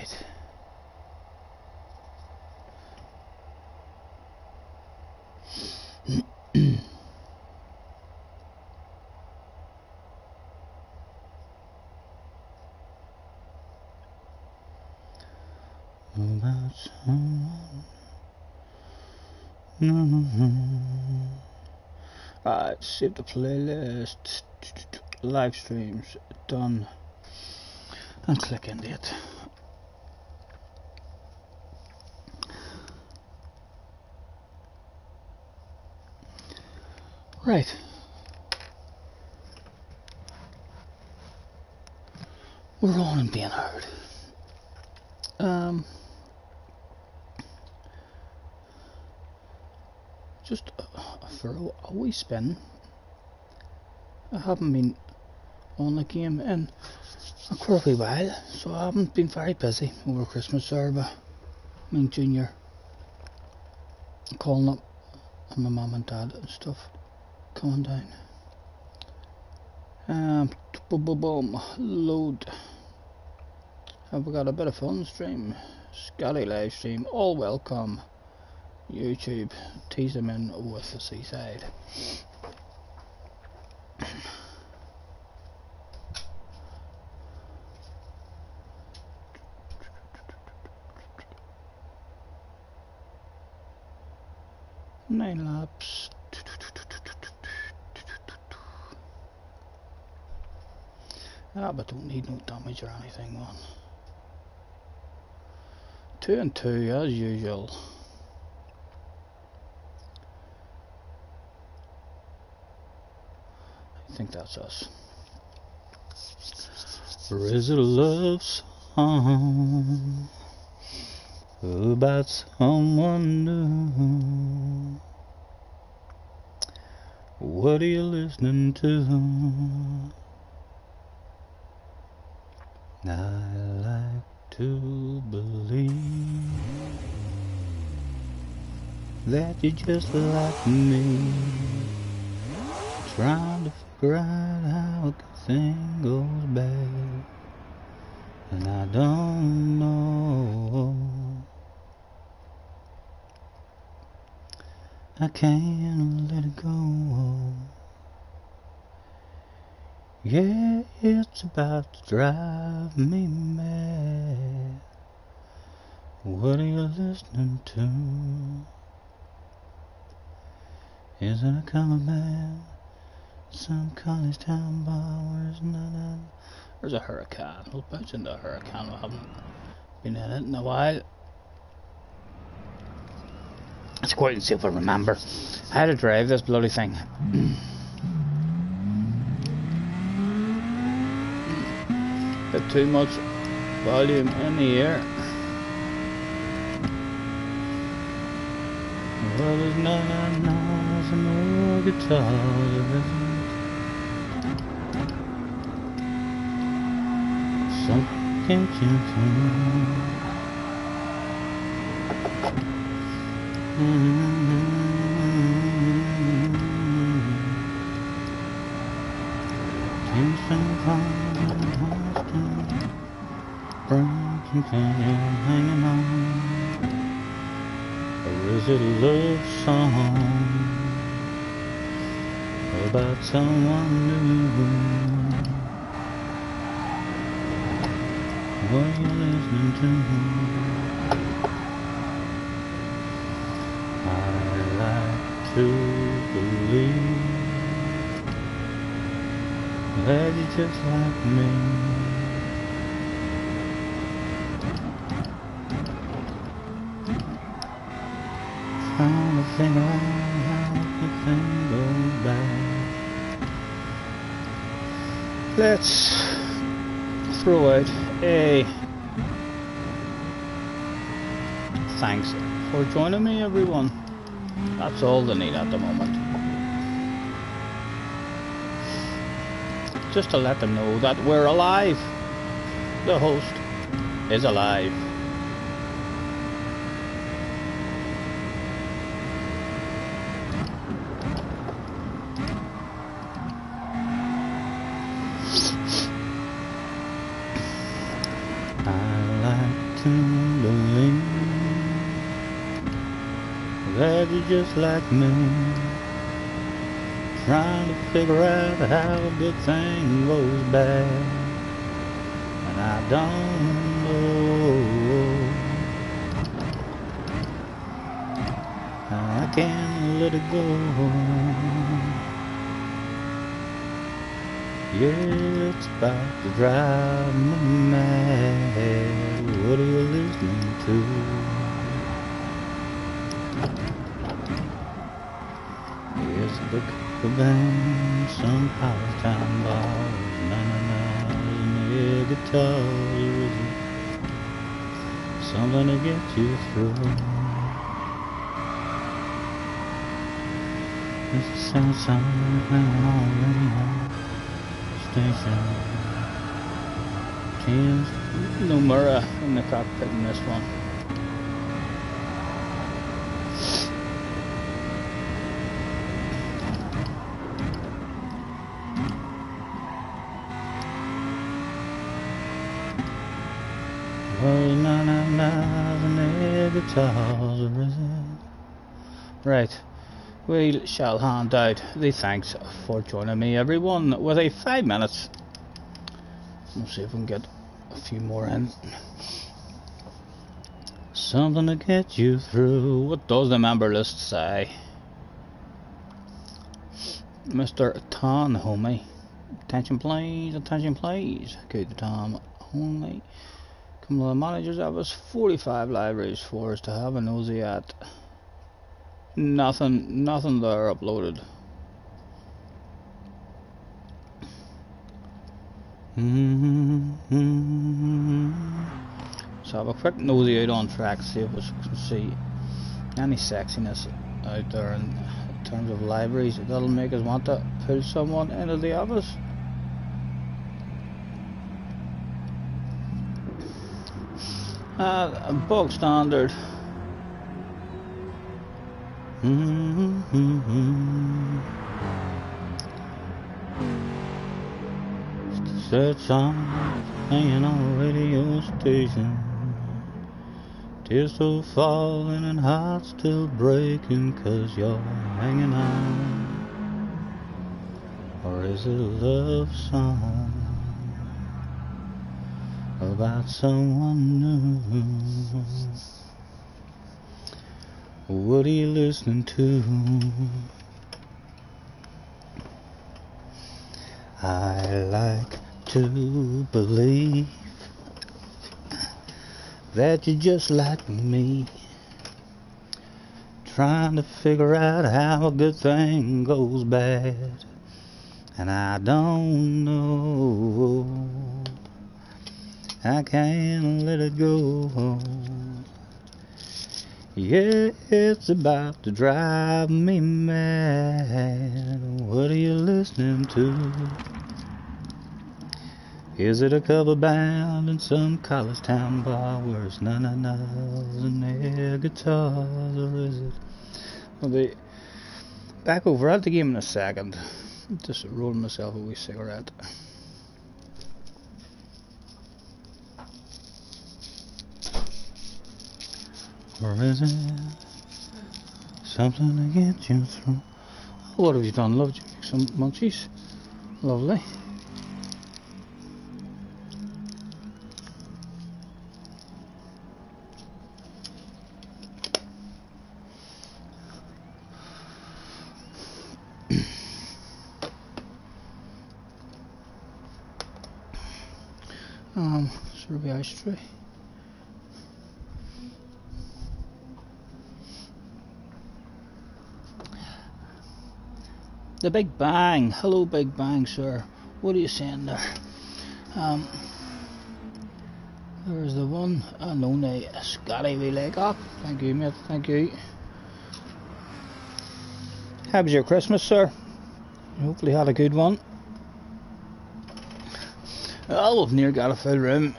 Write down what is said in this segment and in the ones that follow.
Right. About someone. Right, save the playlist. Live streams done. And click into it. Right. We're on and being heard. Just for a wee spin. I haven't been on the game in quite a wee while, so I haven't been very busy over Christmas there, but I mean Junior calling up and my mum and dad and stuff coming down. Boom boom boom, load. Have we got a bit of fun stream? Scotty live stream, all welcome. YouTube, tease them in with the seaside. Nine laps. But don't need no damage or anything, man. 2 and 2 as usual. I think that's us. Or is it a love song about someone new? What are you listening to? I like to believe that you're just like me, trying to figure out how the thing goes bad, and I don't know. I can't let it go. Yeah, it's about to drive me mad. What are you listening to? Is it a cover band? Some college town bar? Where's nothing? There's a hurricane. We'll bounce into a hurricane. We haven't been in it in a while. Let's go out and see if I remember how to drive this bloody thing. Bit too much volume in the air. Well, there's nothing noise and no guitar. Something can't you come? Hanging on, or is it a love song about someone new? What are you listening to? I like to believe that you're just like me. Trying to figure out how the thing goes by. Let's throw out a thanks for joining me, everyone. That's all they need at the moment. Just to let them know that we're alive. The host is alive. listen to me, that you're just like me, trying to figure out how a good thing goes bad, and I don't know. I can't let it go. Yeah, it's about to drive me mad. What are you listening to? Yes, the band, some power time bars, na-na-na, and guitars, something to get you through. It's the sound playing on the radio station. Teams, no Murrah in the cockpit in this one. Well, na-na-na's and the guitars are risen. Right. We shall hand out the thanks for joining me, everyone, with a 5 minutes. We'll see if we can get a few more in. Something to get you through. What does the member list say? Mr. Tom Homie. Attention please, attention please. Good Tom Homie. Come to the manager's office. 45 libraries for us to have a nosy at. Nothing there uploaded. So have a quick nosy out on track, see if we can see any sexiness out there in terms of libraries that'll make us want to pull someone into the office. Bog standard. Sad song hanging on a radio station. Tears still falling and hearts still breaking 'cause you're hanging on. Or is it a love song about someone new? What are you listening to? I like to believe that you're just like me, trying to figure out how a good thing goes bad, and I don't know. I can't let it go. Yeah, it's about to drive me mad. What are you listening to? Is it a cover band in some college town bar where it's na-na-na's and air guitars, or is it? I'll be back over at the game in a second. Just rolling myself a wee cigarette. Or is it something to get you through? What have you done? Loved you make some munchies? Lovely. Ruby ice tray. The Big Bang. Hello, Big Bang, sir. What are you saying there? There's the one and only Scotty wee leg up. Thank you, mate. Thank you. How was your Christmas, sir? Hopefully had a good one. Oh, we've near got a full room.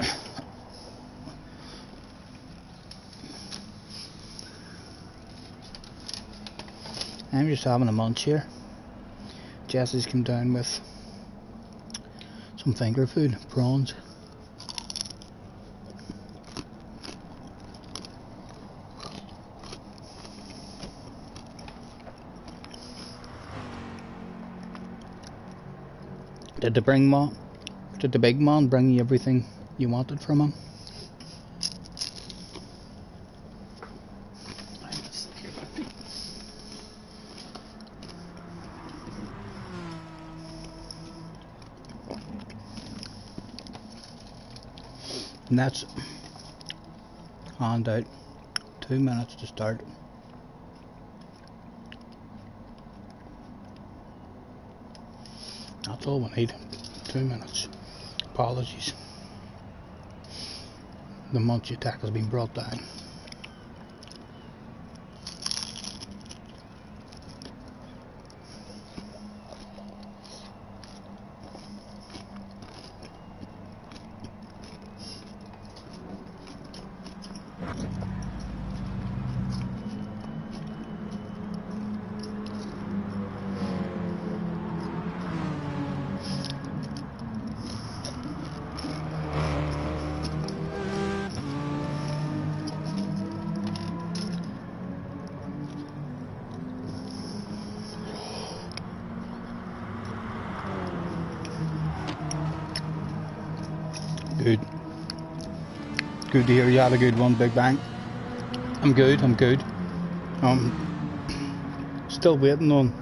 I'm just having a munch here. Jesse's come down with some finger food, prawns. Did the big man bring you everything you wanted from him? And that's hand out. 2 minutes to start. That's all we need. 2 minutes. Apologies. The multi-attack has been brought down. Good. Good to hear you had a good one, Big Bang. I'm good. Still waiting on.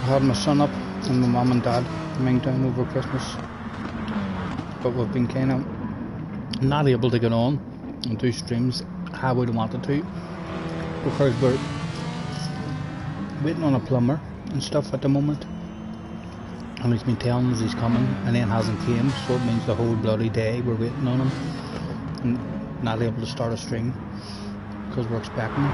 I had my son up and my mum and dad coming down over Christmas. But we've been kind of not able to get on and do streams how we'd wanted to. Because we're waiting on a plumber and stuff at the moment. And he's been telling us he's coming and then hasn't came, so it means the whole bloody day we're waiting on him and not able to start a stream because we're expecting him.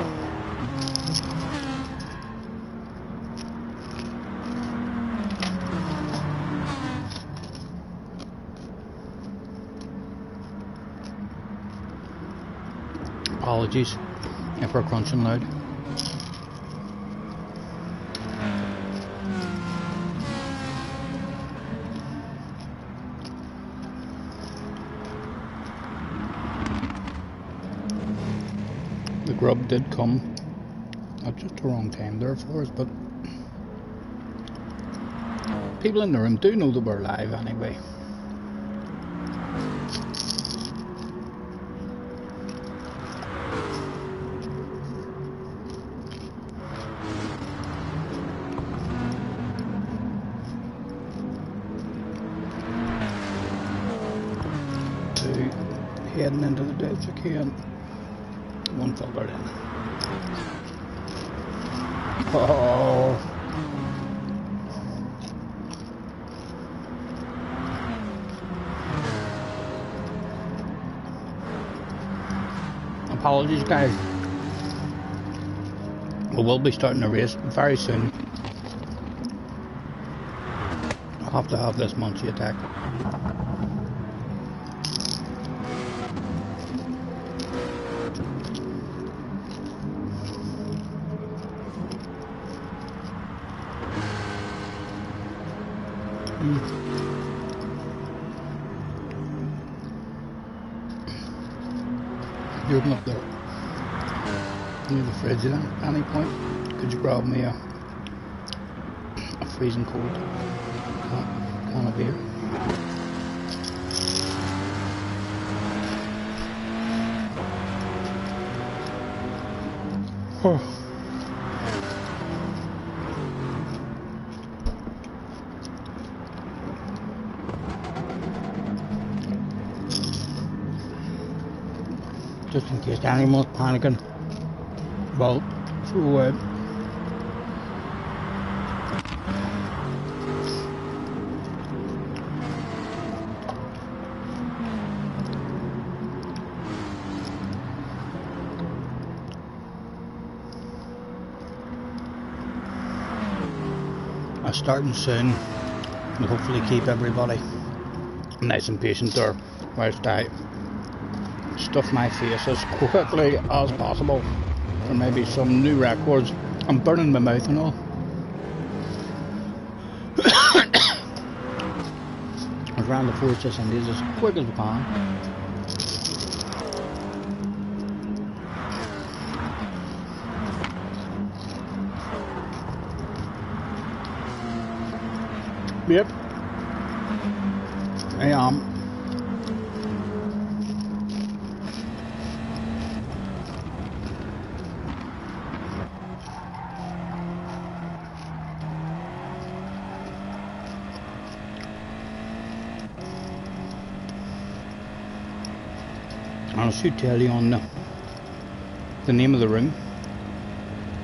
Apologies if we're crunching loud. The grub did come at just the wrong time there for us, but people in the room do know that we're live anyway. Heading into the ditch again. One filtered in. Oh. Apologies, guys. We will be starting a race very soon. I'll have to have this Munchie attack. You open up the fridge at any point. Could you grab me a freezing cold can of beer? Oh. Just in case anyone's panicking. Well, through starting soon, and hopefully keep everybody nice and patient there whilst I stuff my face as quickly as possible for maybe some new records. I'm burning my mouth and all. I've ran the force this Indies as quick as we can. Yep. I am. I should tell you on the name of the room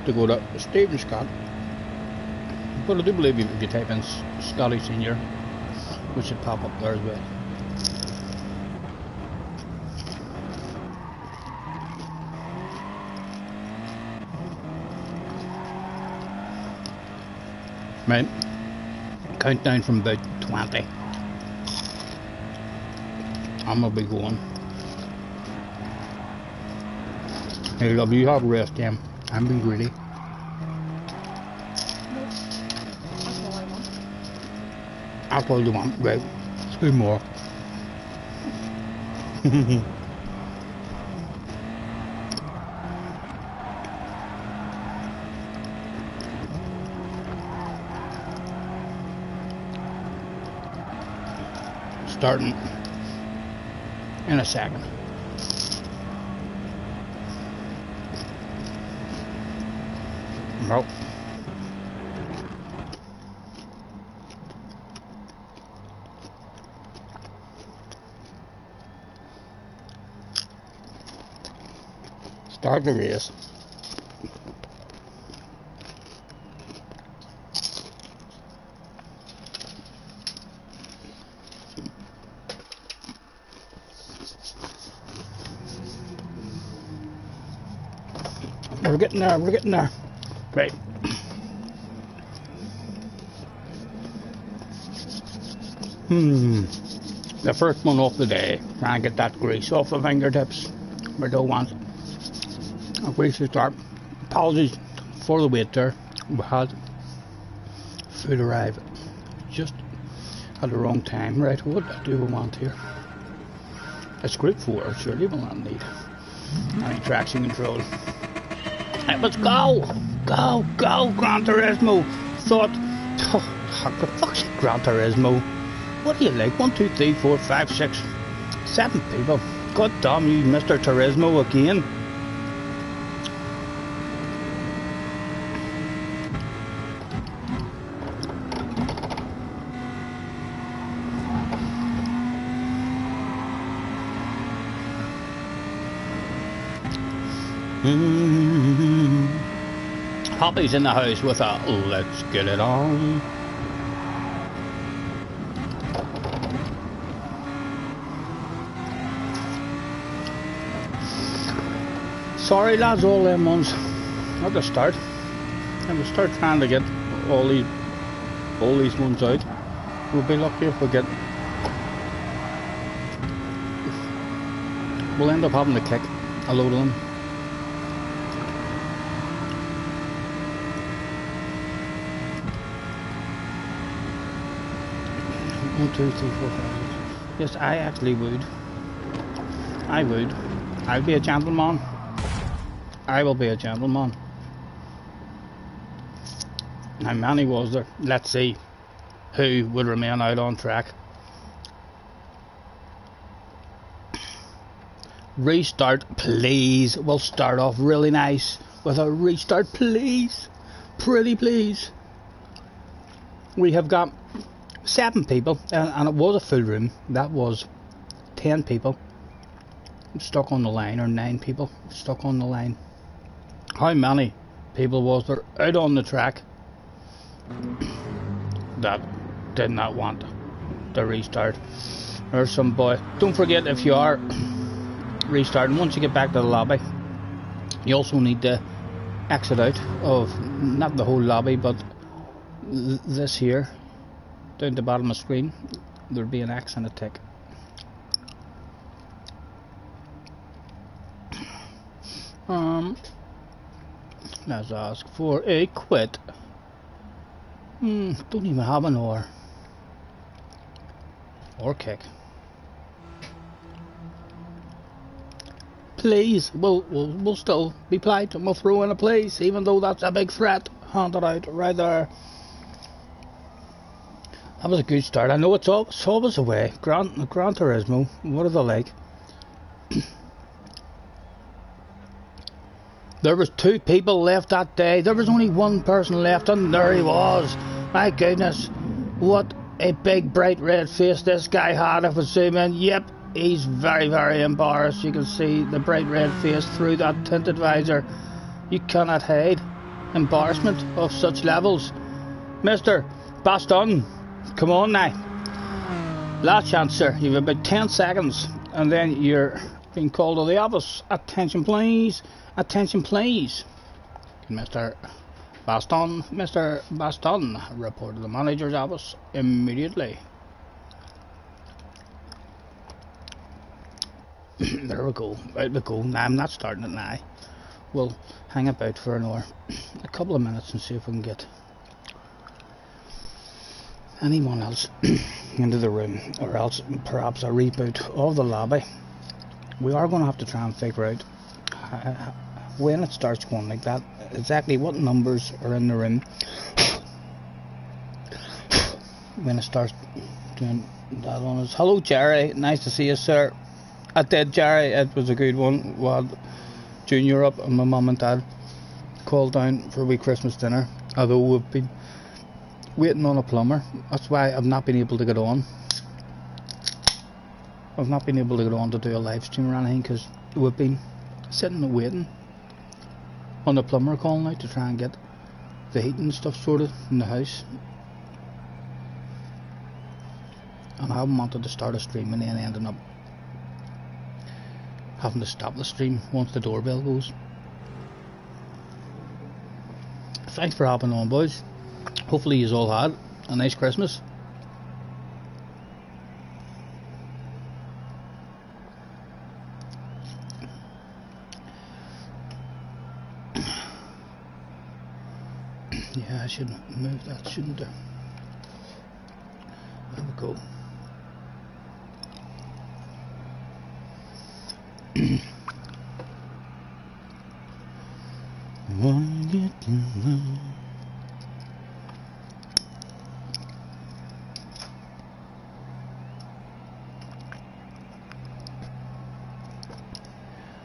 to go to Stephen Scott, but I do believe if you type in Scotty Senior, which should pop up there as well. Right, countdown from about 20. I'm gonna be going. Hey, love, you have a rest, Em. I'm being greedy. No, that's all I want. That's all you want, right? Let's do more. Starting in a second. Nope. Start the race. We're getting there, we're getting there. Right. The first one off the day. Trying to get that grease off the fingertips. We don't want a greasy start. Apologies for the wait there. We had food arrive just at the wrong time. Right, what do we want here? It's group 4, surely we'll not need any traction control. Right, let's go! Go, go, Gran Turismo! Thought, oh, the fuck's Gran Turismo? What do you like? 1, 2, 3, 4, 5, 6, 7 people. God damn you, Mr. Turismo again. Hoppy's in the house with a let's get it on. Sorry lads, all them ones at the start. And we'll start trying to get all these ones out. We'll be lucky if we get. We'll end up having to kick a load of them. 1, 2, 3, 4, 5, 6. Yes, I actually would. I would. I'll be a gentleman. I will be a gentleman. How many was there? Let's see who would remain out on track. Restart, please. We'll start off really nice with a restart, please. Pretty please. We have got 7 people, and it was a full room. That was 10 people stuck on the line, or 9 people stuck on the line. How many people was there out on the track that did not want to restart? There's some boy. Don't forget, if you are restarting, once you get back to the lobby, you also need to exit out of not the whole lobby, but this here down the bottom of the screen. There'll be an X and a tick. Let's ask for a quit. Don't even have an or kick. Please, we'll still be polite and we'll throw in a please, even though that's a big threat handed out right there. That was a good start. I know it's always away. Gran Turismo, what are they like? There was 2 people left that day. There was only 1 person left, and there he was. My goodness, what a big bright red face this guy had. If I zoom in, yep, he's very, very embarrassed. You can see the bright red face through that tinted visor. You cannot hide embarrassment of such levels. Mr. Baston, come on now. Last chance, sir. You've about 10 seconds, and then you're being called to the office. Attention, please. Attention, please. Mr. Baston, report to the manager's office immediately. There we go. Out we go. Now, I'm not starting it now. We'll hang about for an hour, a couple of minutes, and see if we can get anyone else into the room, or else perhaps a reboot of the lobby. We are going to have to try and figure out when it starts going like that, exactly what numbers are in the room when it starts doing that on us. Hello, Jerry. Nice to see you, sir. I did, Jerry. It was a good one. We had Junior up, and my mum and dad called down for a wee Christmas dinner. Although we've been waiting on a plumber. That's why I've not been able to get on. I've not been able to get on to do a live stream or anything, because we've been sitting and waiting on the plumber calling out to try and get the heating and stuff sorted in the house. And I haven't wanted to start a stream and then ending up having to stop the stream once the doorbell goes. Thanks for hopping on, boys. Hopefully you all had a nice Christmas. Yeah, I should move that, shouldn't I? There we go.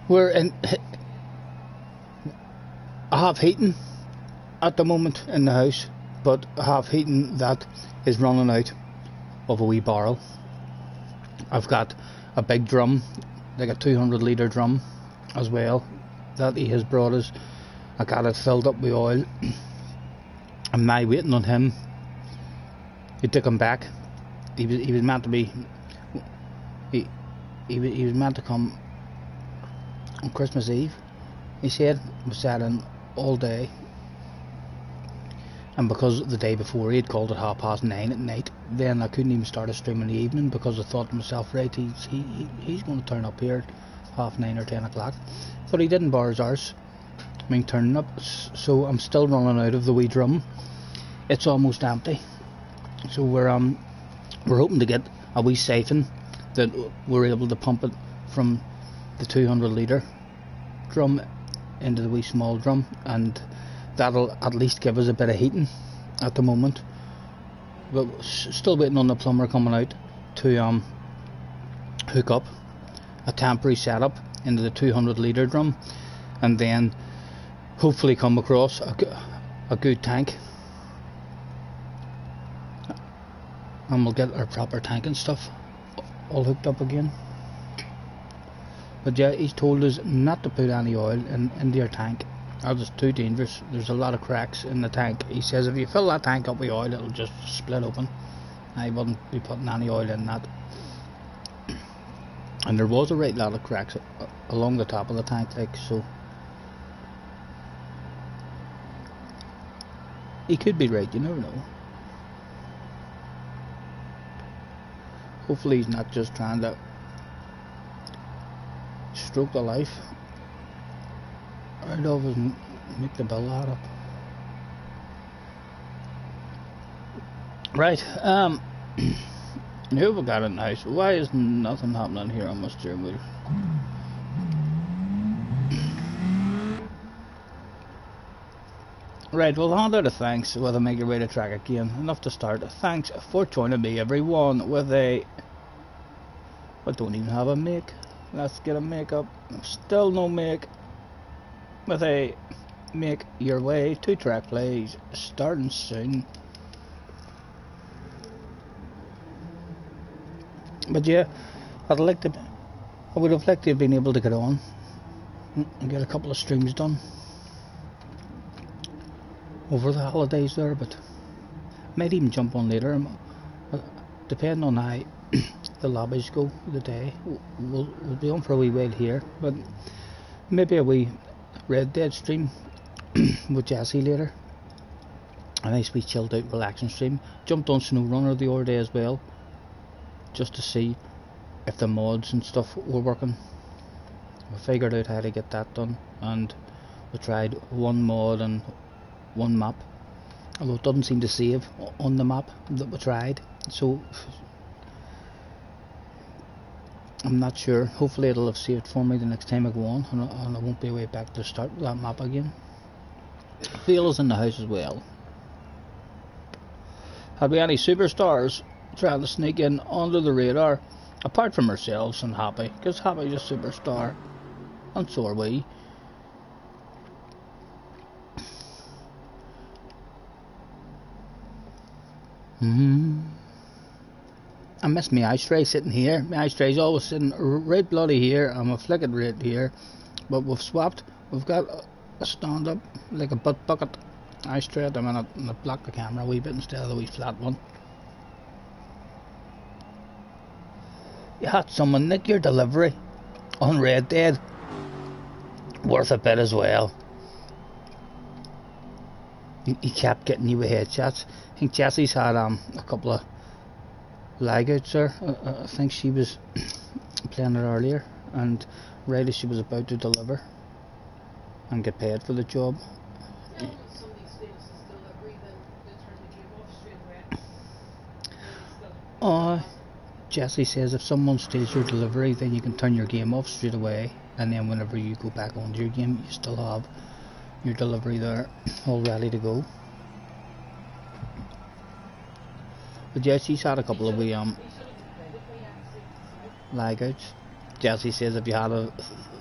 We're in. I have heating at the moment in the house, but I have heating that is running out of a wee barrel. I've got a big drum, like a 200 litre drum as well, that he has brought us. I got it filled up with oil. I'm now waiting on him. He took him back. He was meant to be. He was meant to come on Christmas Eve. He said was sat in all day, and because the day before he had called at 9:30 at night, then I couldn't even start a stream in the evening, because I thought to myself, right, he's going to turn up here at 9:30 or 10 o'clock. But he didn't bar his arse. I mean, turning up. So I'm still running out of the wee drum. It's almost empty. So we're hoping to get a wee siphon that we're able to pump it from the 200 litre drum into the wee small drum, and that'll at least give us a bit of heating at the moment. But still waiting on the plumber coming out to hook up a temporary setup into the 200 litre drum, and then hopefully come across a good tank, and we'll get our proper tank and stuff all hooked up again. But yeah, he's told us not to put any oil into your tank. That is too dangerous. There's a lot of cracks in the tank. He says if you fill that tank up with oil, it'll just split open. I wouldn't be putting any oil in that. And there was a right lot of cracks along the top of the tank, like so. He could be right, you never know. Hopefully he's not just trying to stroke the life out of us and make the bill add up. Right, who have we got in the house? Why is nothing happening here on my steering wheel? Right, well, hand out a thanks with a make your way to track again. Enough to start. Thanks for joining me, everyone, with a... I don't even have a make. Let's get a make up. Still no make. With a make your way to track plays. Starting soon. But yeah, I would have liked to have been able to get on and get a couple of streams done over the holidays there, but might even jump on later, depending on how the lobbies go the day. We'll be on for a wee while here, but maybe a wee Red Dead stream with Jesse later. A nice wee chilled out relaxing stream. Jumped on SnowRunner the other day as well, just to see if the mods and stuff were working. We figured out how to get that done, and we tried one mod and one map, although it doesn't seem to save on the map that we tried, so I'm not sure. Hopefully it'll have saved for me the next time I go on, and I won't be way back to start with that map again. Phil's in the house as well. Had we any superstars trying to sneak in under the radar, apart from ourselves and Happy, because Happy's a superstar and so are we. I miss my ice tray sitting here. My ice tray's always sitting right bloody here. I'm a flicking right here, but we've swapped. We've got a stand up like a butt bucket ice tray at the minute, and I've blocked the camera a wee bit instead of the wee flat one. You had someone nick your delivery on Red Dead. Worth a bit as well. He kept getting you with headshots. I think Jesse's had a couple of lag outs there. I think she was playing it earlier, and right as she was about to deliver and get paid for the job. Jesse says if someone steals your delivery, then you can turn your game off straight away, and then whenever you go back onto your game, you still have your delivery there all ready to go. But yeah, she's had a couple of wee lag outs. Jesse says if you had a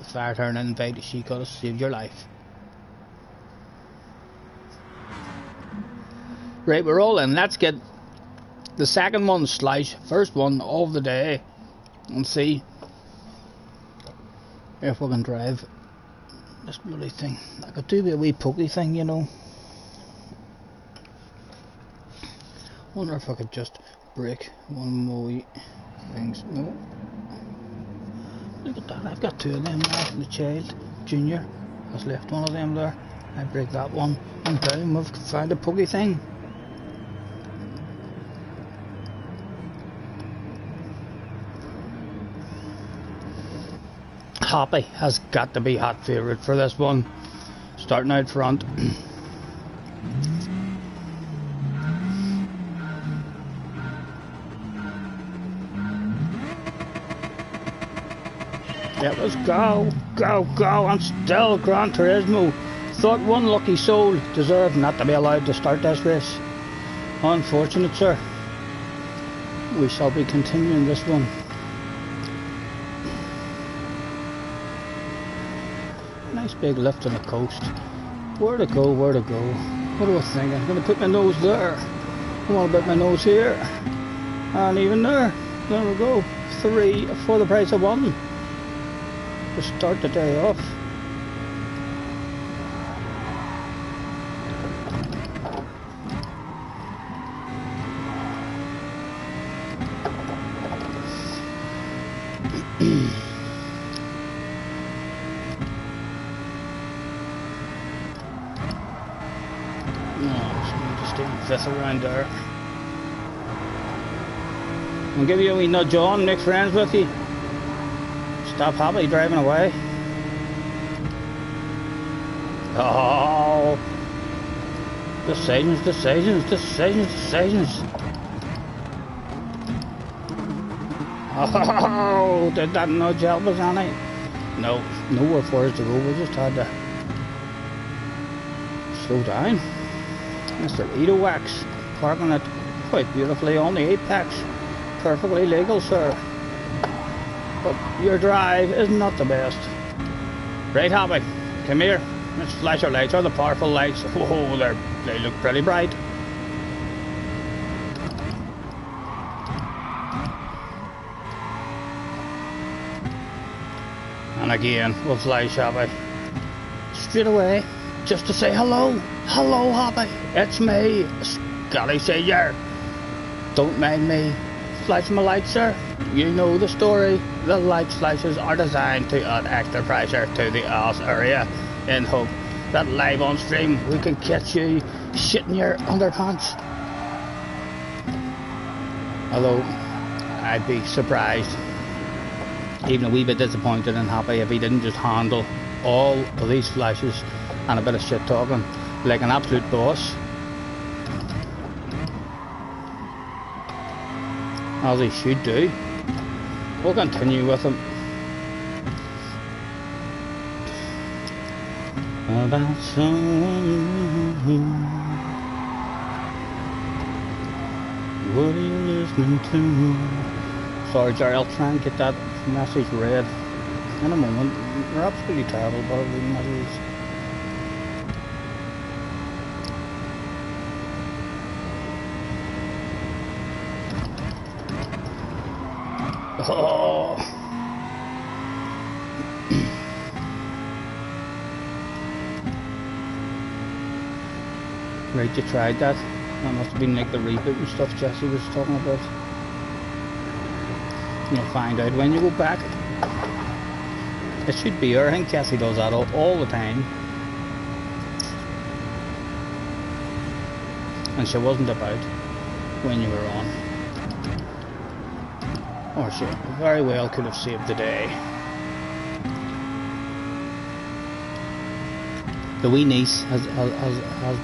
fire turn invite, she could have saved your life. Right, we're all in. Let's get the second one slash first one of the day and see if we can drive this bloody thing. I could do a wee pokey thing, you know. Wonder if I could just break one more wee things. No. Look at that, I've got two of them now. The child, Junior, has left one of them there. I break that one, and boom, we've found a pokey thing. Happy has got to be hot favourite for this one. Starting out front. It was go, go, go, and still Gran Turismo. Thought one lucky soul deserved not to be allowed to start this race. Unfortunate, sir. We shall be continuing this one. Nice big lift on the coast. Where to go, where to go? What do I think? I'm going to put my nose there. I want to put my nose here. And even there. There we go. 3 for the price of 1. To start the day off. Fifth around there. I'll give you a wee nudge on, make friends with you. Stop Happy driving away. Oh, decisions, decisions, decisions, decisions. Oh, did that nudge help us, Annie? No, nowhere for us to go. We just had to slow down. Mr. Edo Wax, parking it quite beautifully on the apex. Perfectly legal, sir. But your drive is not the best. Right, Happy, come here. Let's flash our lights. Are the powerful lights? Oh, they look pretty bright. And again, we'll flash, Happy. Straight away, just to say hello. Hello, Happy. It's me, Scotty Senior. Don't mind me. Flash my lights, sir. You know the story. The light flashes are designed to add extra pressure to the ass area in hope that live on stream we can catch you shitting your underpants. Although I'd be surprised, even a wee bit disappointed and happy if he didn't just handle all of these flashes and a bit of shit talking like an absolute boss, as he should do. We'll continue with him. About someone, what are you listening to? Sorry, Jerry, I'll try and get that message read in a moment. You're absolutely terrible about reading messages. Oh. Right, you tried that. That must have been like the reboot and stuff Jesse was talking about. You'll find out when you go back. It should be her. I think Cassie does that all the time. And she wasn't about when you were on. Or she very well could have saved the day. The wee niece has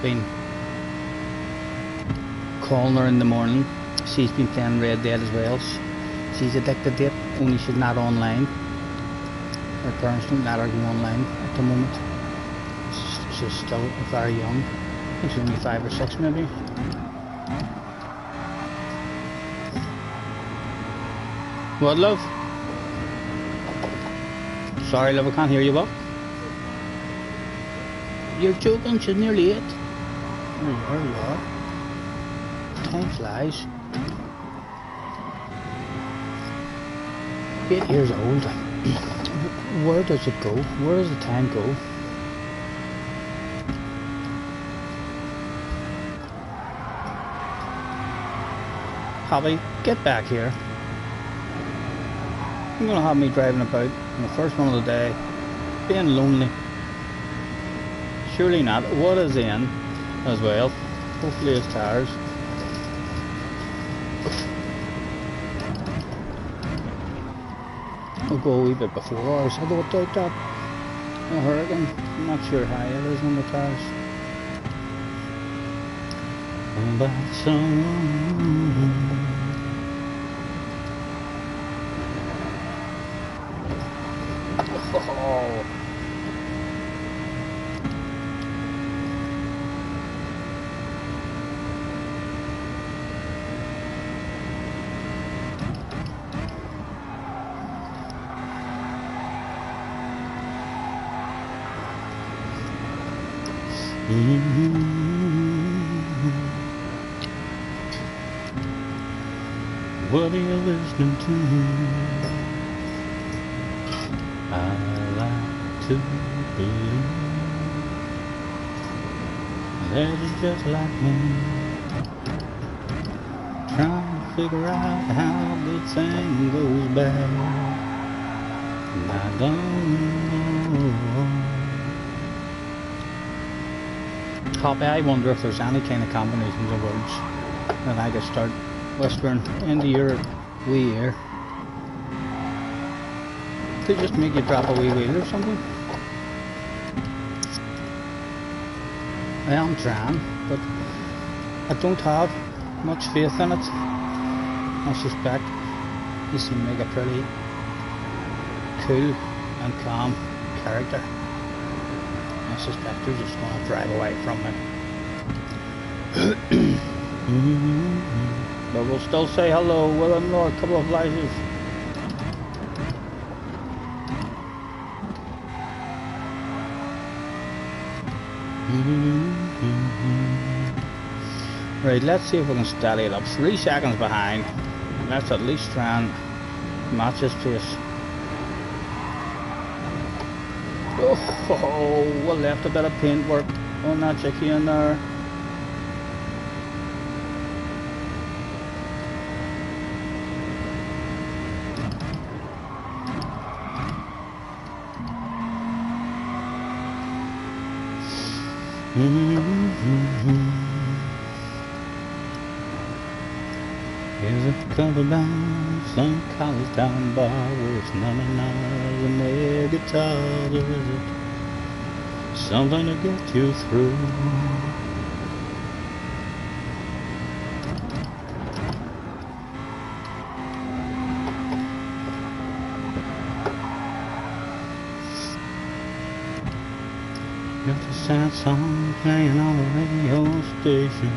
been calling her in the morning. She's been playing Red Dead as well. She's addicted to it, only she's not online. Her parents don't let her go online at the moment. She's still very young. I think she's only 5 or 6 maybe. What, love? Sorry, love, I can't hear you, what? You're joking, she's nearly 8. There you are. Time flies. 8 years old. Where does it go? Where does the time go? Hobby, get back here. You're gonna have me driving about on the first one of the day, being lonely. Surely not. What is in as well? Hopefully it's tires. We'll go a wee bit before ours. I don't doubt that. A hurricane. I'm not sure how it is on the tires. About someone. Oh. What are you listening to? I like to believe that you're just like me, trying to figure out how the thing goes back, and I don't know. Copy, I wonder if there's any kind of combinations of words that I could start whispering into your wee ear. Could just make you drop a wee wheel or something. I am trying, but I don't have much faith in it. I suspect you seem like a pretty cool and calm character. I suspect you're just going to drive away from me. But we'll still say hello with another couple of flashes. Right, let's see if we can steady it up. 3 seconds behind. Let's at least try and match his pace. Oh, we left a bit of paintwork on that chicane there. Here's a couple down some college town bar where it's 99 and their guitars, or is it something to get you through? Got the sad song playing on the radio station.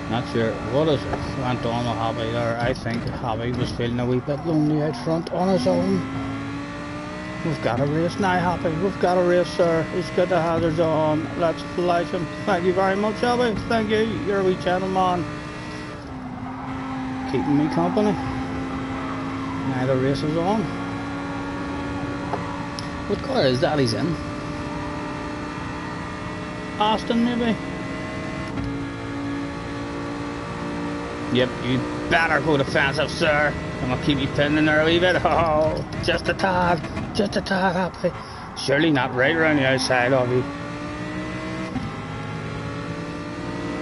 Not sure what is went on with Hobby there. I think Hobby was feeling a wee bit lonely out front on his own. We've got a race now, Hobby. We've got a race, sir. It's good to have us on. Let's flash him. Thank you very much, Hobby. Thank you. You're a wee gentleman. Keeping me company. Now the race is on. What car is that he's in? Austin, maybe? Yep, you better go defensive, sir. I'm gonna keep you pinned in there a wee bit. Oh, just a tad, Happy. Surely not right around the outside of you.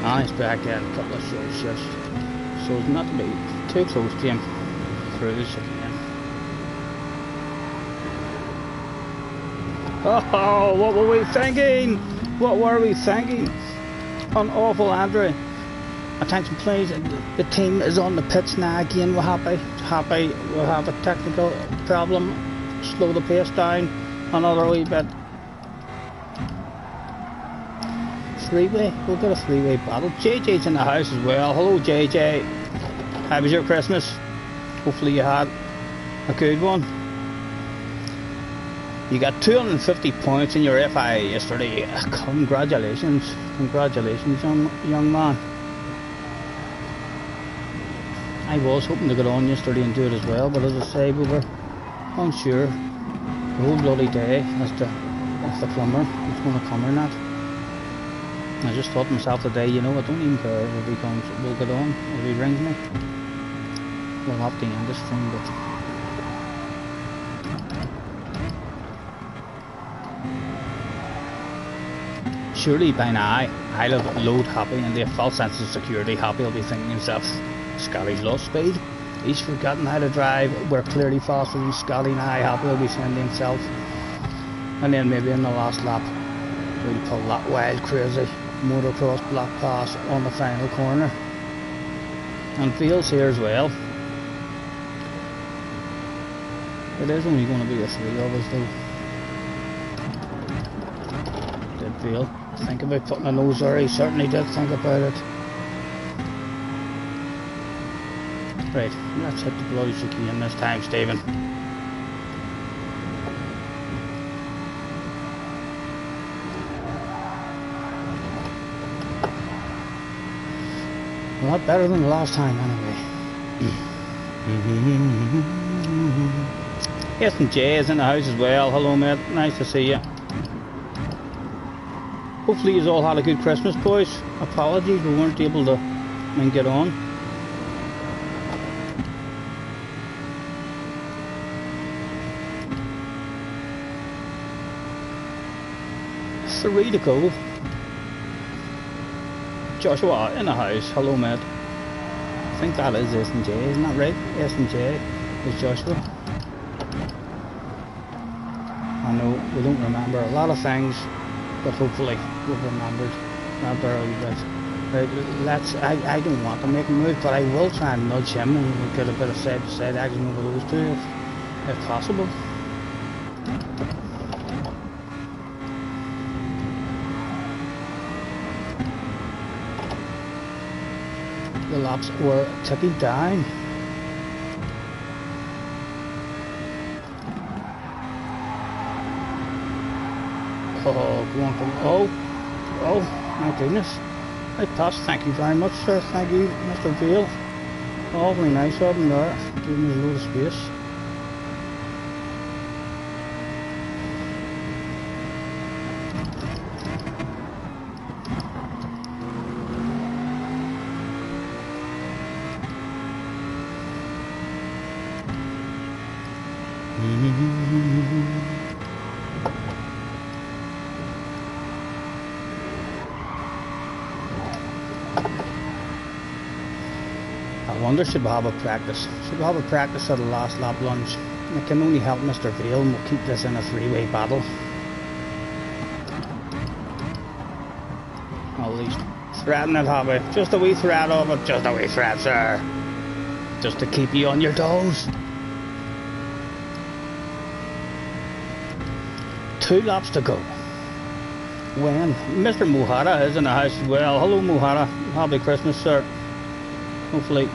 Ah, he's back in a couple of short shifts, so it's not to be too close to him through the chicane. Oh, what were we thinking? What were we thinking? An awful Andrew. Attention please, the team is on the pits now again. We're happy we'll have a technical problem. Slow the pace down another wee bit. Three-way, we'll get a three-way battle. JJ's in the house as well. Hello JJ, how was your Christmas? Hopefully you had a good one. You got 250 points in your FIA yesterday. Congratulations, young man. I was hoping to get on yesterday and do it as well, but as I say, we were unsure the whole bloody day as to if the plumber was going to come or not. I just thought to myself today, you know, I don't even care if he comes, we'll get on. If he rings me, we'll have to end this thing, but surely by now I'll have load Happy and the false sense of security. Happy will be thinking himself, Scotty's lost speed. He's forgotten how to drive. We're clearly faster than Scotty now. Happy will be saying to himself. And then maybe in the last lap we'll pull that wild crazy motocross black pass on the final corner. And Fields here as well. It is only going to be the three of us though. Did Field think about putting a nose there? He certainly did think about it. Right, let's hit the bloody chicane this time, Stephen. A lot better than the last time, anyway. Yes, and Jay is in the house as well. Hello, mate. Nice to see you. Hopefully, you all had a good Christmas, boys. Apologies, we weren't able to get on. Three to go. Joshua in the house. Hello, mate. I think that is S&J, isn't that right? S&J is Joshua. I know we don't remember a lot of things, but hopefully we've remembered that there a wee bit. Right, let's. I don't want to make a move, but I will try and nudge him and we'll get a bit of side-to-side action over those two if possible. The laps were ticking down. Oh, go on, come on. Oh, my goodness. I passed. Thank you very much, sir. Thank you, Mr. Veal. Oh, very nice of him there. Give me a load of space. I wonder should we have a practice? Should we have a practice at the last lap lunge? It can only help Mr. Veal and we'll keep this in a three-way battle. At least threaten it, have we? Just a wee threat of it, just a wee threat, sir. Just to keep you on your toes. 2 laps to go. When Mr. Mohara is in the house as well. Hello Mohara, happy Christmas, sir. Hopefully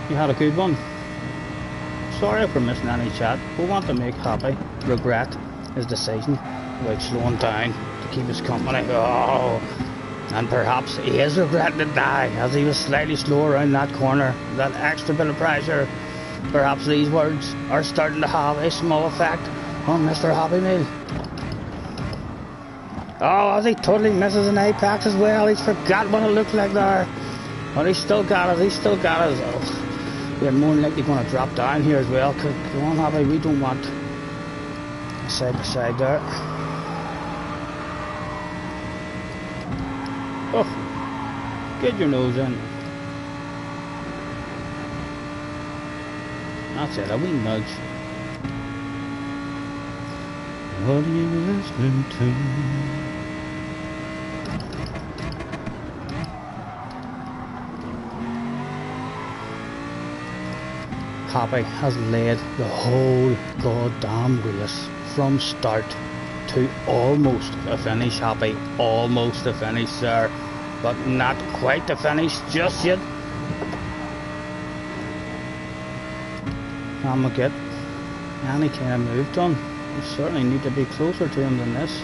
you had a good one. Sorry for missing any chat. We want to make Happy regret his decision about slowing down to keep his company. Oh, and perhaps he is regretting it now as he was slightly slow around that corner. That extra bit of pressure. Perhaps these words are starting to have a small effect on Mr. Happy Meal. Oh, as he totally misses an apex as well. He's forgot what it looks like there. But he's still got us, he's still got us. Oh, we're more than likely going to drop down here as well. Come on, Happy, we don't want side by side there. Oh, get your nose in. That's it, a wee nudge. What are you listening to? Happy has led the whole goddamn race from start to almost a finish. Happy, almost a finish, sir, but not quite a finish just yet. I'm gonna get any kind of move done. We certainly need to be closer to him than this.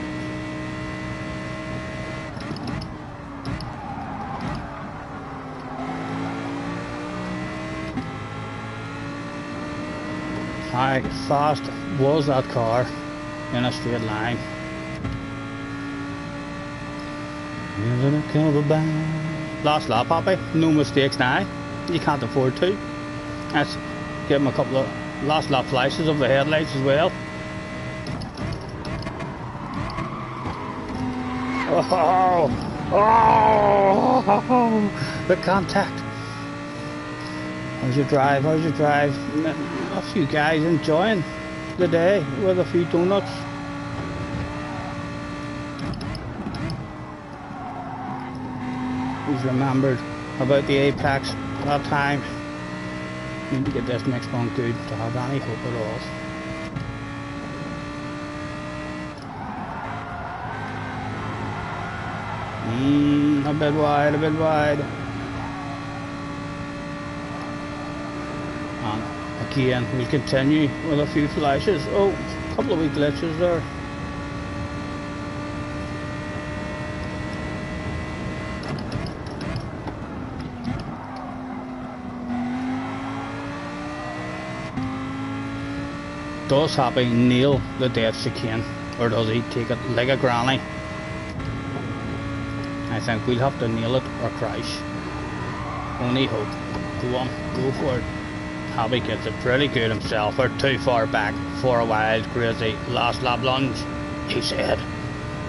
How fast was that car in a straight line? Last lap, Happy. No mistakes now. You can't afford to. Let's give him a couple of last lap flashes of the headlights as well. Oh, oh, the contact. How's your drive? How's your drive? A few guys enjoying the day with a few donuts. He's remembered about the apex that time. Need to get this next one good to have any hope at all. A bit wide, a bit wide. And again, we'll continue with a few flashes. Oh, a couple of wee glitches there. Does Happy nail the death chicane, or does he take it like a granny? I think we'll have to nail it or crash. Only hope. Go on, go for it. Happy gets it pretty good himself. We're too far back for a wild, crazy last lap lunge, he said.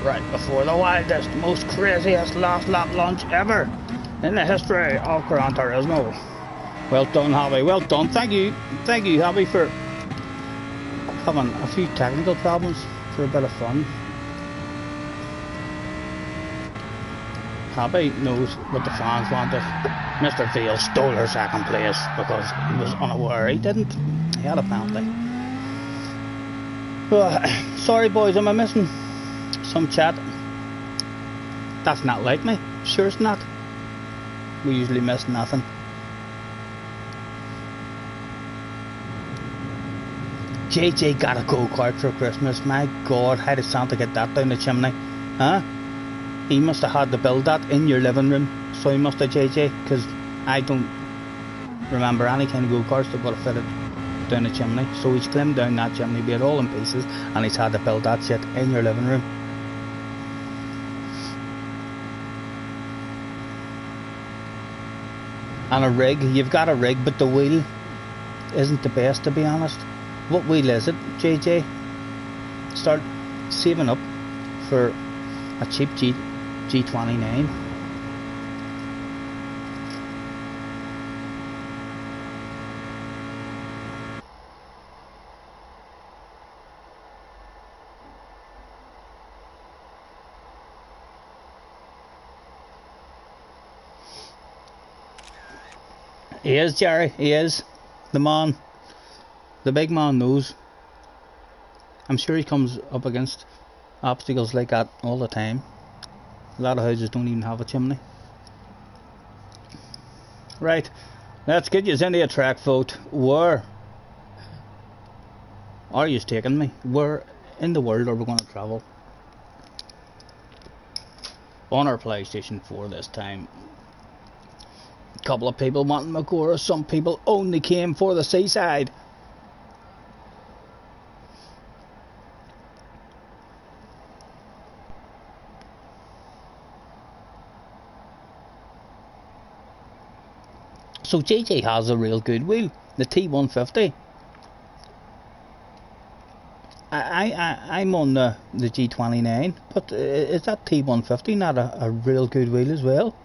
Right before the wildest, most craziest last lap lunge ever in the history of Gran Turismo. Well done, Happy. Well done. Thank you, Happy, for having a few technical problems for a bit of fun. Happy knows what the fans wanted. Mr. Veal stole her second place because he was unaware. He didn't. He had a penalty. Sorry boys, am I missing some chat? That's not like me. Sure it's not. We usually miss nothing. JJ got a go-kart for Christmas. My God, how did Santa get that down the chimney? Huh? He must have had to build that in your living room. So he must have, JJ, because I don't remember any kind of go-karts that would have fitted down the chimney. So he's climbed down that chimney, be it all in pieces, and he's had to build that shit in your living room. And a rig, you've got a rig, but the wheel isn't the best, to be honest. What wheel is it, JJ? Start saving up for a cheap G29. He is, Jerry, he is. The man. The big man knows. I'm sure he comes up against obstacles like that all the time. A lot of houses don't even have a chimney. Right, let's get you into a track, vote. Where are you taking me? Where in the world are we going to travel? On our PlayStation 4 this time. A couple of people wanting Magora, some people only came for the seaside. So JJ has a real good wheel, the T150. I'm on the G29, but is that T150 not a real good wheel as well?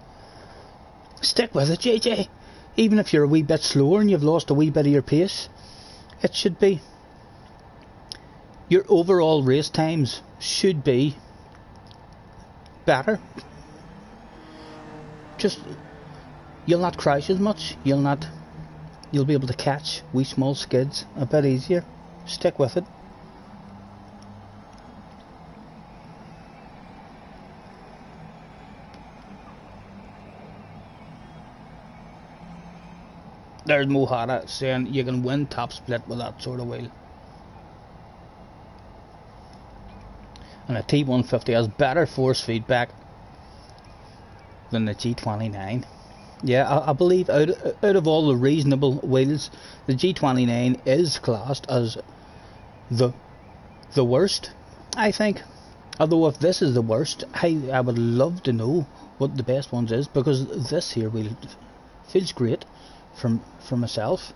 Stick with it, JJ. Even if you're a wee bit slower and you've lost a wee bit of your pace, it should be. Your overall race times should be better. Just, you'll not crash as much. You'll be able to catch wee small skids a bit easier. Stick with it. There's Mohara saying you can win top split with that sort of wheel. And a T150 has better force feedback than the G29. Yeah, I believe out of all the reasonable wheels, the G29 is classed as the worst, I think. Although if this is the worst, I would love to know what the best ones is, because this here wheel feels great for myself.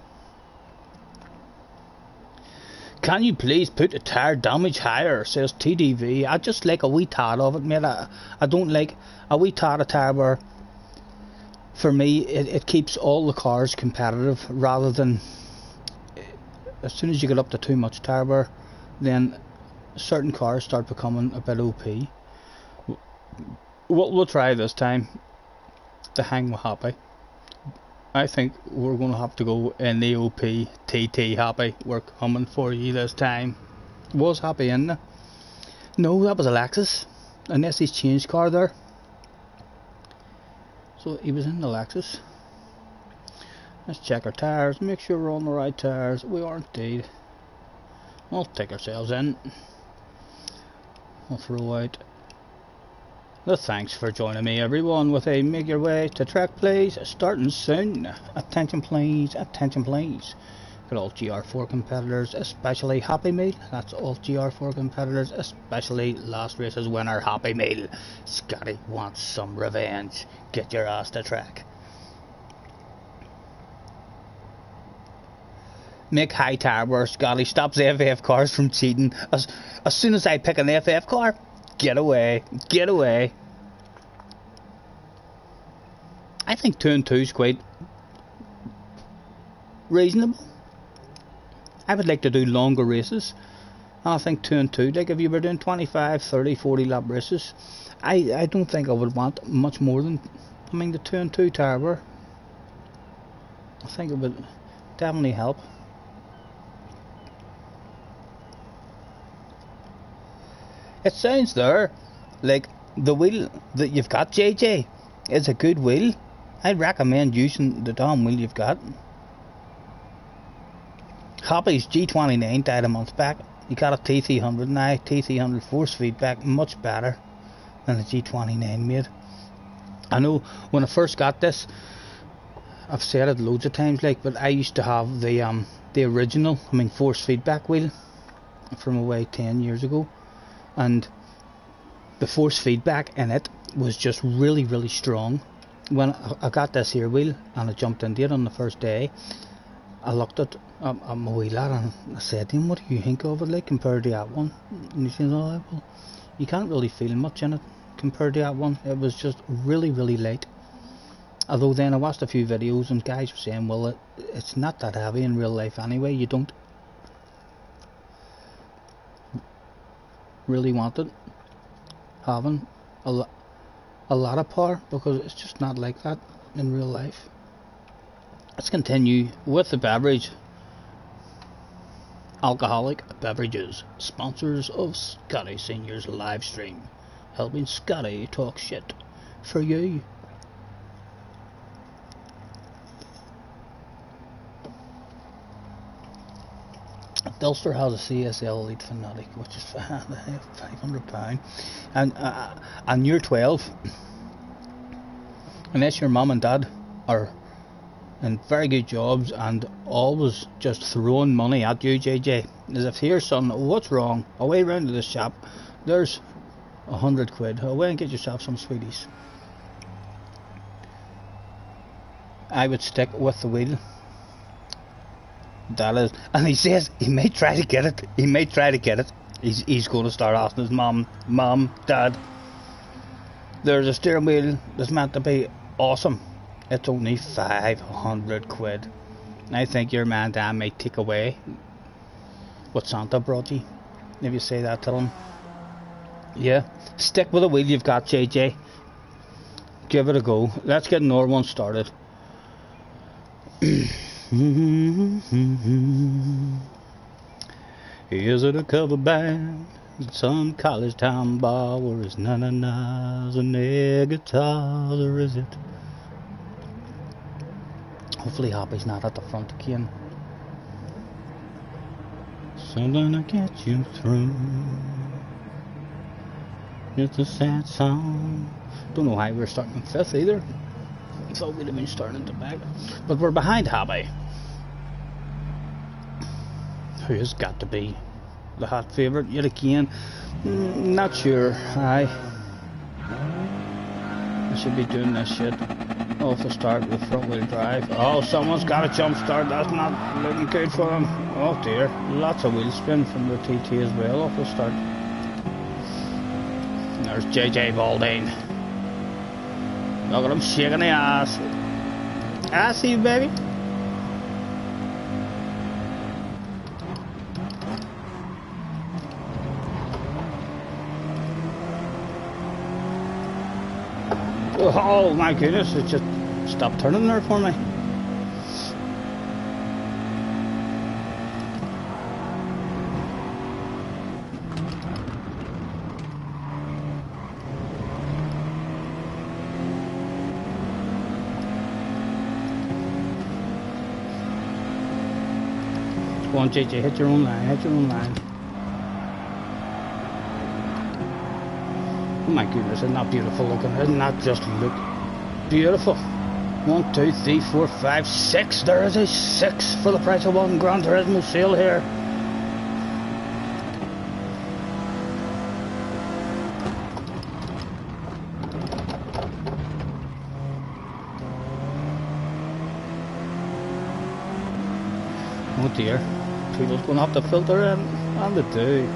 Can you please put the tire damage higher, says TDV. I just like a wee tad of it, mate. I don't like a wee tad of tire wear. For me, it keeps all the cars competitive, rather than as soon as you get up to too much tire wear, then certain cars start becoming a bit OP. We'll try this time to hang with Happy. I think we're going to have to go in the OP TT Happy. We're coming for you this time. Was Happy in there? No, that was a Lexus. Unless he's changed car there. So he was in the Lexus. Let's check our tyres, make sure we're on the right tyres. We are indeed. We'll take ourselves in. We'll throw out the thanks for joining me, everyone, with a make your way to track, please, starting soon. Attention please, attention please. Got all GR4 competitors, especially Happy Meal. That's all GR4 competitors, especially last race's winner, Happy Meal. Scotty wants some revenge. Get your ass to track. Make high tire wear, Scotty. Stops FF cars from cheating. As soon as I pick an FF car, get away. Get away. I think 2 and 2 is quite reasonable. I would like to do longer races. I think 2 and 2, like if you were doing 25, 30, 40 lap races, I don't think I would want much more than, the 2 and 2 tire wear. I think it would definitely help. It sounds there like the wheel that you've got, JJ, is a good wheel. I'd recommend using the damn wheel you've got. Hoppy's G29 died a month back. He got a T300 now. T300 force feedback, much better than the G29 made. I know when I first got this, I've said it loads of times, like, but I used to have the original, force feedback wheel from away 10 years ago, and the force feedback in it was just really, really strong. When I got this here wheel and I jumped into it on the first day, I looked at my wheel lad and I said to him, what do you think of it like compared to that one? And he said, oh, well, you can't really feel much in it compared to that one. It was just really, really light. Although then I watched a few videos and guys were saying, well, it's not that heavy in real life anyway. You don't really want it having a lot of power, because it's just not like that in real life. Let's continue with the beverage. Alcoholic Beverages, sponsors of Scotty Senior's live stream, helping Scotty talk shit for you. Dulster has a CSL Elite Fanatic, which is £500, and you're 12, unless your mum and dad are in very good jobs and always just throwing money at you, JJ, as if, here son, what's wrong, away round to the shop, there's 100 quid, away and get yourself some sweeties. I would stick with the wheel. That is, and he says he may try to get it. He may try to get it. He's going to start asking his mum, dad, there's a steering wheel that's meant to be awesome. It's only 500 quid. I think your man Dan may take away what Santa brought you, if you say that to him. Yeah, stick with the wheel you've got, JJ. Give it a go. Let's get another one started. Is it a cover band at some college town bar where it's na-na-nas and air guitars, or is it? Hopefully Hoppy's not at the front again. Something to get you through. It's a sad song. Don't know why we're starting 5th either. I thought we'd have been starting at the back, but we're behind Hoppy, who has got to be the hot favourite yet again. Not sure. I should be doing this shit off the start with front wheel drive. Oh, someone's got a jump start. That's not looking good for them. Oh dear, lots of wheel spin from the TT as well off the start. And there's JJ Balding. Look at him shaking the ass. I see you, baby. Oh my goodness, it just stopped turning there for me. Go on, JJ, hit your own line, hit your own line. Oh my goodness, isn't that beautiful looking? Isn't that just look beautiful? 1, 2, 3, 4, 5, 6. There is a 6 for the price of one Gran Turismo sale here. Oh dear, people's going to have to filter in, and they do.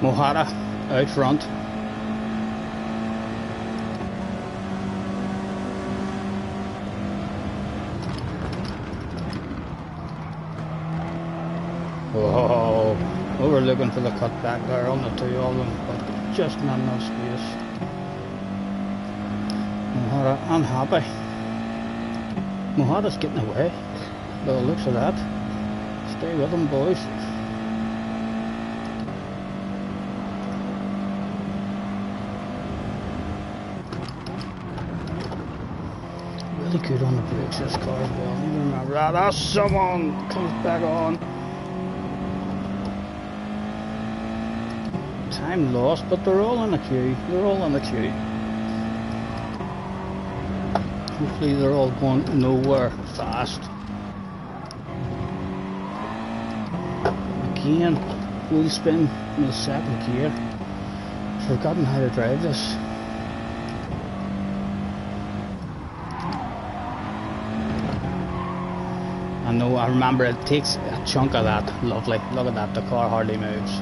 Mohara out front. Oh, we were looking for the cut back there on the two of them, but just not enough space. Mohara unhappy. Mohara's getting away by the looks of that. Stay with them, boys. really good on the brakes, this car as well. You remember that? That's someone comes back on. Time lost, but they're all in the queue. They're all in the queue. Hopefully they're all going nowhere fast. Again, wheel spin in the second gear. Forgotten how to drive this. I know, I remember it takes a chunk of that. Lovely. Look at that, the car hardly moves.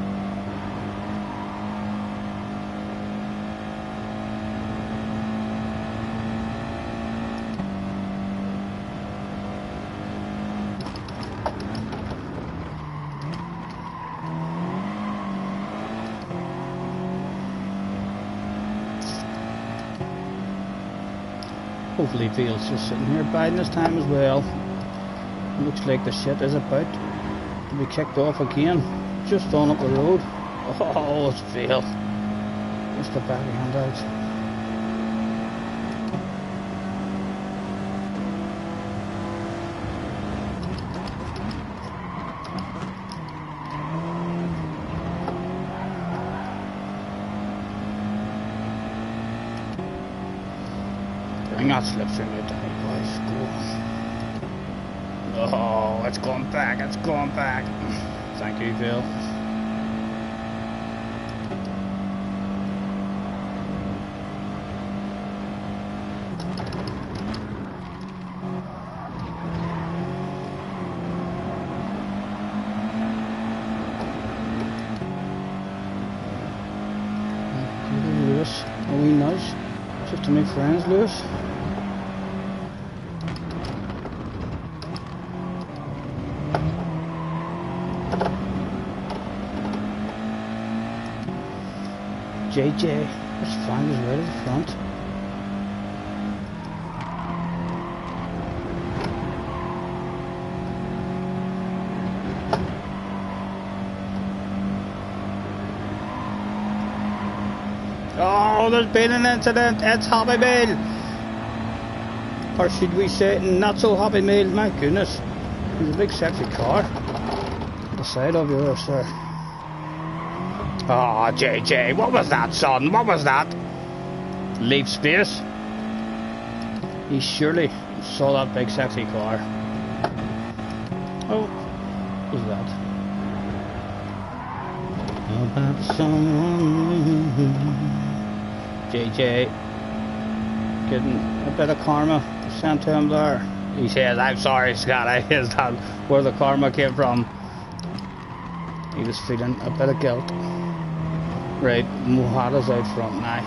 Hopefully Veal's just sitting here biding his time as well. Looks like the shit is about to be kicked off again. Just on up the road. Oh, it's Veal. Just the backhand out. Bring that slipstream out to me, boys. Go. Oh, it's going back, it's going back. Thank you, Veal. Lewis, a wee nudge. Just to make friends, Lewis. JJ, let's find us right at the front. Oh, there's been an incident. It's Happy Meal. Or should we say not so Happy Meal? My goodness. There's a big sexy car. The side of yours, sir. Oh, JJ, what was that, son? What was that? Leave space. He surely saw that big sexy car. Oh, what was that? About someone. JJ getting a bit of karma sent to him there. He says, I'm sorry, Scott. Is that where the karma came from? He was feeling a bit of guilt. Right, Mohada's out front now.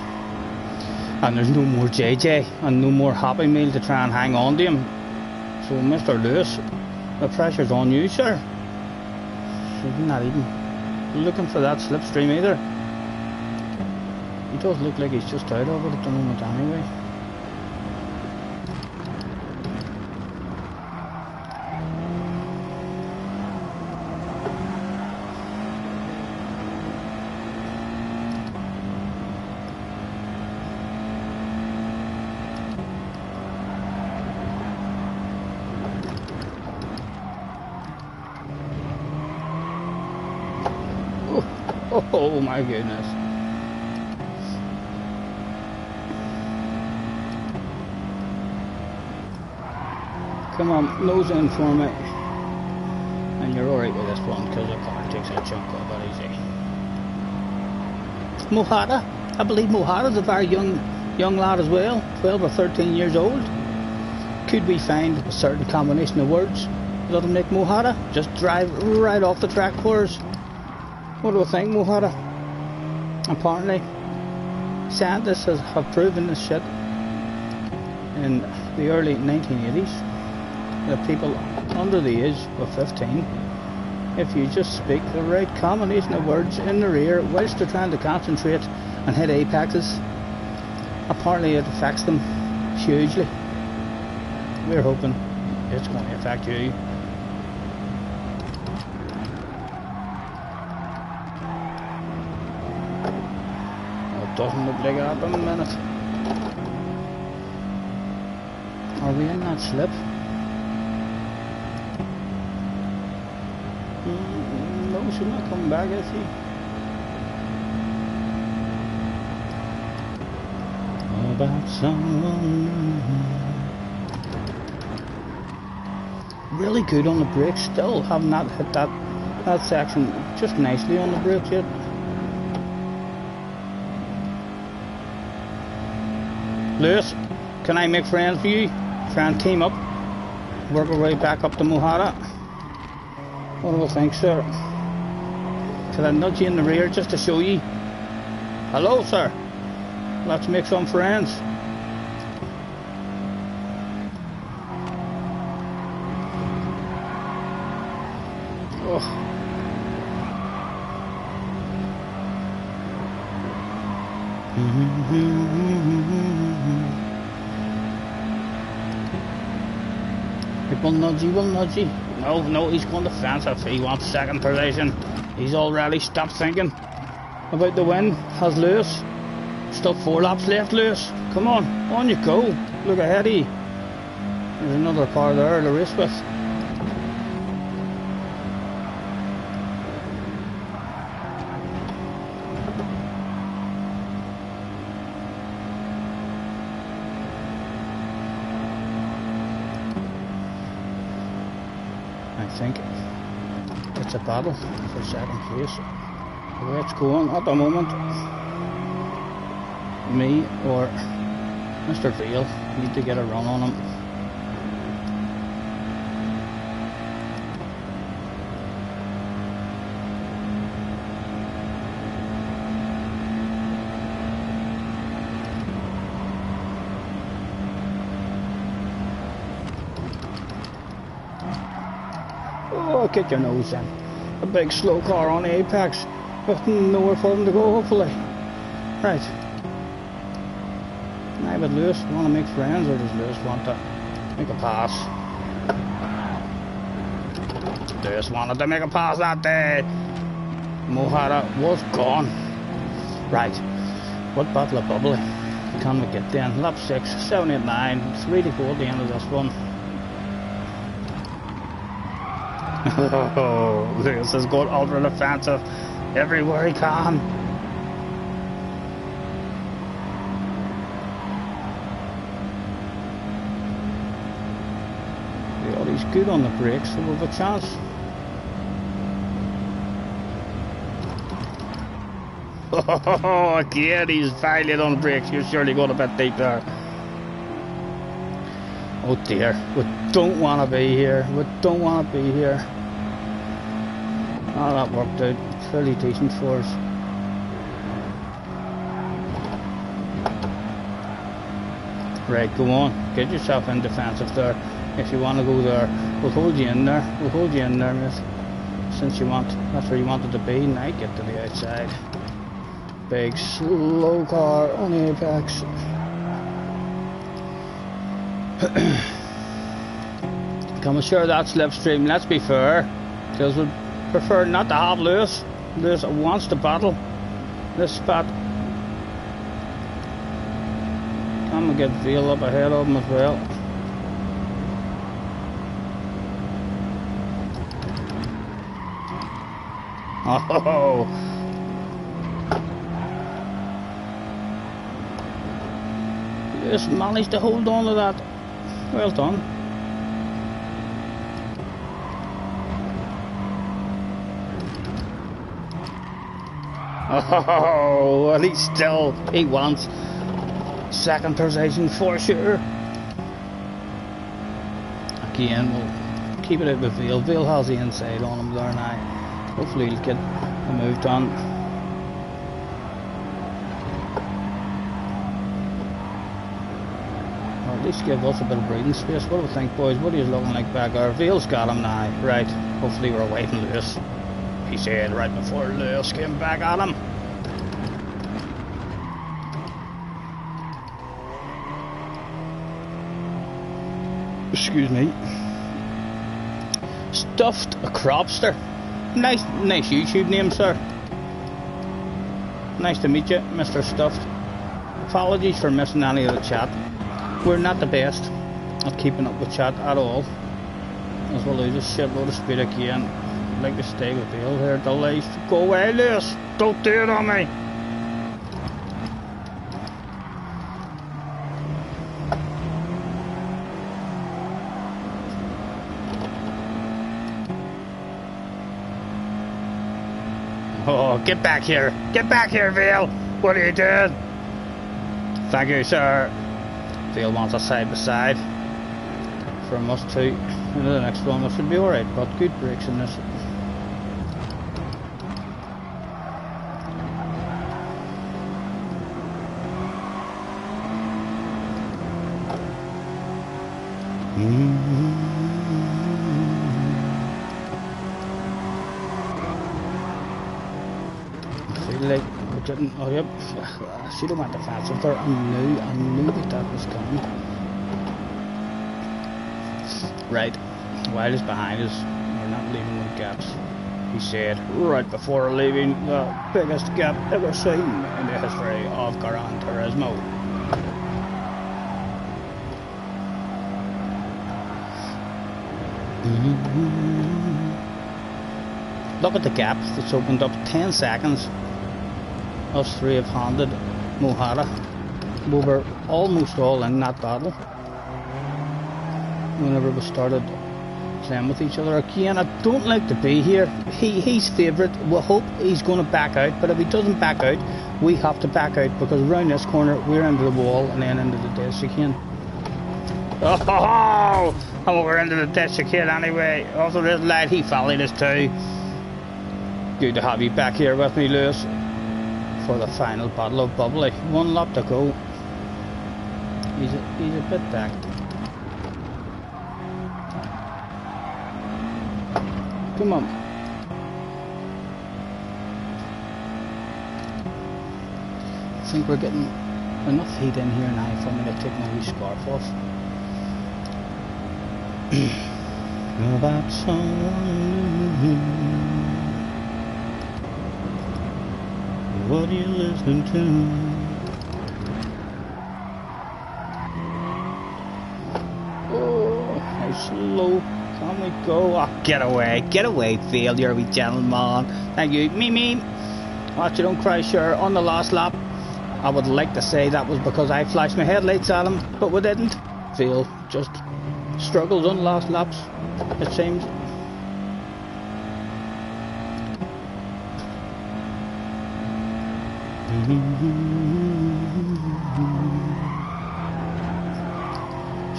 And there's no more JJ and no more Happy Meal to try and hang on to him. So Mr. Lewis, the pressure's on you, sir. So you're not even looking for that slipstream either. He does look like he's just out of it at the moment anyway. Oh my goodness. Come on, nose in for me. And you're alright with this one because the car takes a chunk of it easy. Mohada, I believe Mohada's a very young lad as well, 12 or 13 years old. Could we find a certain combination of words that'll make Mohada just drive right off the track for us? What do I think, Mohada? Apparently, scientists have proven this shit in the early 1980s that people under the age of 15, if you just speak the right combination of words in their ear whilst they're trying to concentrate and hit apexes, apparently it affects them hugely. We're hoping it's going to affect you. Doesn't look like it at the minute. Are we in that slip? No, she's not coming back, is she? About someone. Really good on the brakes. Still have not hit that section just nicely on the brakes yet. Lewis, can I make friends with you? Try and team up. Work our way back up to Mohara. What do you think, sir? Can I nudge you in the rear just to show you? Hello, sir. Let's make some friends. Oh. Will nudge you. No, he's going defensive. He wants second position. He's already stopped thinking about the win. Has Lewis. Still 4 laps left, Lewis. Come on you go. Look ahead of you. There's another car there to race with. I think it's a battle for second place. The way it's going at the moment, me or Mr. Veal need to get a run on him. Oh, get your nose in. A big slow car on the apex with nowhere for them to go, hopefully. Right. Now, but Lewis want to make friends, or does Lewis want to make a pass? Lewis wanted to make a pass that day. Mohara was gone. Right. What battle of bubbly can we get then? Lap 6, 7, 8, 9, 3 to go at the end of this one. Oh, Lewis is going ultra defensive everywhere he can. Yeah, he's good on the brakes, so we've a chance. Oh, again, he's violent on the brakes. You're surely going a bit deep there. Oh dear, we don't want to be here. We don't want to be here. Oh, that worked out fairly decent for us. Right, go on. Get yourself in defensive there. If you want to go there, we'll hold you in there. We'll hold you in there, miss. Since you want, that's where you wanted to be. Now get to the outside. Big slow car on the apex. Can we share that slipstream? Let's be fair, because we prefer not to have Lewis. Lewis wants to battle this spot. Can we get Veal up ahead of him as well? Oh! Lewis managed to hold on to that. Well done. Oh, and he wants second position for sure. Again, we'll keep it out with Veal. Veal has the inside on him there now. Hopefully he'll get a move done. Or at least give us a bit of breathing space. What do we think, boys? What are you looking like back there? Veal's got him now. Right, hopefully we're away from Lewis. He said right before Lewis came back at him. Excuse me. Stuffed a Cropster. Nice YouTube name, sir. Nice to meet you, Mr. Stuffed. Apologies for missing any of the chat. We're not the best. not keeping up with chat at all. As well lose a shitload of speed again. I'd like to stay with Bill here. Delays. Go away, Lewis! Don't do it on me! Oh, get back here! Get back here, Vale! What are you doing? Thank you, sir. Vale wants a side by side from us too. Into the next one, this should be alright, but good brakes in this. Like we're getting, oh yep, I should have went defensive there. I knew that was coming. Right, Wild is behind us. We're not leaving with gaps. He said right before leaving, the biggest gap ever seen in the history of Gran Turismo. Look at the gap that's opened up. 10 seconds. Us three have handed Mohara. We were almost all in that battle whenever we started playing with each other. Again, I don't like to be here. He's favourite. We hope he's going to back out, but if he doesn't back out, we have to back out, because around this corner we're into the wall and then into the dead chicane. Oh, we're into the dead chicane anyway. Also, this lad, he followed us too. Good to have you back here with me, Lewis, for the final battle of Bubbly. One lap to go. He's a bit backed. Come on. I think we're getting enough heat in here now for me to take my wee scarf off. About someone. What are you listening to? Oh, how slow can we go? Oh, get away, Phil, you're a wee gentleman. Thank you, me. Watch you don't cry, sure. On the last lap, I would like to say that was because I flashed my headlights at him, but we didn't. Phil just struggled on the last laps, it seems.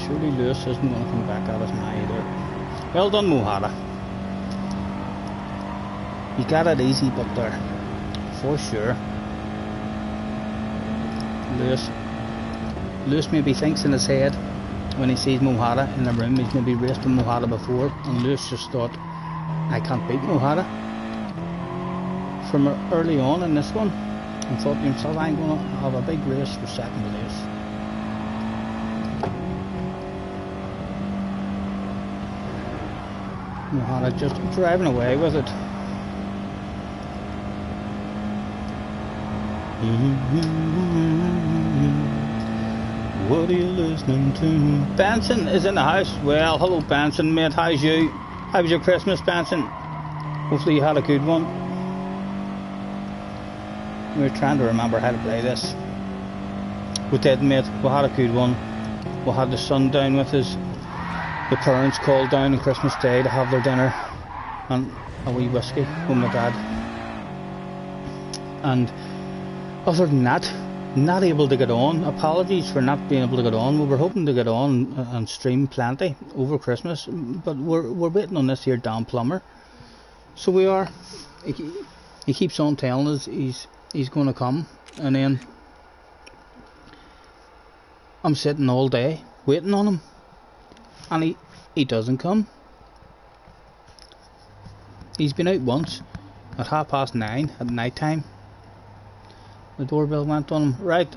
Surely Lewis isn't going to come back at us now either. Well done, Mohara. You got it easy back there, for sure. Lewis maybe thinks in his head when he sees Mohara in the room, he's maybe raced with Mohara before, and Lewis just thought, I can't beat Mohara from early on in this one, and thought to himself, I'm going to have a big race for second place. Mohara just driving away with it. What are you listening to? Benson is in the house. Well, hello Benson, mate. How's you? How was your Christmas, Benson? Hopefully you had a good one. We were trying to remember how to play this. We did, mate. We had a good one. We had the son down with us. The parents called down on Christmas Day to have their dinner and a wee whiskey with my dad. And other than that, not able to get on. Apologies for not being able to get on. We were hoping to get on and stream plenty over Christmas, but we're waiting on this here damn plumber. So we are. He keeps on telling us he's going to come, and then I'm sitting all day waiting on him, and he doesn't come. He's been out once at 9:30 at night time. The doorbell went on him. Right,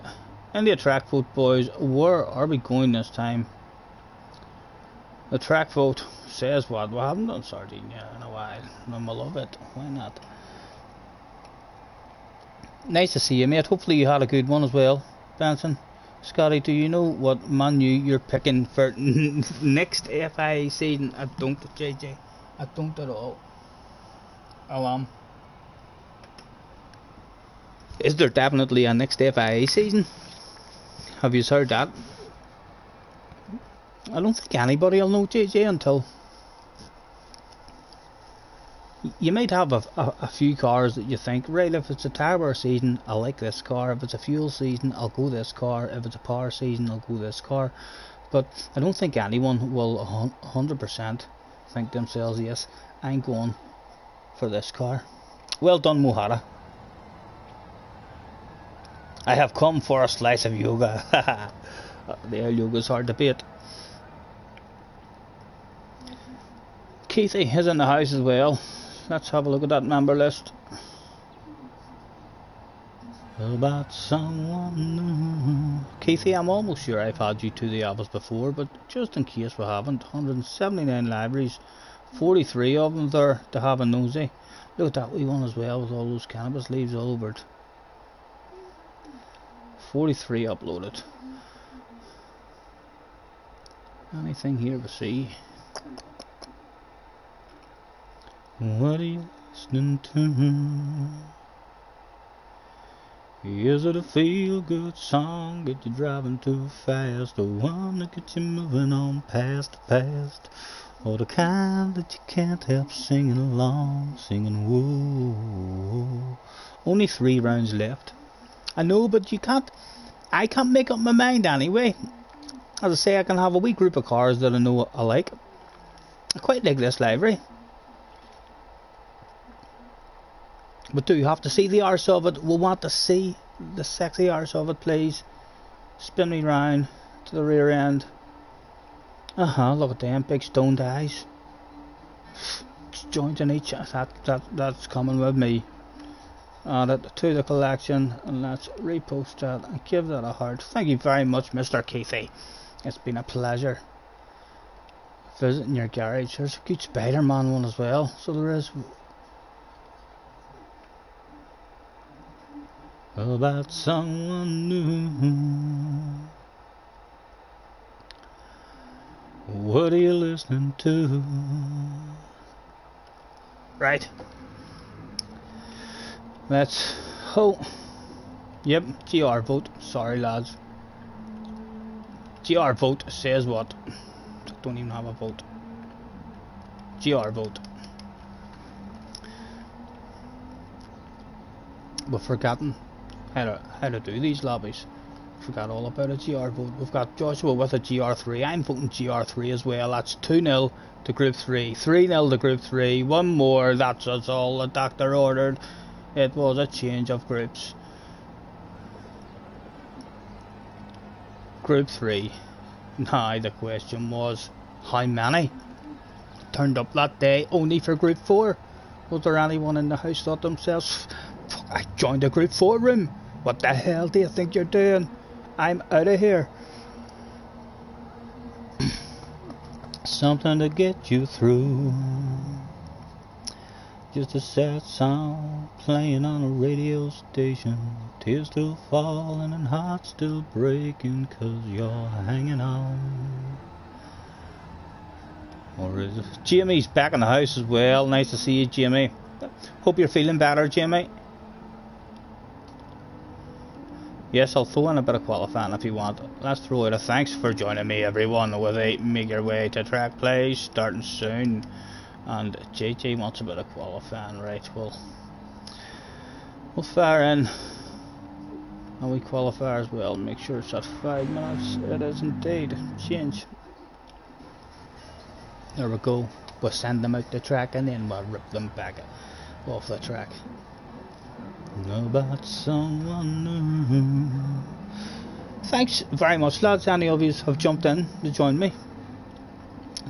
in the track vote, boys, where are we going this time? The track vote says what? We haven't done Sardinia in a while, and I love it. Why not? Nice to see you, mate. Hopefully you had a good one as well, Benson. Scotty, do you know what Man U you're picking for next FIA season? I don't, JJ. I don't at all. Is there definitely a next FIA season? Have you heard that? I don't think anybody will know, JJ, until you might have a few cars that you think, right, if it's a tower season, I like this car. If it's a fuel season, I'll go this car. If it's a power season, I'll go this car. But I don't think anyone will 100% think themselves, yes, I'm going for this car. Well done, Mohara. I have come for a slice of yoga. The yoga's hard to beat. Keithy is in the house as well. Let's have a look at that member list. About someone new. Keithy, I'm almost sure I've had you to the office before, but just in case we haven't, 179 libraries, 43 of them there to have a nosy. Look at that wee one as well with all those cannabis leaves all over it. 43 uploaded. Anything here to see? What are you listening to? Is it a feel-good song? Get you driving too fast? The one that gets you moving on past the past? Or the kind that you can't help singing along, singing whoa. Only 3 rounds left. I know, but I can't make up my mind anyway. As I say, I can have a wee group of cars that I know I like. I quite like this library. But do you have to see the arse of it? We'll want to see the sexy arse of it, please. Spin me round to the rear end. Look at them big stone eyes. Joints in each. That's coming with me. Add it to the collection, and let's repost that and give that a heart. Thank you very much, Mr. Keithy. It's been a pleasure visiting your garage. There's a good Spider-Man one as well, so there is. About someone new. What are you listening to? Right. Let's hope. Yep, GR vote. Sorry, lads. GR vote says what? Don't even have a vote. GR vote. We've forgotten how to do these lobbies. Forgot all about a GR vote. We've got Joshua with a GR3. I'm voting GR3 as well. That's 2-0 to Group 3. 3-0 to Group 3. One more. That's all the doctor ordered. It was a change of groups. Group 3. Now the question was, how many turned up that day only for Group 4? Was there anyone in the house thought themselves, I joined a Group 4 room? What the hell do you think you're doing? I'm out of here. Something to get you through. Just a sad song playing on a radio station. Tears still falling and hearts still breaking 'cause you're hanging on. Or is it? Jamie's back in the house as well. Nice to see you, Jamie. Hope you're feeling better, Jamie. Yes, I'll throw in a bit of qualifying if you want. Let's throw out a thanks for joining me, everyone, with a Make Your Way to Track Play starting soon. And JJ wants a bit of qualifying, right? We'll fire in and we qualify as well. Make sure it's at 5 minutes. It is indeed. Change. There we go. We'll send them out the track and then we'll rip them back off the track. Know about someone new. Thanks very much, lads. Any of you have jumped in to join me.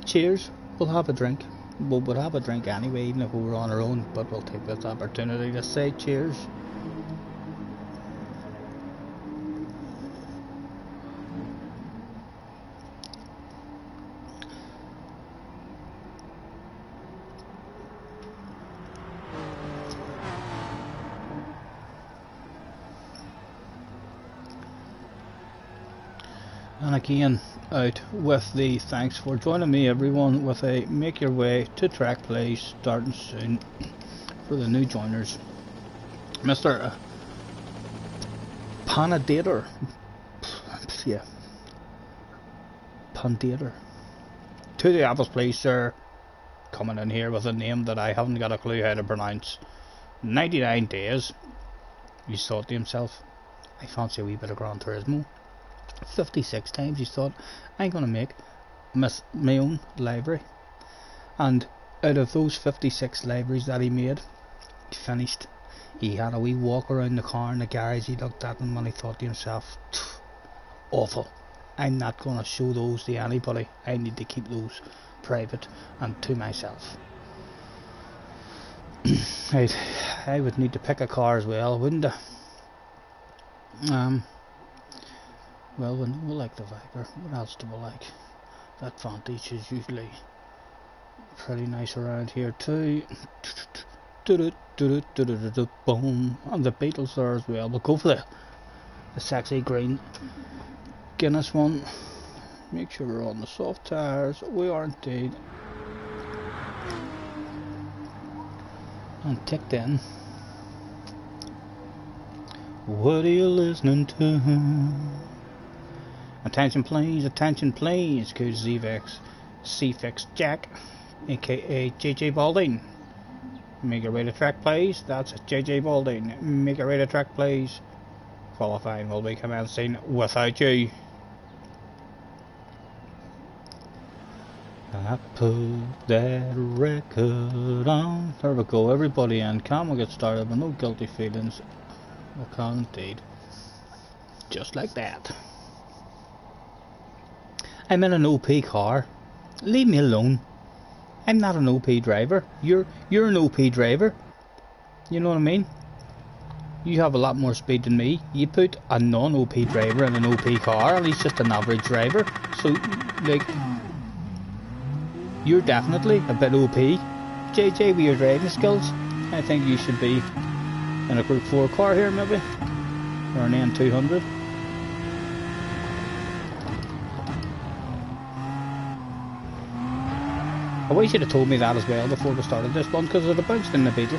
Cheers. We'll have a drink. We'll have a drink anyway, even if we were on our own, but we'll take this opportunity to say cheers. And again, out with the thanks for joining me, everyone, with a make your way to track play starting soon for the new joiners. Mr. Panadator. Yeah. Pandator. To the office, please, sir. Coming in here with a name that I haven't got a clue how to pronounce. 99 days. He thought to himself, I fancy a wee bit of Gran Turismo. 56 times he thought, I'm going to make my own library. And out of those 56 libraries that he made, he finished. He had a wee walk around the car in the garage. He looked at them and he thought to himself, awful. I'm not going to show those to anybody. I need to keep those private and to myself. I would need to pick a car as well, wouldn't I? Well, we like the Viper. What else do we like? That Vantage is usually pretty nice around here too. Boom. And the Beatles are as well. We'll go for the sexy green Guinness one. Make sure we're on the soft tires. We are indeed. And ticked in. What are you listening to? Attention please, Coach ZVX, C-Fix Jack, aka JJ Balding. Make your way to track please, that's JJ Balding. Make your way to track please. Qualifying will be commencing without you. I put that record on. There we go, everybody in. Can we get started with no guilty feelings? We can indeed. Just like that. I'm in an OP car. Leave me alone. I'm not an OP driver. You're an OP driver. You know what I mean? You have a lot more speed than me. You put a non-OP driver in an OP car and he's just an average driver. So, like, you're definitely a bit OP. JJ, with your driving skills, I think you should be in a Group 4 car here maybe. Or an M200. I wish you'd have told me that as well before we started this one, because I'd have bounced in the Beetle.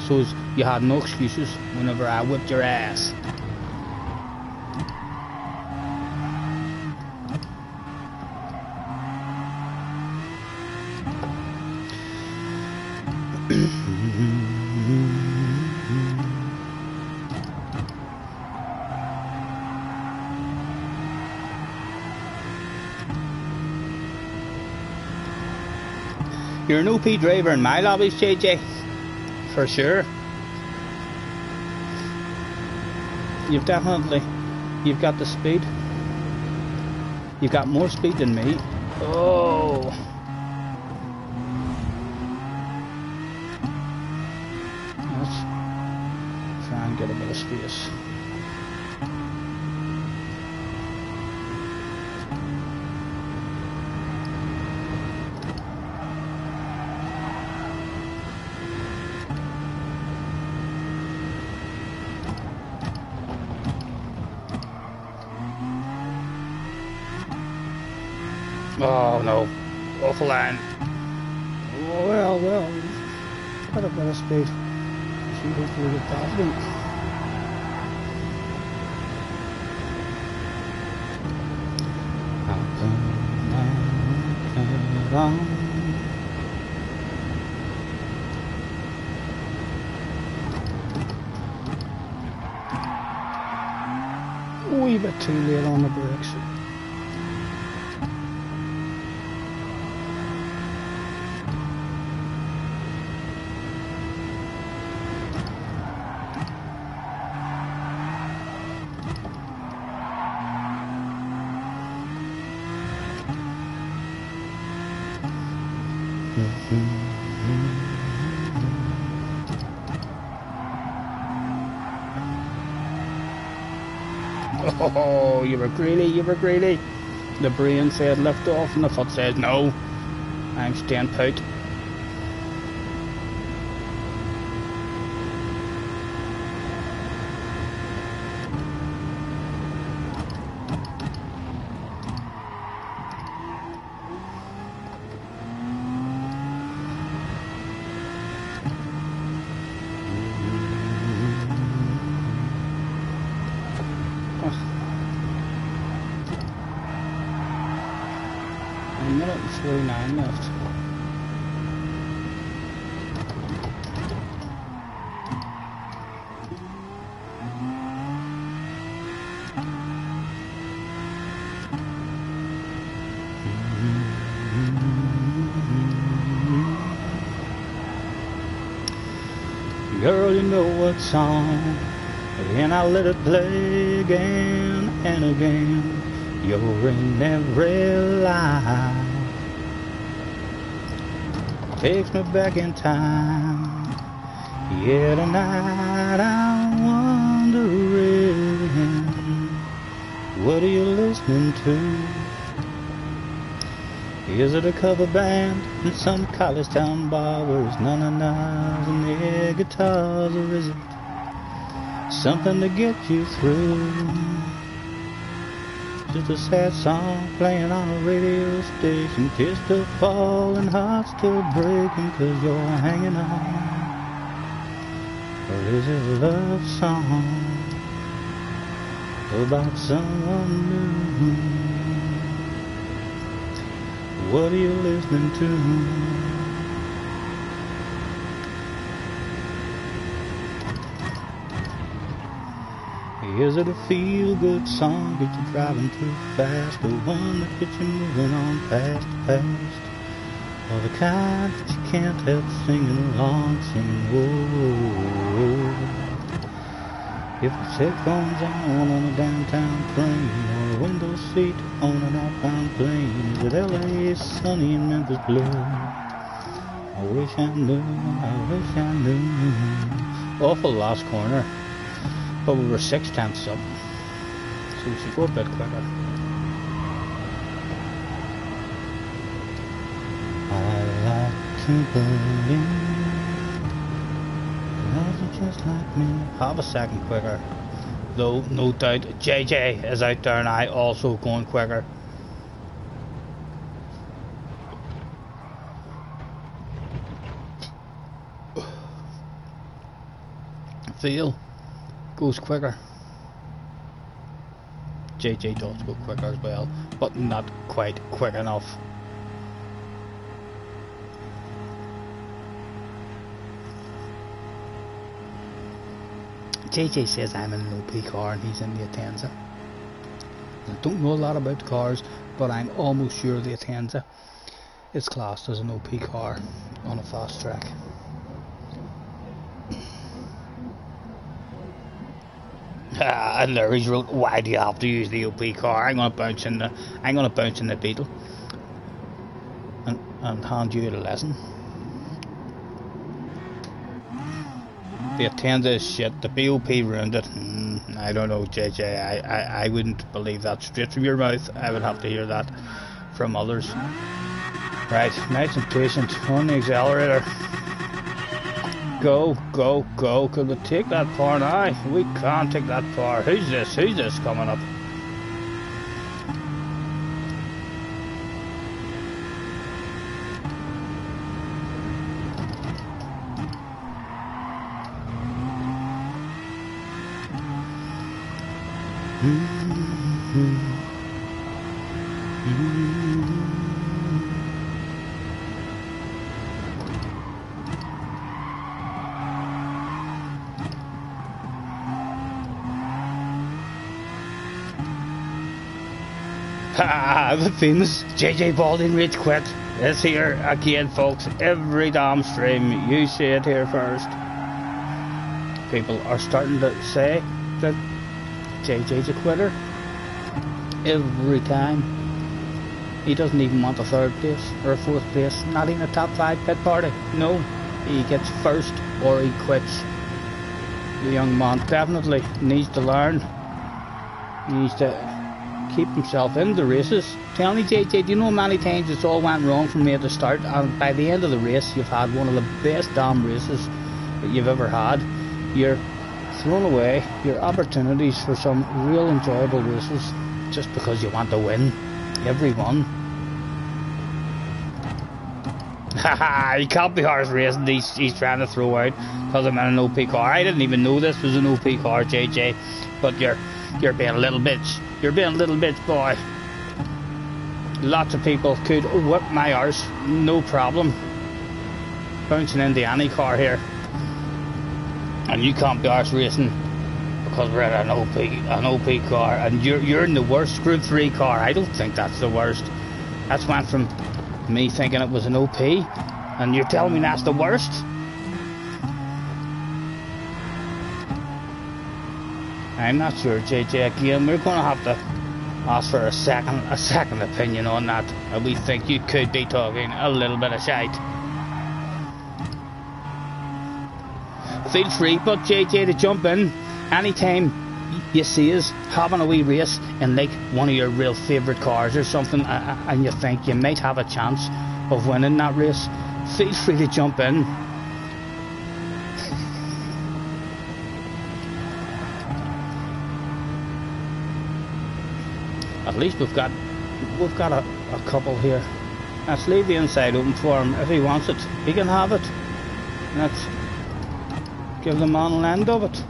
So you had no excuses whenever I whipped your ass. You're an OP driver in my lobbies, JJ. For sure. You've got the speed. You've got more speed than me. Oh. Let's try and get a bit of space. Oh no, awful line. Well, quite a bit of speed. See, hopefully get past them. A wee bit too late on the brakes. Oh, you were greedy. The brain said lift off and the foot says no. I'm staying put. 1 minute and 49 left. Girl, you know what song, and I let it play again and again. You're in every line, takes me back in time. Yeah, tonight I'm wondering, what are you listening to? Is it a cover band in some college town bar where it's none and nines and air guitars, or is it something to get you through? Just a sad song playing on a radio station, tears still falling, heart still breaking 'cause you're hanging on. Or is it a love song about someone new? What are you listening to? Is it a feel-good song, get you driving too fast, the one that gets you moving on past the past, or the kind that you can't help singing along, singing whoa? If it's headphones on a downtown train, or a window seat on an outbound plane, is it LA sunny and Memphis blue? I wish I knew, I wish I knew. Awful last corner, but we were 6/10 up, so we should go a bit quicker. I like to believe just like me. Half a second quicker, though no doubt JJ is out there and I also going quicker. Feel goes quicker. JJ does go quicker as well, but not quite quick enough. JJ says I'm in an OP car and he's in the Atenza. I don't know a lot about the cars, but I'm almost sure the Atenza is classed as an OP car on a fast track. And Larry's wrote, why do you have to use the OP car? I'm gonna bounce in the Beetle and hand you a lesson. The Atenza is shit, the BOP ruined it. I don't know, JJ, I wouldn't believe that straight from your mouth. I would have to hear that from others. Right, nice and patient on the accelerator. Go, go, go. Could we take that far now? We can't take that far. Who's this? Who's this coming up? The famous JJ Balding Rage Quit is here again, folks. Every damn stream, you see it here first. People are starting to say that JJ's a quitter. Every time. He doesn't even want a 3rd place or a 4th place, not even a top 5 pit party. No, he gets first or he quits. The young man definitely needs to learn. He needs to keep himself in the races. Tell me, JJ, do you know how many times it's all went wrong for me at the start, and by the end of the race you've had one of the best damn races that you've ever had. You're throwing away your opportunities for some real enjoyable races just because you want to win every one. Haha, you can't be horse racing. He's trying to throw out because I'm in an OP car. I didn't even know this was an OP car, JJ, but you're being a little bitch. You're being a little bitch, boy. lots of people could whip my arse, no problem, bouncing into any car here, and you can't be arse racing because we're at an OP car, and you're in the worst Group 3 car. I don't think that's the worst. That's went from me thinking it was an OP, and you're telling me that's the worst? I'm not sure, JJ. Again, we're going to have to ask for a second opinion on that. We think you could be talking a little bit of shite. Feel free, but JJ, to jump in anytime you see us having a wee race in like one of your real favourite cars or something, and you think you might have a chance of winning that race. Feel free to jump in. At least we've got a couple here. Let's leave the inside open for him. If he wants it, he can have it. Let's give the man an end of it.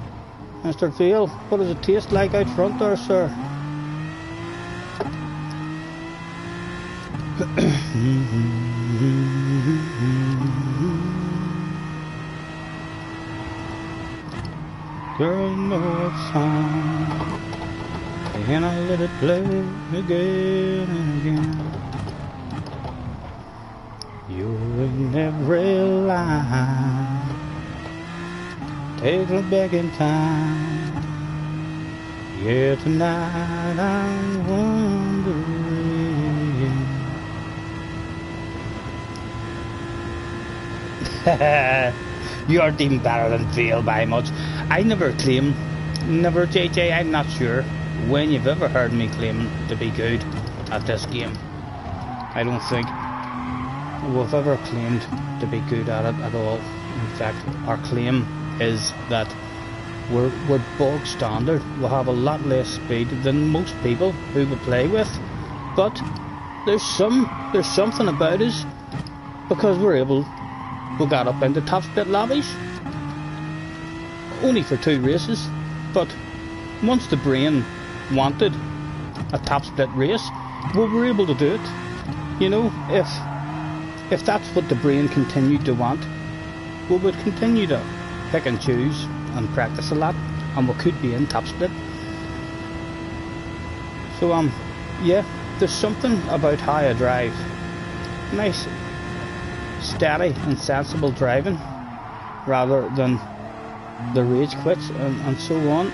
Mr. Field, what does it taste like out front there, sir? Girl, you know it's time, and I let it play again and again. You're in every line, take me back in time. Yeah, tonight I'm wondering. You aren't even better than Phil by much. I never claim, never, JJ, I'm not sure when you've ever heard me claiming to be good at this game. I don't think we've ever claimed to be good at it at all. In fact, our claim is that we're bog standard. We have a lot less speed than most people who we play with, but there's something about us because we got up into top split lobbies only for 2 races, but once the brain wanted a top split race, we were able to do it. You know, if that's what the brain continued to want, we would continue to pick and choose and practice a lot, and we could be in top split. So yeah, there's something about how I drive. Nice, steady and sensible driving, rather than the rage quits and so on.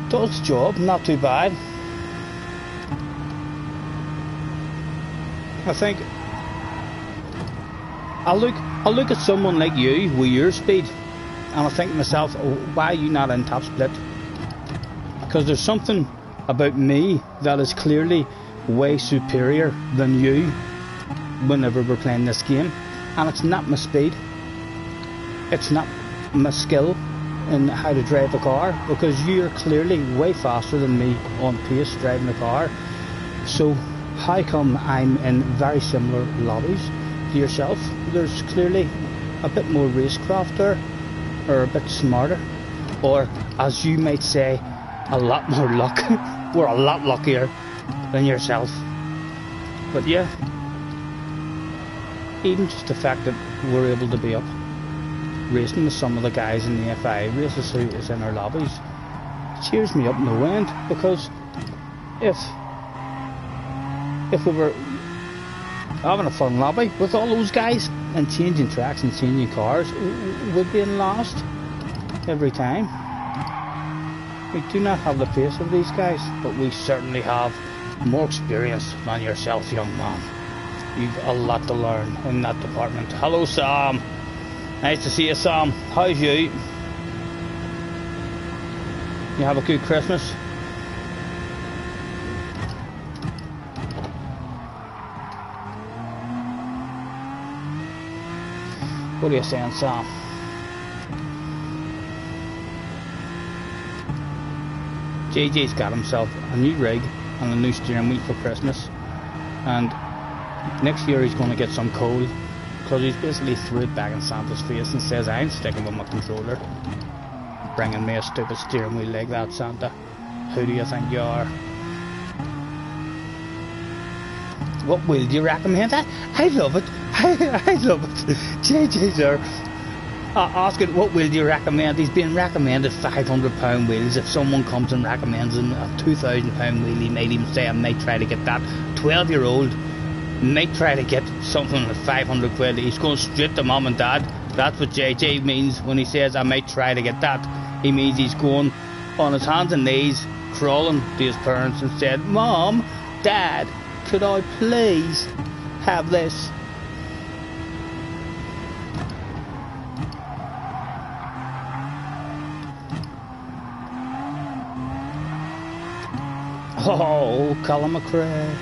Does the job, not too bad. I think I look at someone like you with your speed, and I think to myself, oh, why are you not in top split? Because there's something about me that is clearly way superior than you whenever we're playing this game, and it's not my speed, it's not my skill in how to drive a car, because you're clearly way faster than me on pace driving a car. So how come I'm in very similar lobbies to yourself? There's clearly a bit more racecraft there, or a bit smarter, or as you might say, a lot more luck. We're a lot luckier than yourself. But yeah, even just the fact that we're able to be up racing with some of the guys in the FI races who is in our lobbies cheers me up no end, because if we were having a fun lobby with all those guys and changing tracks and changing cars, we'd be lost every time. We do not have the pace of these guys, but we certainly have more experience than yourself, young man. You've a lot to learn in that department. Hello, Sam. Nice to see you, Sam. How's you? You have a good Christmas? What are you saying, Sam? JJ's got himself a new rig and a new steering wheel for Christmas, and next year he's going to get some coal, because he's basically threw it back in Santa's face and says, I ain't sticking with my controller, bringing me a stupid steering wheel like that, Santa. Who do you think you are? What wheel do you recommend? I love it. I love it. JJ, sir. Asking what wheel do you recommend? He's been recommended £500 wheels. If someone comes and recommends him a £2,000 wheel, he might even say I might try to get that. 12-year-old might try to get something at 500 quid. He's going straight to mum and dad. That's what JJ means when he says I might try to get that. He means he's going on his hands and knees, crawling to his parents and said, Mom, Dad, could I please have this? Oh, Colin McRae.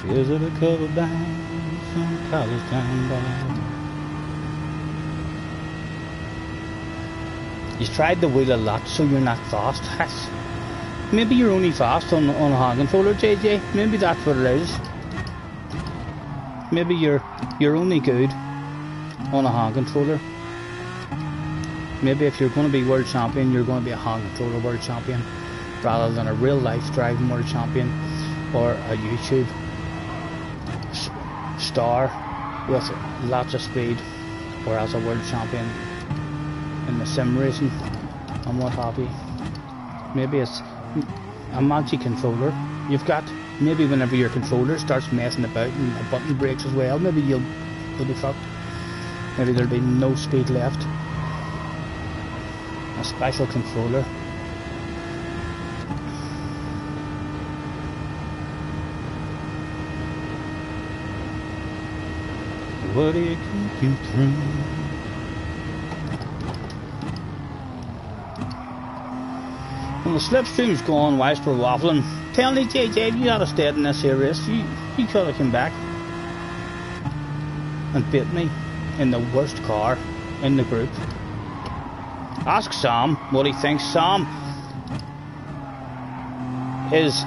Is it a cover band from college town bar? You tried the wheel a lot, so you're not fast. Maybe you're only fast on a hand controller, JJ. Maybe that's what it is. Maybe you're only good on a hand controller. Maybe if you're going to be world champion, you're going to be a hand controller world champion rather than a real life driving world champion or a YouTube star with lots of speed, or as a world champion in the sim racing and what have you. Maybe it's a magic controller you've got. Maybe whenever your controller starts messing about and the button breaks as well, maybe you'll be fucked. Maybe there'll be no speed left. A special controller. What do you keep you through? When the slipstream's gone whilst we're waffling, tell me, JJ, if you had stayed in this here race, you could have come back and beat me in the worst car in the group. Ask Sam what he thinks. Sam, is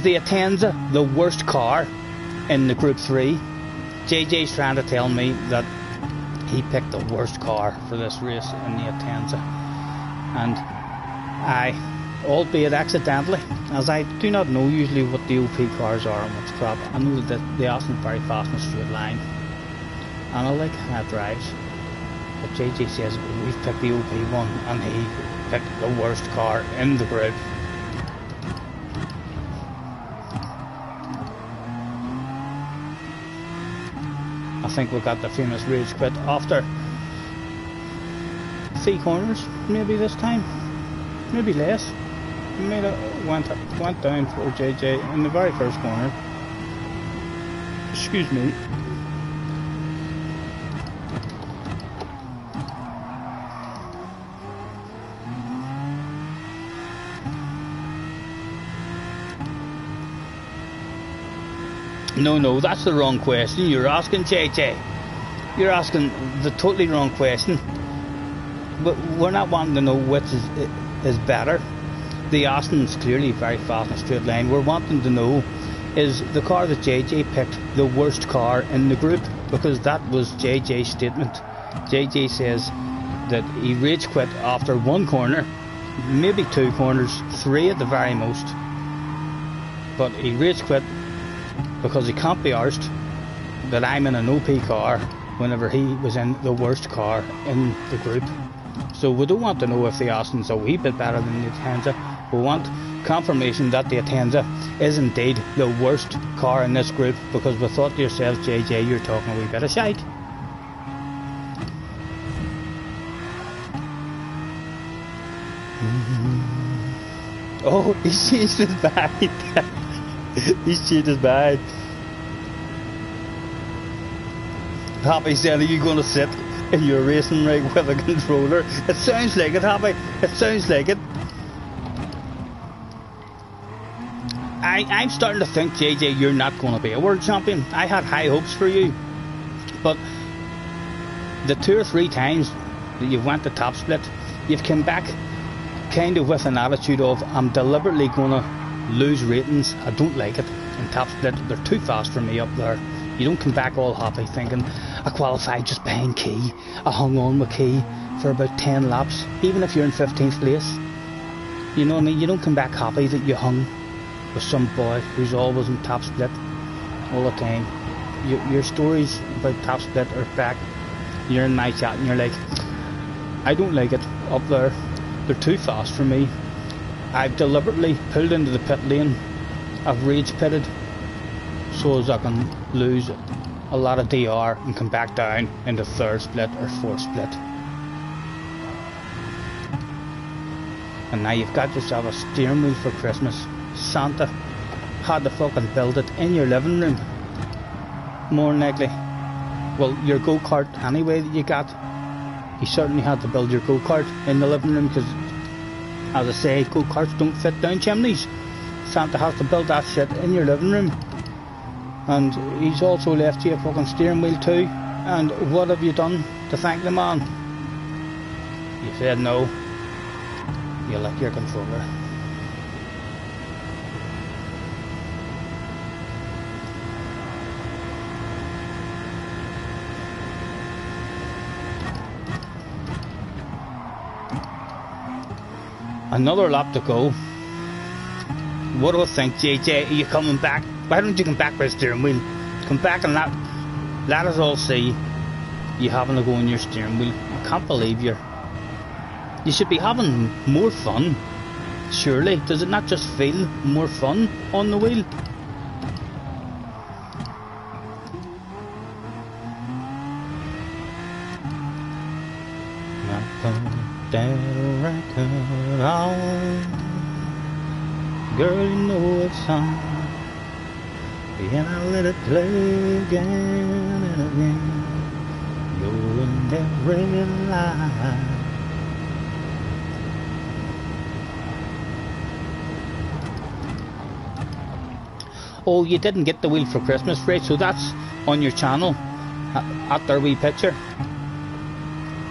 the Atenza the worst car in the group 3? JJ's trying to tell me that he picked the worst car for this race in the Atenza, and albeit accidentally, as I do not know usually what the OP cars are and what's crap. I know that they are very fast in a straight line, and I like how it drives. But JJ says we've picked the OP one, and he picked the worst car in the group. I think we got the famous rage quit after 3 corners, maybe this time, maybe less. Made it went down for JJ in the very first corner. Excuse me. No, that's the wrong question you're asking, JJ. You're asking the totally wrong question. But we're not wanting to know which is better. The Aston's clearly very fast in a straight line. We're wanting to know, is the car that JJ picked the worst car in the group? Because that was JJ's statement. JJ says that he rage quit after 1 corner, maybe 2 corners, 3 at the very most. But he rage quit because he can't be arsed that I'm in an OP car whenever he was in the worst car in the group. So we don't want to know if the Aston's a wee bit better than the Atenza. We want confirmation that the Atenza is indeed the worst car in this group, because we thought to yourself, JJ, you're talking a wee bit of shite. Oh, he's changed his mind. He's changed his mind. Happy said, are you going to sit in your racing rig with a controller? It sounds like it, Happy. It sounds like it. I'm starting to think, JJ, you're not going to be a world champion. I had high hopes for you, but the 2 or 3 times that you've went to top split, you've come back kind of with an attitude of, I'm deliberately going to lose ratings. I don't like it in top split. They're too fast for me up there. You don't come back all happy thinking, I qualified just behind Key, I hung on with Key for about 10 laps, even if you're in 15th place. You know what I mean? You don't come back happy that you hung with some boy who's always in top split all the time. Your stories about top split are back. You're in my chat and you're like, I don't like it up there. They're too fast for me. I've deliberately pulled into the pit lane. I've rage pitted so as I can lose a lot of DR and come back down into third split or fourth split. And now you've got yourself a steering wheel for Christmas. Santa had to fucking build it in your living room. More than likely. Well, your go-kart anyway that you got. He certainly had to build your go-kart in the living room because, as I say, go-karts don't fit down chimneys. Santa has to build that shit in your living room. And he's also left you a fucking steering wheel too. And what have you done to thank the man? You said no. You like your controller. Another lap to go. What do I think, JJ? Are you coming back? Why don't you come back by the steering wheel? Come back and let us all see you having a go on your steering wheel. I can't believe you should be having more fun. Surely, does it not just feel more fun on the wheel? Girl, you know it's on, and I let it play again and again. You're in every line. Oh, you didn't get the wheel for Christmas, right? So that's on your channel, at their wee picture.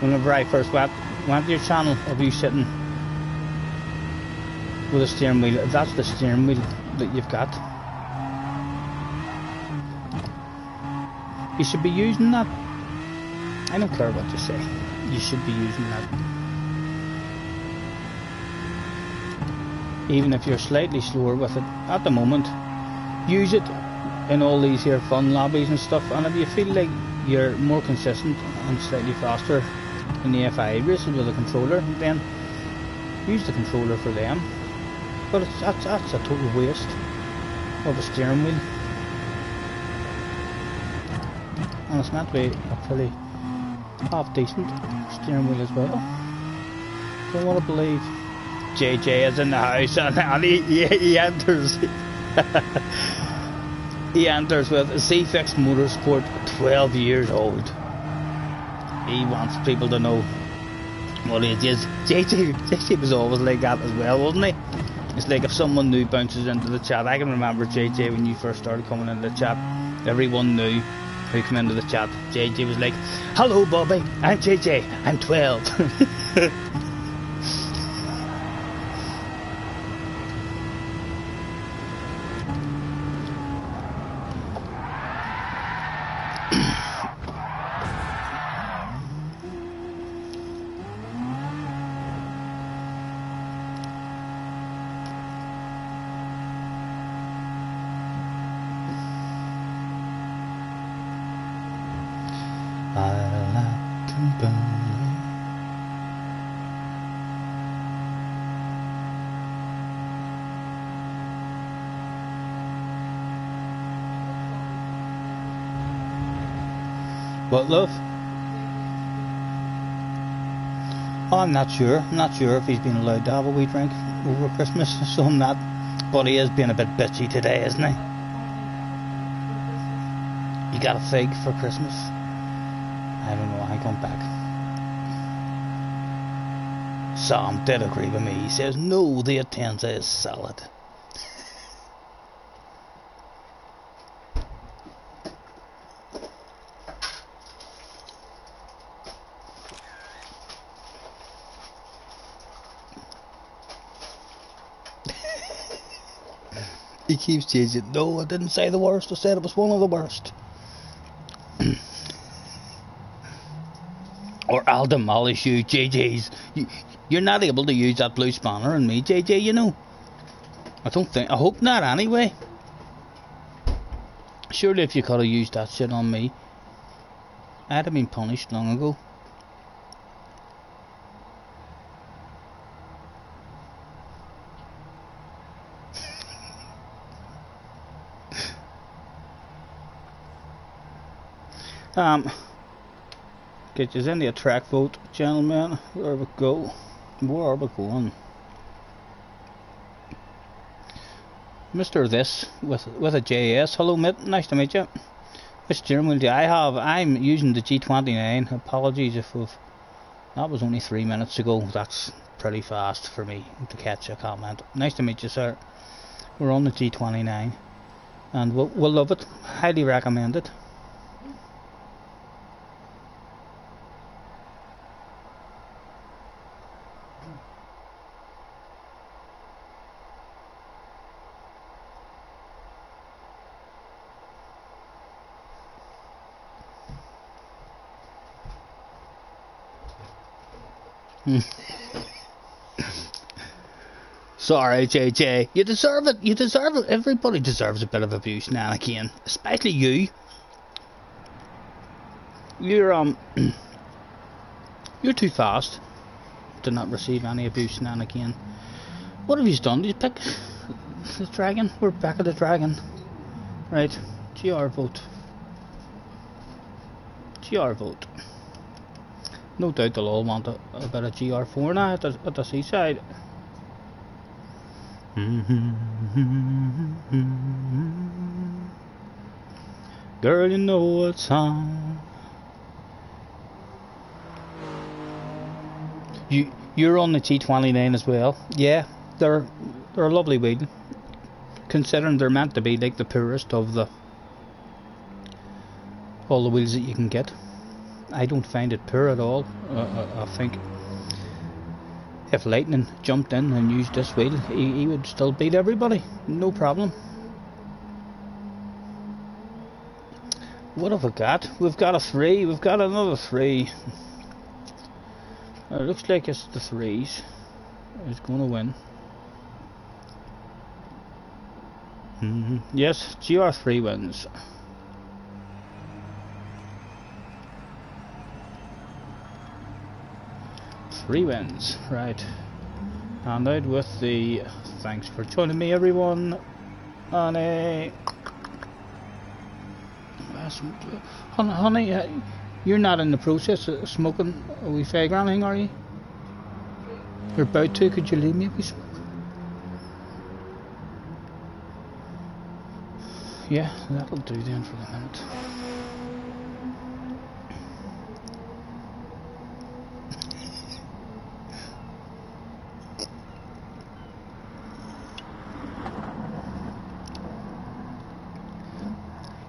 Whenever I first went to your channel of you sitting with a steering wheel, that's the steering wheel that you've got. You should be using that. I don't care what you say. You should be using that. Even if you're slightly slower with it at the moment, use it in all these here fun lobbies and stuff. And if you feel like you're more consistent and slightly faster in the FIA races with a controller, then use the controller for them. But that's a total waste of a steering wheel. And it's meant to be a pretty half decent steering wheel as well. So I want to believe JJ is in the house and he enters. He enters with C-Fix Motorsport, 12 years old. He wants people to know what age is. JJ was always like that as well, wasn't he? It's like if someone new bounces into the chat. I can remember JJ when you first started coming into the chat. Everyone knew who came into the chat. JJ was like, hello Bobby, I'm JJ, I'm 12. What, love? Oh, I'm not sure. I'm not sure if he's been allowed to have a wee drink over Christmas, so I'm not. But he is being a bit bitchy today, isn't he? You got a fig for Christmas? I don't know, I come back. Sam did agree with me. He says, no, the Atenza is solid. He keeps changing. No, I didn't say the worst. I said it was one of the worst. Or I'll demolish you, JJ's. You're not able to use that blue spanner on me, JJ, you know. I hope not anyway. Surely if you could have used that shit on me, I'd have been punished long ago. Get you into a track vote, gentlemen. Where we go? Where are we going? Mr. This with a JS. Hello, mate. Nice to meet you. Which steering wheel do I have? I'm using the G29. Apologies if that was only 3 minutes ago. That's pretty fast for me to catch a comment. Nice to meet you, sir. We're on the G29, and we'll love it. Highly recommend it. Sorry, JJ. You deserve it. You deserve it. Everybody deserves a bit of abuse now and again. Especially you. You're you're too fast to not receive any abuse now and again. What have you done? Did you pick the dragon? We're back at the dragon. Right. GR vote. GR vote. No doubt they'll all want a bit of GR4 now at the seaside. Girl, you know what's on. You're on the G29 as well. Yeah, they're a lovely wheel, considering they're meant to be like the purest of all the wheels that you can get. I don't find it poor at all. I think if Lightning jumped in and used this wheel, he would still beat everybody, no problem. What have we got? We've got a 3, we've got another 3. It looks like it's the 3s is going to win. Yes, GR3 wins. Three wins, right. And out with the thanks for joining me, everyone. And honey, you're not in the process of smoking a wee fag or anything, are you? You're about to. Could you leave me a wee smoke? Yeah, that'll do then for the minute.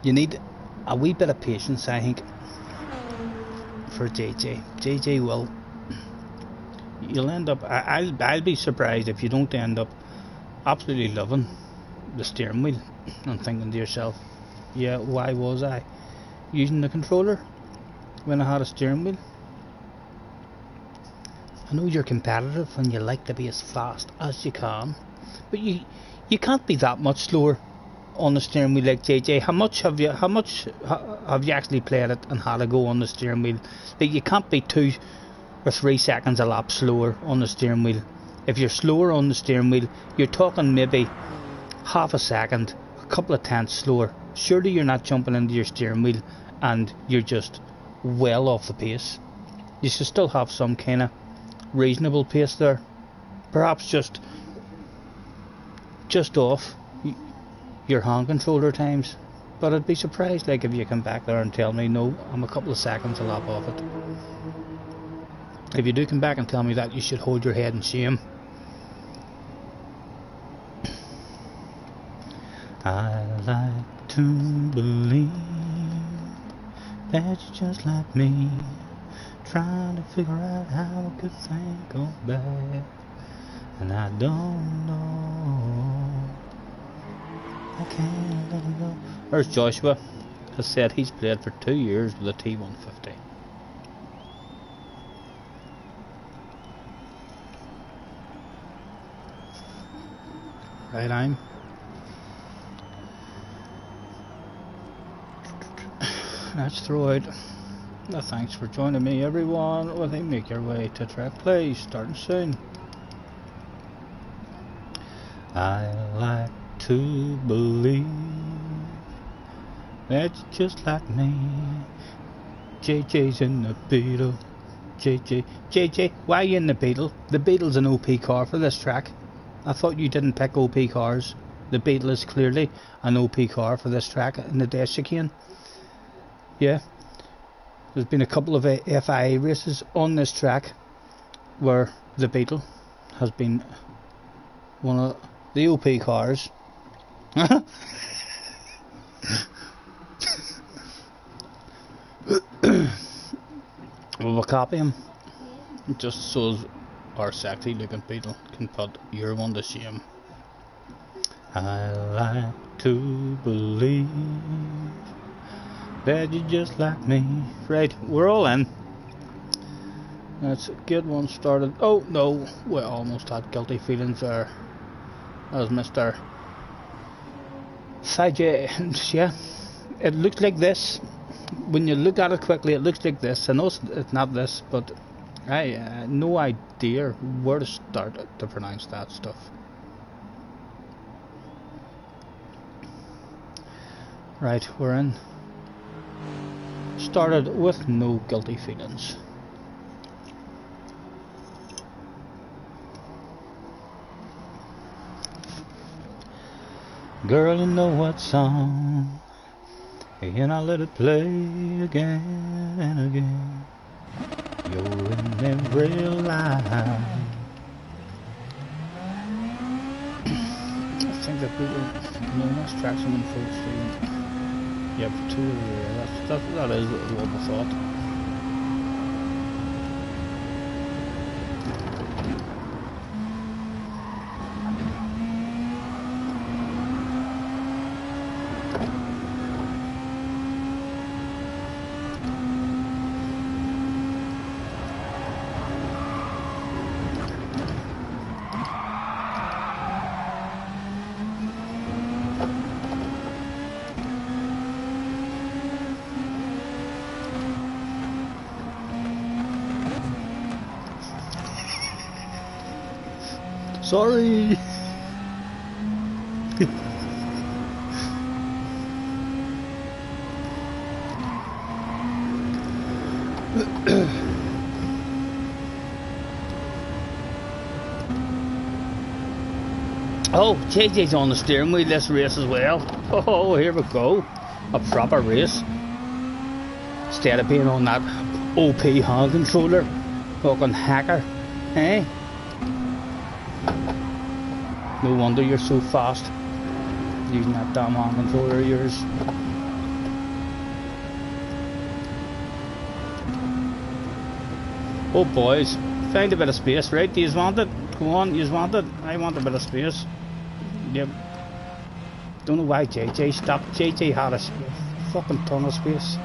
You need a wee bit of patience, I think, for JJ. JJ will. You'll end up. I'll be surprised if you don't end up absolutely loving the steering wheel and thinking to yourself, yeah, why was I using the controller when I had a steering wheel? I know you're competitive and you like to be as fast as you can, but you can't be that much slower on the steering wheel like JJ. How much have you actually played it and had a go on the steering wheel? Like, you can't be 2 or 3 seconds a lap slower on the steering wheel. If you're slower on the steering wheel, you're talking maybe half a second, a couple of tenths slower. Surely you're not jumping into your steering wheel and you're just well off the pace. You should still have some kind of reasonable pace there. Perhaps just off your hand controller times. But I'd be surprised like if you come back there and tell me no, I'm a couple of seconds a lap off it. If you do come back and tell me that, you should hold your head in shame. I like to believe that you're just like me, trying to figure out how a good thing go bad, and I don't know. I can't let it go. There's Joshua. has said he's played for 2 years with a T150. Right, I'm. Let's throw out the thanks for joining me, everyone. Will they make your way to track play starting soon? I like to believe that you're just like me. JJ's in the Beetle. JJ, why are you in the Beetle? The Beetle's an OP car for this track. I thought you didn't pick OP cars. The Beetle is clearly an OP car for this track in the dash chicane. Yeah. There's been a couple of FIA races on this track where the Beetle has been one of the OP cars. We'll copy him just so our sexy looking Beetle can put your one to shame. I like to believe that you're just like me. Right, we're all in. Let's get one started. Oh no, we almost had guilty feelings there. That was Mr. Sajay. Yeah, it looks like this. When you look at it quickly, it looks like this. I know it's not this, but I no idea where to start to pronounce that stuff. Right, we're in. Started with no guilty feelings. Girl, you know what song, and I let it play again and again. You're in every line. I think that we were nice traction in full speed. Yep, 2 that is what we thought. Sorry. Oh, JJ's on the steering wheel this race as well. Oh, here we go. A proper race. Instead of being on that OP hand controller. Fucking hacker. Eh? No wonder you're so fast using that damn hand controller of yours. Oh boys, find a bit of space, right? Do you want it? Go on, you want it? I want a bit of space. Yep. Don't know why JJ stopped. JJ had a fucking ton of space.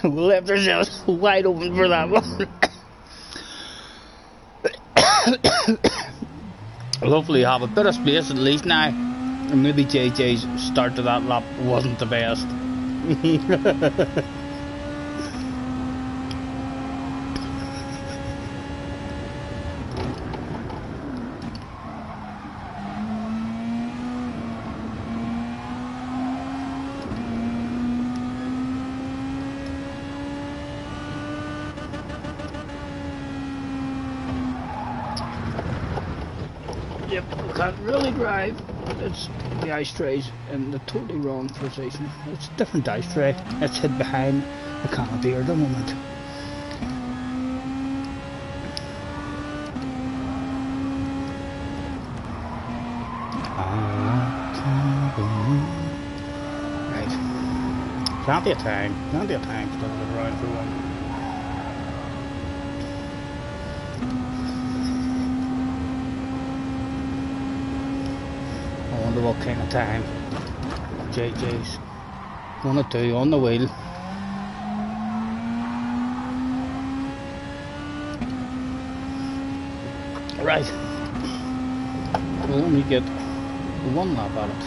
We left ourselves wide open for that one. We'll hopefully have a bit of space at least now. And maybe JJ's start to that lap wasn't the best. Yep, we can't really drive. It's the ice trays in the totally wrong position. It's a different ice tray. It's hid behind the canopy at the moment. Right. Plenty of time still around for one. I wonder what kind of time JJ's gonna do on the wheel. Right, we'll only get one lap at it.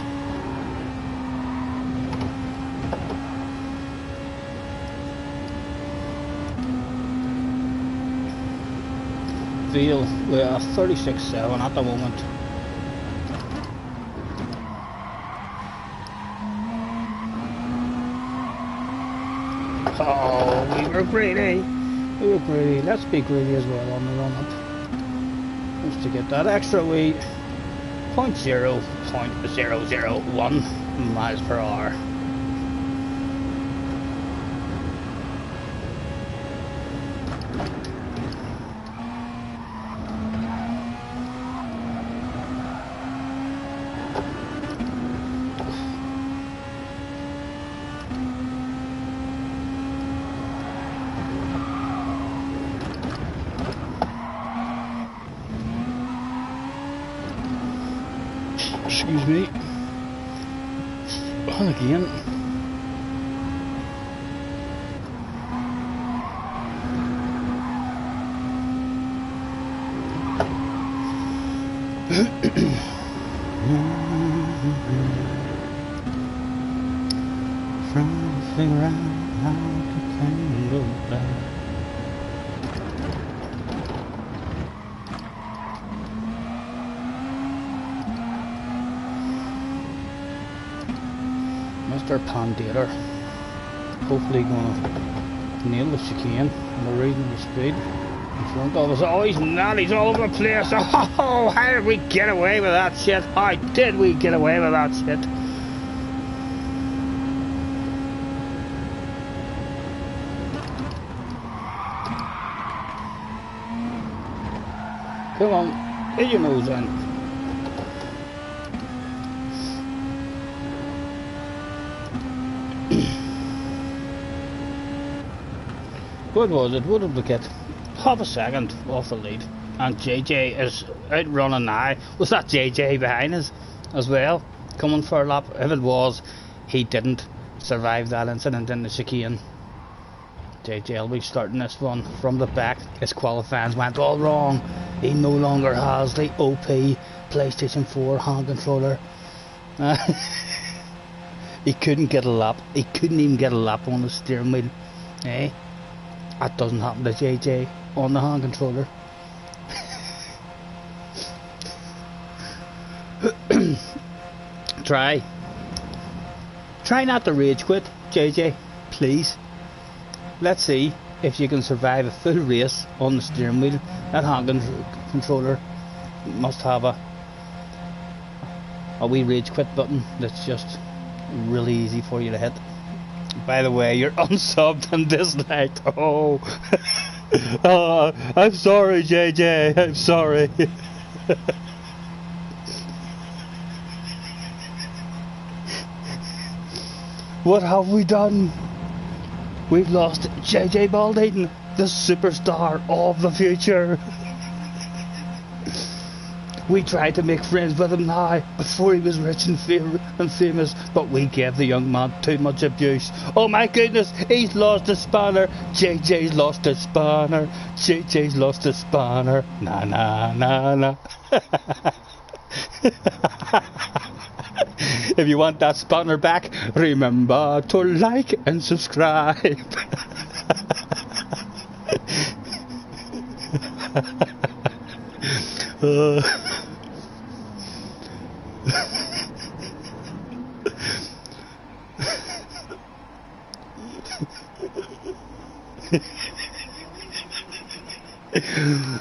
Feel we're at 36.7 at the moment. Oh, we were greedy. Let's be greedy as well on the run up. Just to get that extra wee 0.001 miles per hour. Excuse me. And again. Trying to figure out how to handle that. Mr. Pandator, hopefully gonna nail the chicane and the reasonable speed in front of us. Oh, he's not, he's all over the place. Oh, how did we get away with that shit? How did we get away with that shit? Come on, get your nose in. What was it? What did we get? Half a second off the lead. And JJ is out running now. Was that JJ behind us as well? Coming for a lap? If it was, he didn't survive that incident in the chicane. JJ will be starting this one from the back. His qualifying went all wrong. He no longer has the OP PlayStation 4 hand controller. He couldn't get a lap. He couldn't even get a lap on the steering wheel. Eh? That doesn't happen to JJ on the hand controller. Try not to rage quit, JJ, please. Let's see if you can survive a full race on the steering wheel. That hand controller must have a wee rage quit button that's just really easy for you to hit. By the way, you're unsubbed and disliked. Oh, I'm sorry, JJ. I'm sorry. What have we done? We've lost JJ Baldayton, the superstar of the future. We tried to make friends with him now, before he was rich and famous, but we gave the young man too much abuse. Oh my goodness, he's lost a spanner. JJ's lost a spanner. JJ's lost a spanner. Na na na na. If you want that spanner back, remember to like and subscribe.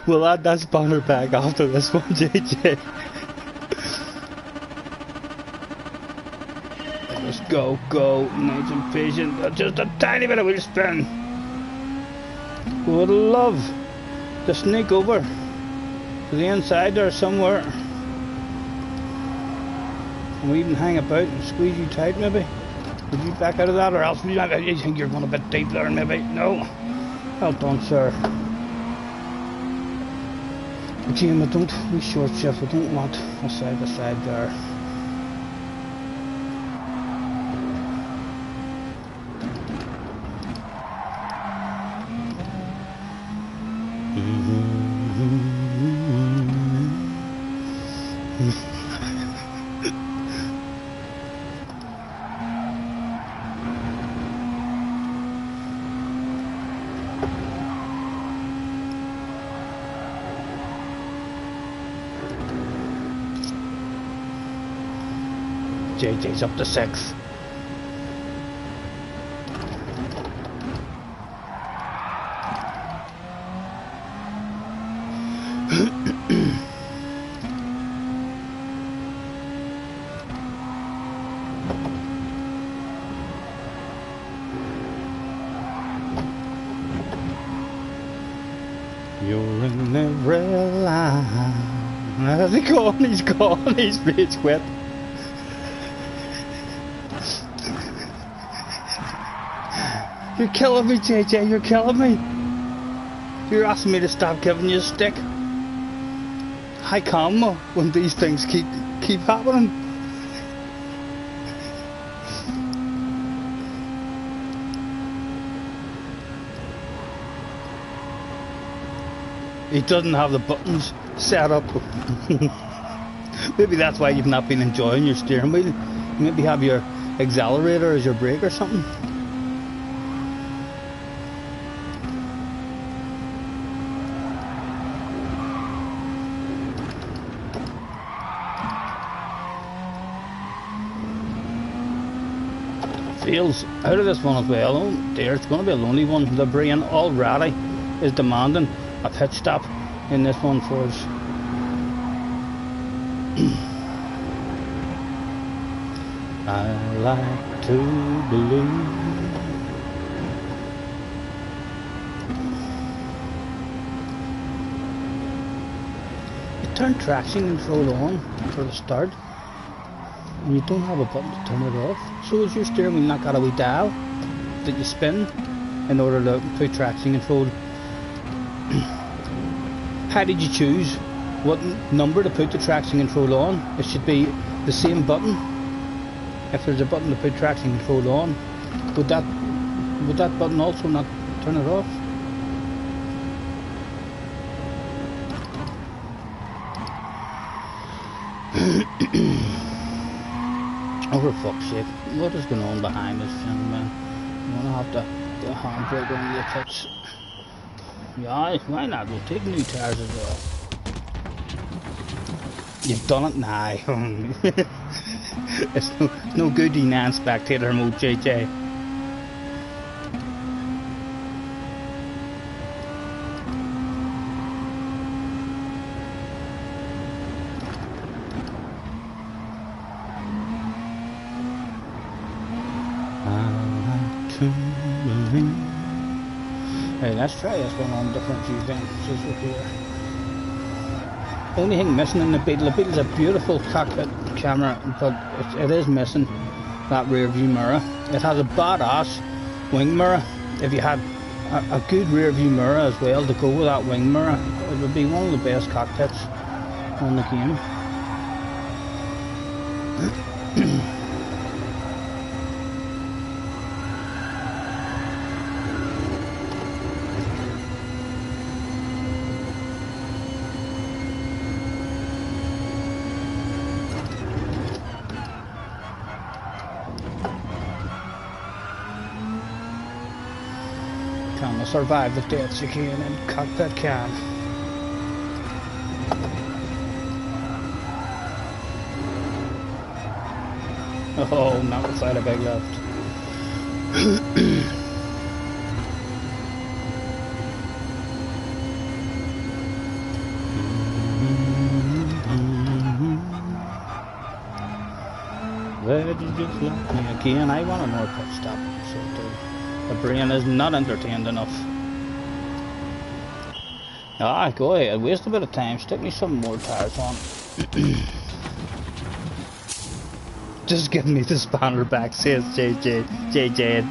We'll add that spanner back after this one, JJ. Just go, nice and patient. Just a tiny bit of wheel spin. Would love to sneak over to the inside there somewhere. And we even hang about and squeeze you tight maybe. Would you back out of that, or else you think you're going a bit deep there, maybe? No. Well done, sir. Again, I don't, we short shift, I don't want a side by side there. JJ's up to 6th. You're in every line. How's he gone? He's gone. He's rage quit. You're killing me, JJ, you're killing me. You're asking me to stop giving you a stick. How come when these things keep happening? He doesn't have the buttons set up. Maybe that's why you've not been enjoying your steering wheel. Maybe have your accelerator as your brake or something. Feels out of this one as well. Oh dear, it's going to be a lonely one. The brain already is demanding a pit stop in this one for us. I like to believe. You turn traction control on for the start, and you don't have a button to turn it off. So is your steering wheel not got a wee dial that you spin in order to put traction control? How did you choose what number to put the traction control on? It should be the same button. If there's a button to put traction control on, would that button also not turn it off? Oh, for fuck's sake, what is going on behind us, gentlemen? I'm going to have to get a handbrake on the touch. Yeah, why not? We'll take new tires as well. You've done it now. It's no good in non-spectator mode, JJ. Hey, let's try this one on different view then. Just look here. Only thing missing in the Beetle's a beautiful cockpit camera, but it is missing that rear view mirror. It has a badass wing mirror. If you had a good rear view mirror as well to go with that wing mirror, it would be one of the best cockpits on the game. Trying to survive the deaths you can in cockpit cam. Oh, not without a big lift. Where did you just let me again? I want a more pit stop, so too. The brain is not entertained enough. Ah, go ahead, waste a bit of time, stick me some more tires on. Just give me the spanner back, says JJ. JJ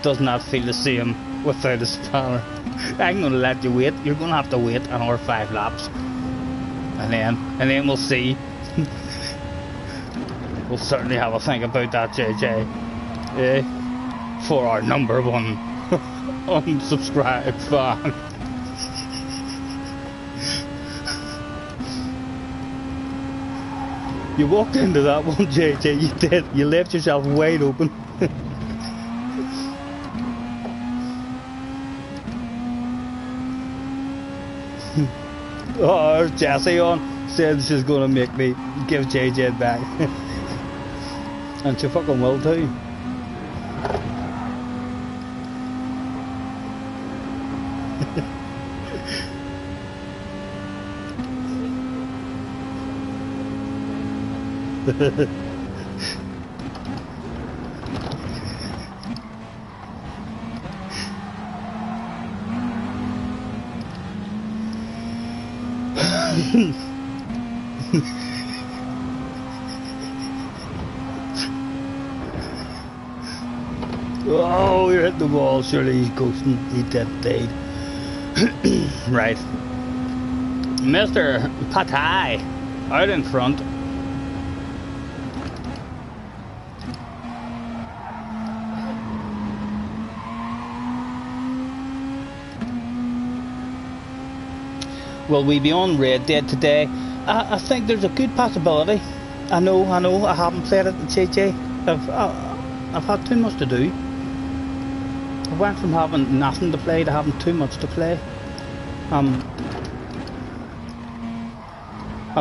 does not feel the same without a spanner. I'm gonna let you wait. You're gonna have to wait another 5 laps. And then we'll see. We'll certainly have a think about that, JJ. For our number 1 unsubscribed fan. You walked into that one, JJ, you did. You left yourself wide open. Oh, Jessie on. Said she's gonna make me give JJ it back. And she fucking will too. Oh, you're hit the wall. Surely he's ghosting. He died. Right. Mr. Prity out in front. Will we be on Red Dead today? I think there's a good possibility. I know. I haven't played it, JJ. I've had too much to do. I went from having nothing to play to having too much to play. I'd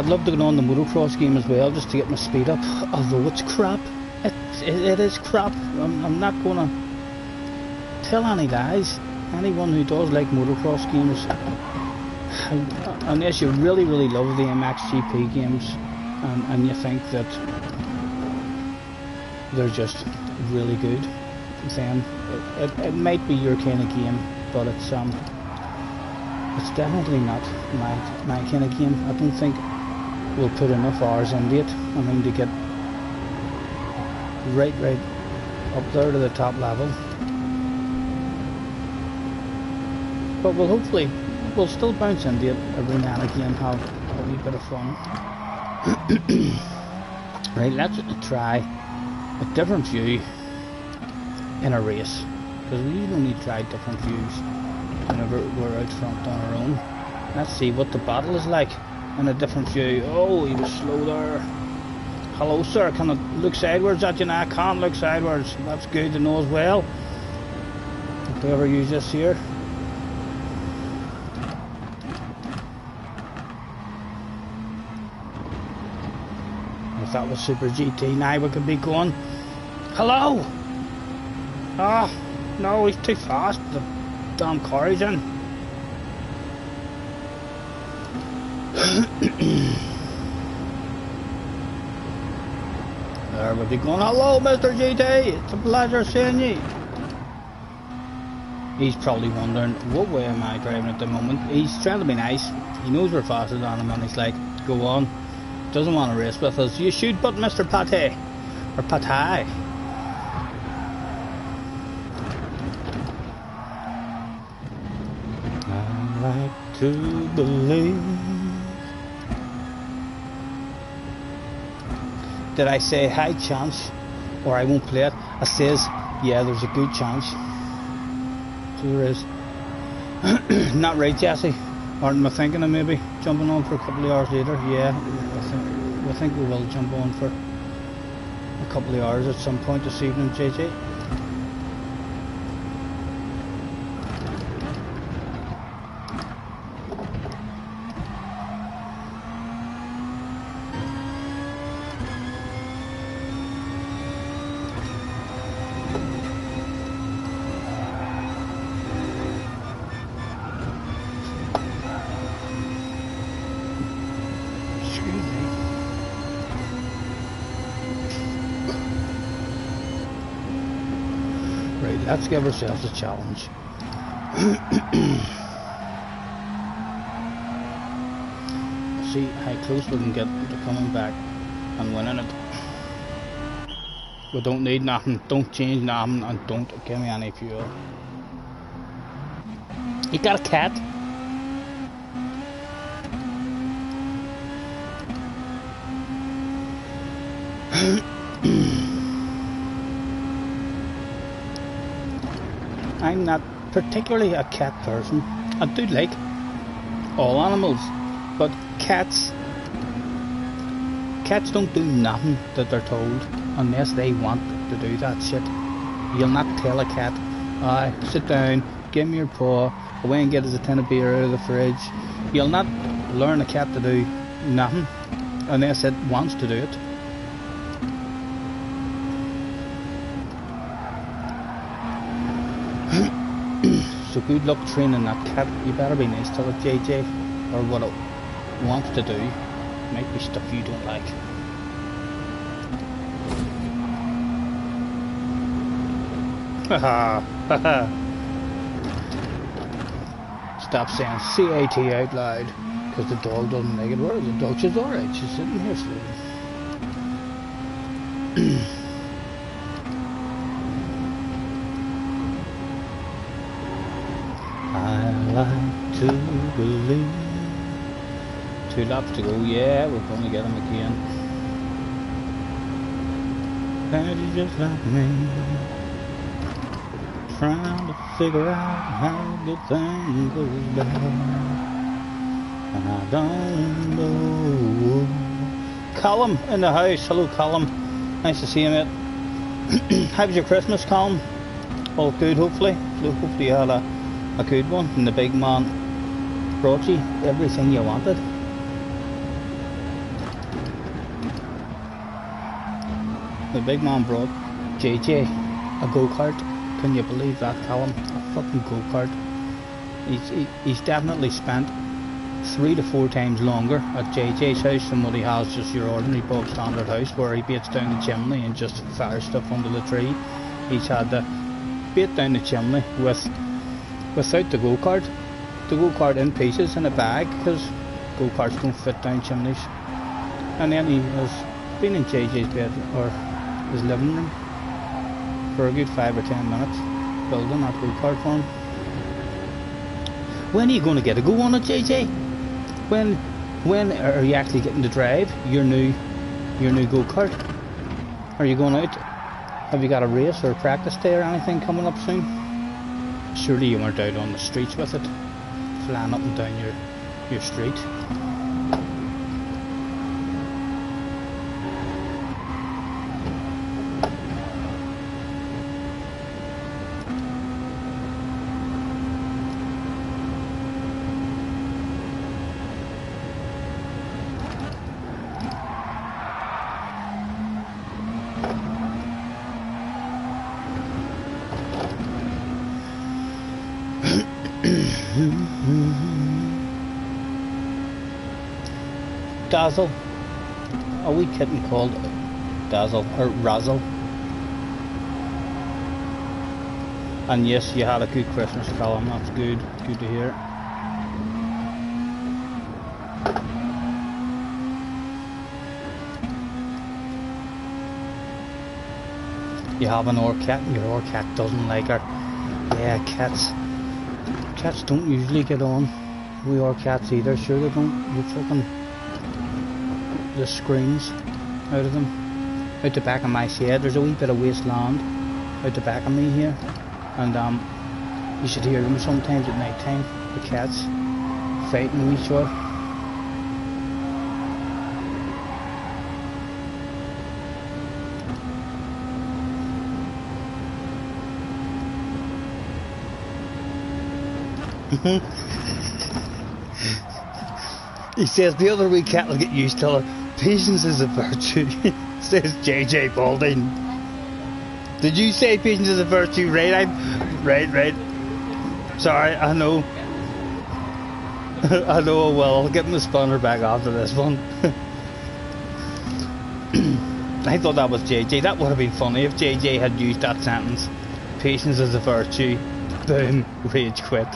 love to get on the motocross game as well, just to get my speed up. Although it's crap. It is crap. I'm not gonna tell any lies. Anyone who does like motocross games, unless you really love the MXGP games, and you think that they're just really good, then it might be your kind of game, but it's definitely not my kind of game. I don't think we'll put enough hours into it. I mean, to get right up there to the top level. But we'll still bounce into it every now and again, have a wee bit of fun. Right, let's try a different view in a race, because we usually need to try different views whenever we're out front on our own. Let's see what the battle is like in a different view. Oh, he was slow there. Hello sir, can I look sideways at you now? I can't look sideways. That's good to know as well. If we ever use this here. If that was Super GT, now we could be going. Hello! Ah, no, he's too fast. The damn car he's in. There we'll be going. Hello, Mr. GT. It's a pleasure seeing you. He's probably wondering, what way am I driving at the moment? He's trying to be nice. He knows we're faster than him, and he's like, go on. Doesn't want to race with us. You shoot, but Mr. Prity. Or Prity. I like to believe. Did I say high chance, or I won't play it? I says, yeah, there's a good chance. So there is. Not right, Jesse. Aren't we thinking of maybe jumping on for a couple of hours later? Yeah, I think we will jump on for a couple of hours at some point this evening, JJ. Let's give ourselves a challenge. See how close we can get to coming back and winning it. We don't need nothing. Don't change nothing, and don't give me any fuel. You got a cat? I'm not particularly a cat person. I do like all animals, but cats don't do nothing that they're told unless they want to do that shit. You'll not tell a cat, sit down, give me your paw, away and get us a tin of beer out of the fridge. You'll not learn a cat to do nothing unless it wants to do it. So good luck training that cat. You better be nice to it, JJ, or what it wants to do might be stuff you don't like. Haha, haha. Stop saying CAT out loud, because the dog doesn't like it. Where is the dog? She's alright, she's sitting here sleeping. I like to believe. 2 laps to go, yeah, we're going to get him again. And you just like me, trying to figure out how the thing goes down. And I don't know. Callum in the house, hello Callum, nice to see you mate. How was your Christmas, Callum? All good, hopefully. Hopefully you had a good one, and the big man brought you everything you wanted. The big man brought JJ a go-kart. Can you believe that, Callum? A fucking go-kart. He's definitely spent 3 to 4 times longer at JJ's house than what he has just your ordinary bog standard house, where he baits down the chimney and just fires stuff under the tree. He's had to bait down the chimney without the go-kart. The go-kart in pieces in a bag, because go-karts don't fit down chimneys. And then he has been in JJ's bed, or his living room, for a good 5 or 10 minutes building that go-kart for him. When are you going to get a go on it, JJ? When are you actually getting to drive your new go-kart? Are you going out? Have you got a race or a practice day or anything coming up soon? Surely you weren't out on the streets with it, flying up and down your street. Dazzle, a wee kitten called Dazzle, or Razzle. And yes, you had a good Christmas, Callum, that's good to hear. You have an cat and your cat doesn't like her. Yeah, cats don't usually get on with cats either, sure they don't. You fucking the screams out of them. Out the back of my shed there's a wee bit of wasteland out the back of me here, and you should hear them sometimes at night time, the cats fighting with each other. He says the other wee cat will get used to it. Patience is a virtue, says JJ Balding. Did you say patience is a virtue? Right, right. Sorry, I know. I know, well, I'll get him the spawner back after this one. I thought that was JJ. That would have been funny if JJ had used that sentence. Patience is a virtue. Boom, rage quit.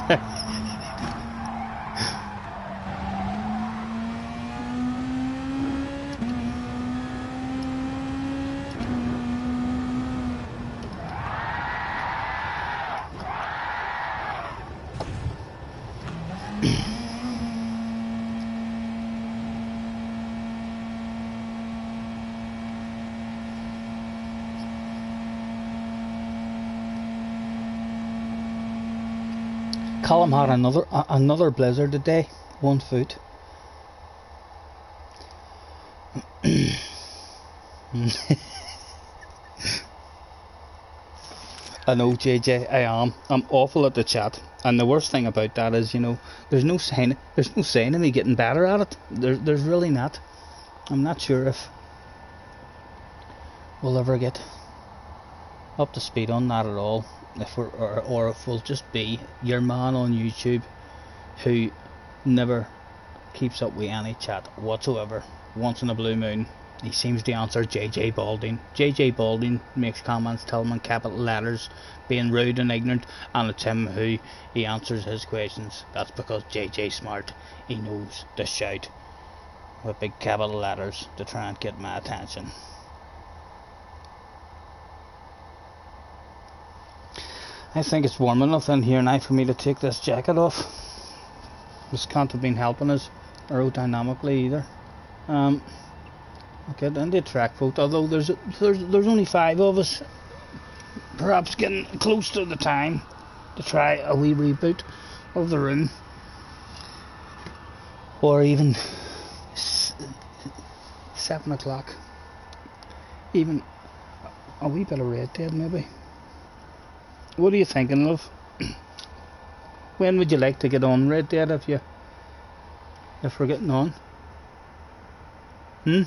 Callum had another blizzard today, 1 foot. I know, JJ, I'm awful at the chat, and the worst thing about that is, you know, there's no sign of me getting better at it. There's really not. I'm not sure if we'll ever get up to speed on that at all, if we're or if we'll just be your man on YouTube who never keeps up with any chat whatsoever. Once in a blue moon he seems to answer JJ Balding. JJ Balding makes comments, tell him in capital letters, being rude and ignorant, and it's him who he answers his questions. That's because JJ smart. He knows to shout with big capital letters to try and get my attention. I think it's warm enough in here now for me to take this jacket off. This can't have been helping us aerodynamically either. I'll get into a track boat, although there's only 5 of us. Perhaps getting close to the time to try a wee reboot of the room, or even 7 o'clock, even a wee bit of Red Dead maybe. What are you thinking, love? When would you like to get on Red Dead if we're getting on? With me?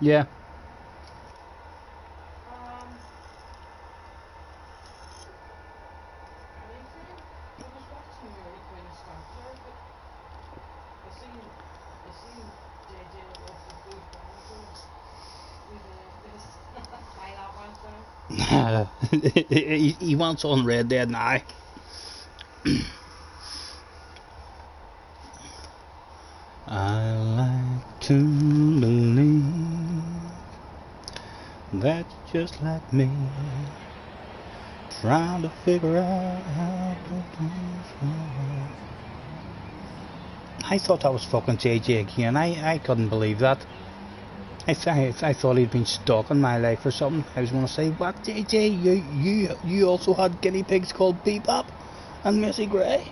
Yeah. Anything? I was watching where we kind of stopped there, but I seen JJ off the food with this. He wants on Red Dead now. I like to believe that you're just like me, trying to figure out how to do wrong. I thought that was fucking JJ again. I couldn't believe that. I thought he'd been stalking my life or something. I was going to say, what, JJ? You also had guinea pigs called Bebop and Missy Gray?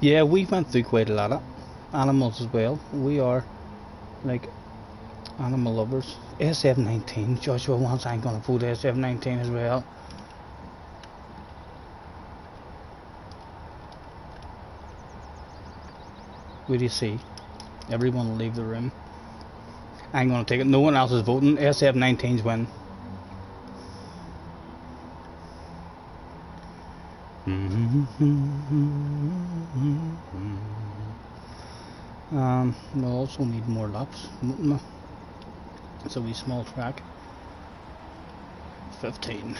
Yeah, we went through quite a lot of animals as well. We are like animal lovers. SF19, Joshua wants, I'm going to vote SF19 as well. What do you see? Everyone will leave the room. I'm going to take it. No one else is voting. SF19's win. We'll also need more laps. It's a wee small track. 15.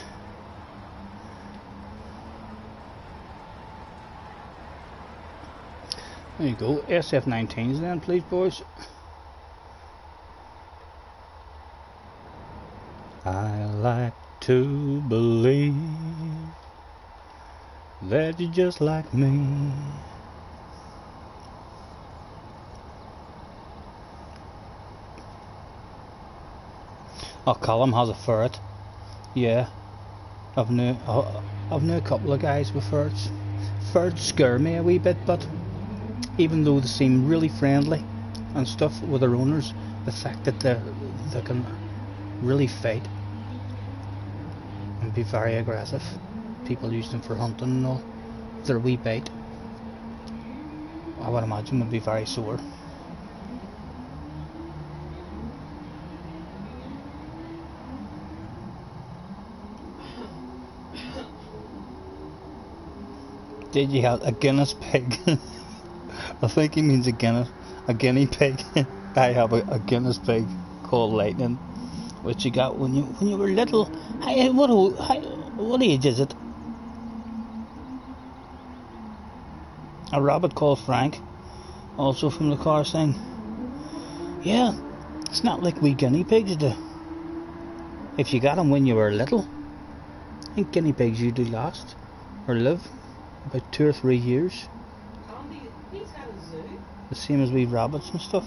There you go. SF19s then, please, boys. I like to believe that you're just like me. Oh, Callum has a ferret. Yeah, I've knew a couple of guys with ferrets. Ferrets scare me a wee bit, but even though they seem really friendly and stuff with their owners, the fact that they can really fight and be very aggressive. People use them for hunting and all. Their wee bite, I would imagine, would be very sore. Did you have a Guinness pig? I think he means a guinea pig. I have a Guinness pig called Lightning, which you got when you were little. What age is it? A rabbit called Frank, also from the car thing. Yeah, It's not like we guinea pigs do. If you got them when you were little, I think guinea pigs you do last or live about 2 or 3 years. He's got a zoo. The same as we rabbits and stuff.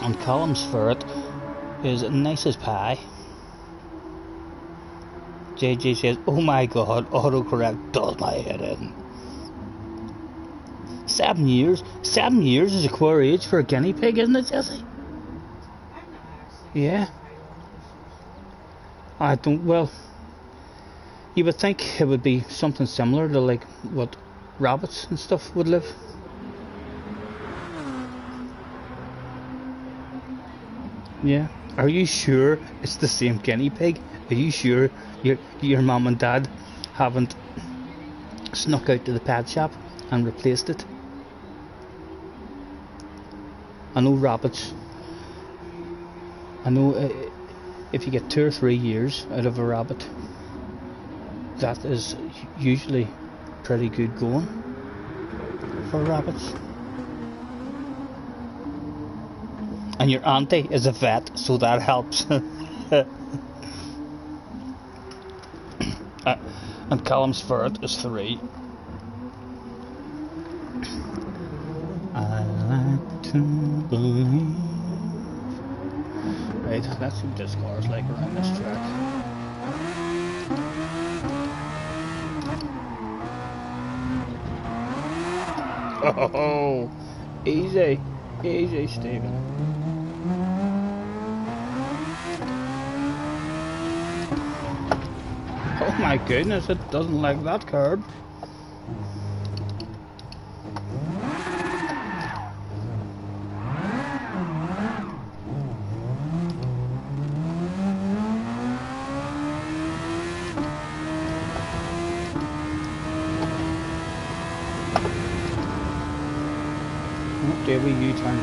And Callum's ferret is nice as pie. JJ says, oh my god, autocorrect does my head in. 7 years? 7 years is a queer age for a guinea pig, isn't it, Jesse? Yeah. I don't, well, you would think it would be something similar to like what rabbits and stuff would live. Yeah. Are you sure it's the same guinea pig? Are you sure your mum and dad haven't snuck out to the pet shop and replaced it? I know rabbits. I know if you get 2 or 3 years out of a rabbit, that is usually pretty good going for rabbits. And your auntie is a vet, so that helps. And Callum's ferret is 3. I like to believe. Right, let's see what this car's like around this track. Oh, easy, easy, Stephen. Oh my goodness, it doesn't like that curb. Oh, there we U-turn.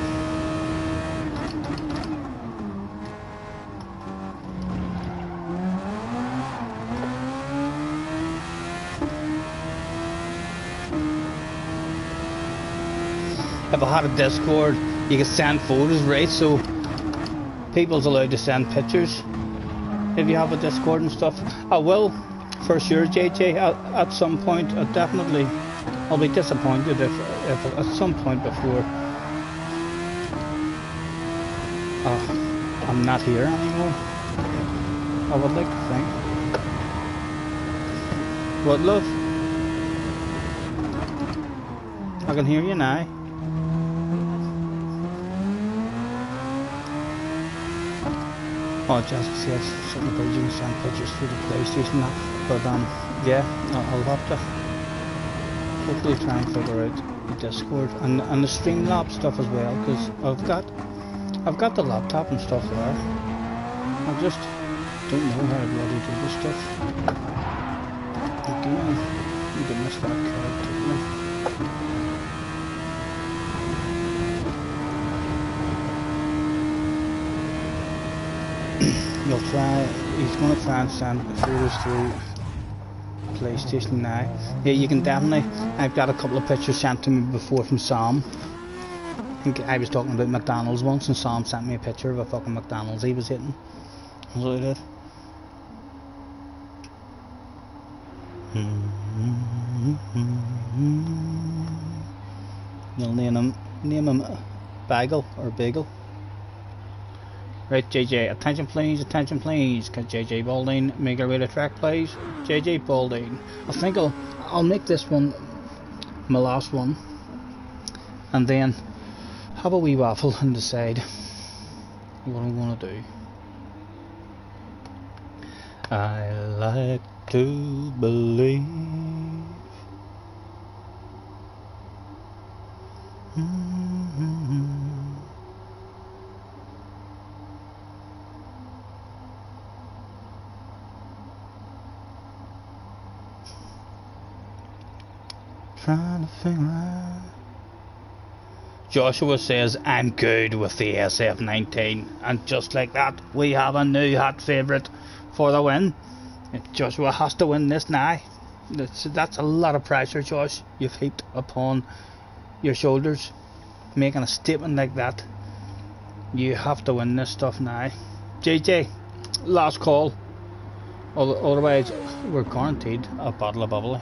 If I had a Discord, you could send photos, right? So people's allowed to send pictures if you have a Discord and stuff. I will, for sure, JJ. At some point, I'll be disappointed if at some point before I'm not here anymore. I would like to think. What, love? I can hear you now. Oh, Jessica says something about you can send pictures through the PlayStation app, but yeah, I'll have to hopefully try and figure out the Discord and the Streamlabs stuff as well, because I've got the laptop and stuff there. I just don't know how to bloody do this stuff. Again, you can miss that card totally. He's going to try and send photos through PlayStation now. Yeah, you can definitely. I've got a couple of pictures sent to me before from Sam. I think I was talking about McDonald's once, and Sam sent me a picture of a fucking McDonald's he was hitting. That's what he did. You'll name him Bagel or Bagel. Right, JJ, attention please, can JJ Balding make a rate of track please? JJ Balding. I think I'll make this one my last one, and then have a wee waffle and decide what I'm gonna do. I like to believe. Trying to figure out. Joshua says, I'm good with the SF-19, and just like that, we have a new hot favourite for the win. Joshua has to win this now. That's a lot of pressure, Josh, you've heaped upon your shoulders, making a statement like that. You have to win this stuff now. JJ, last call. Otherwise, we're guaranteed a bottle of bubbly.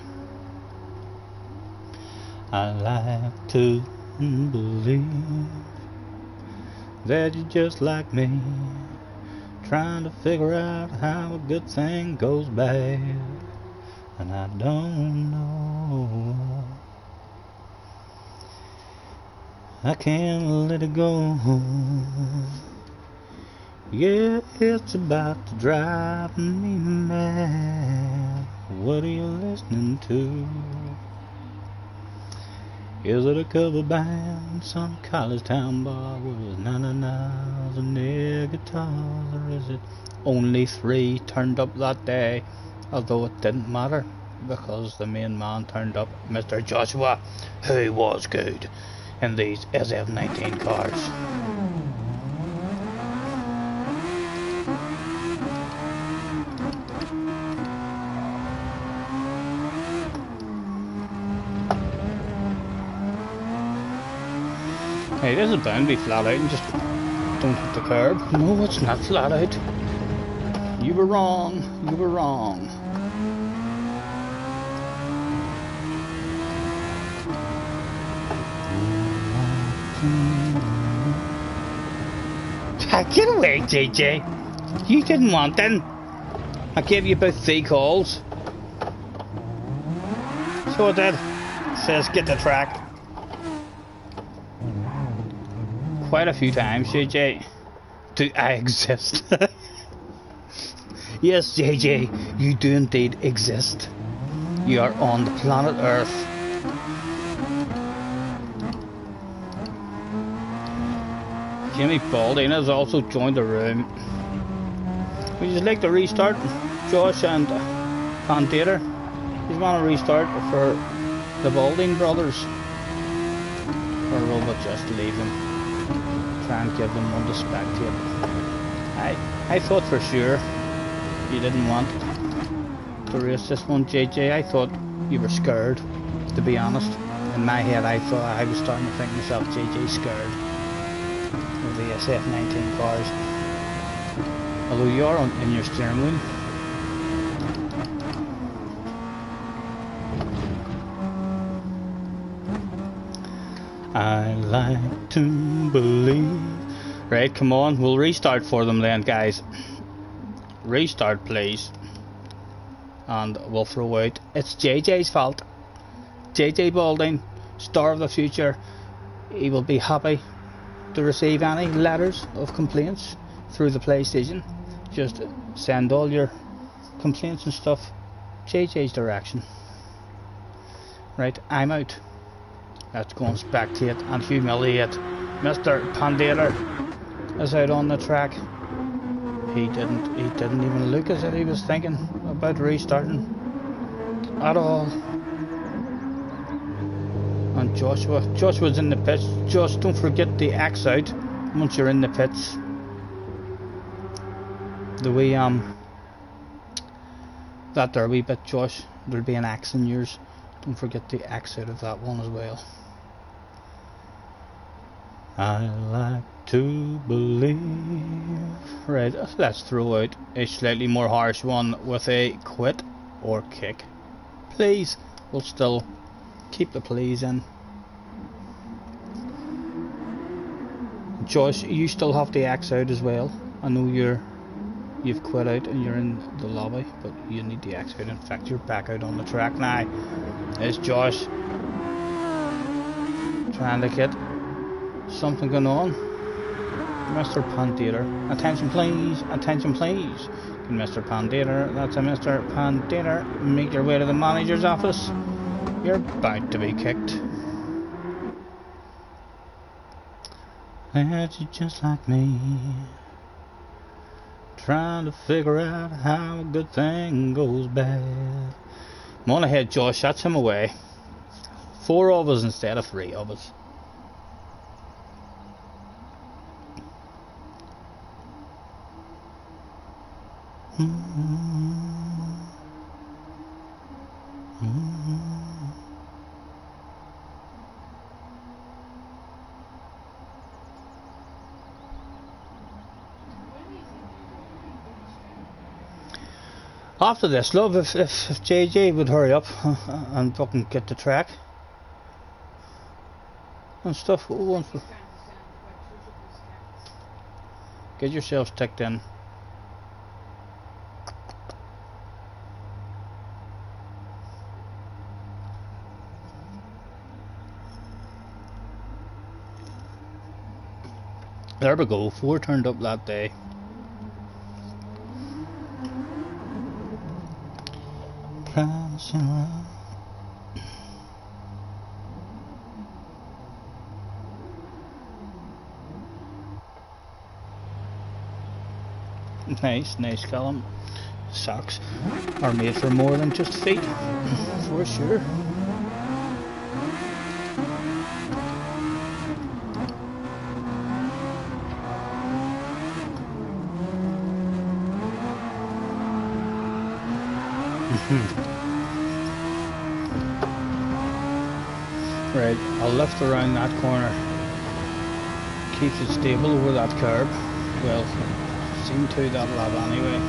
I like to believe that you're just like me, trying to figure out how a good thing goes bad, and I don't know. I can't let it go. Yeah, it's about to drive me mad. What are you listening to? Is it a cover band, some college town bar with na-na-nas and air guitars? Or is it only 3 turned up that day? Although it didn't matter, because the main man turned up, Mr. Joshua, who was good in these SF-19 cars. Hey, this is bound to be flat out and just don't hit the curb. No, it's not flat out. You were wrong. You were wrong. Get away, JJ. You didn't want them. I gave you about 3 calls. So I did. Says get the track. Quite a few times, JJ. Do I exist? Yes, JJ, you do indeed exist. You are on the planet Earth. Jimmy Balding has also joined the room. Would you like to restart? Josh and Pandita, you want to restart for the Balding brothers? Or will we just leave them? Try and give them one to spectate. I thought for sure you didn't want to race this one, JJ. I thought you were scared, to be honest. In my head, I thought I was starting to think myself, JJ scared of the SF-19 cars. Although you are in your steering wheel. I like to believe. Right, come on, we'll restart for them then, guys. Restart, please. And we'll throw out. It's JJ's fault. JJ Balding, star of the future. He will be happy to receive any letters of complaints through the PlayStation. Just send all your complaints and stuff JJ's direction. Right, I'm out. Let's go and spectate and humiliate. Mr. Pandita is out on the track. He didn't even look as if he was thinking about restarting at all. And Joshua's in the pits. Just don't forget the X out once you're in the pits. The way that there wee bit, Josh, there'll be an X in yours. Don't forget the X out of that one as well. I like to believe. Right, let's throw out a slightly more harsh one with a quit or kick. Please, we'll still keep the please in. Josh, you still have the X out as well. I know you've quit out and you're in the lobby, but you need the X out. In fact, you're back out on the track now. There's Josh trying to get something going on. Mr. Pandita, attention please, attention please. Mr. Pandita, that's a Mr. Pandita. Make your way to the manager's office. You're about to be kicked. And you're just like me, trying to figure out how a good thing goes bad. Come on ahead, Josh, that's him away. 4 of us instead of 3 of us. When do you think you're going to be finished? After this, love, if JJ would hurry up and fucking get the track and stuff, once we He's trying to send pictures of his cats. get yourselves ticked in. There we go, 4 turned up that day. Nice, Callum. Socks are made for more than just feet, for sure. Right, I'll lift around that corner. Keeps it stable over that curb. Well, seem to that lap anyway.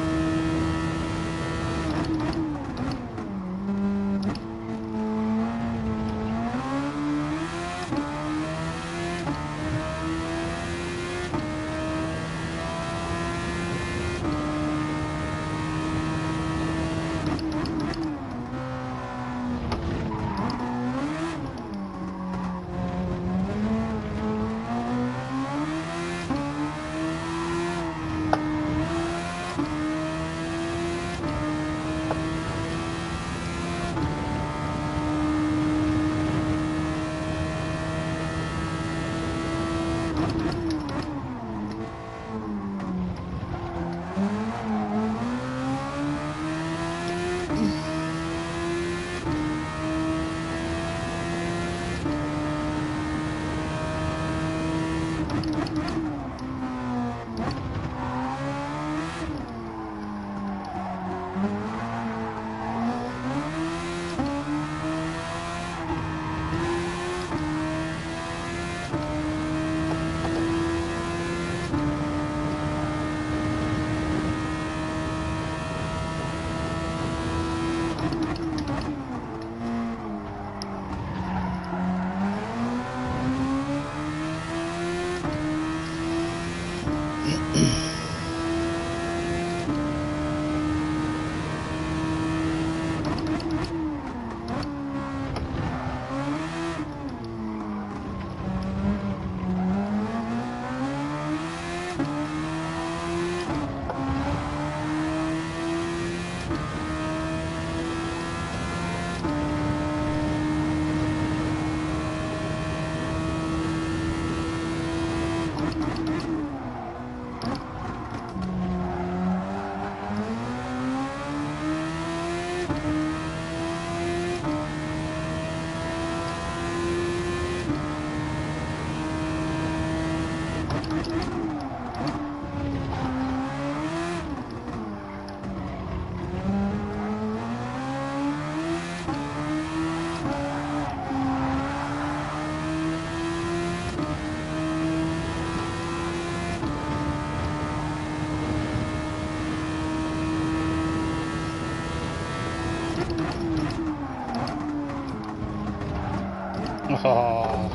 Oh,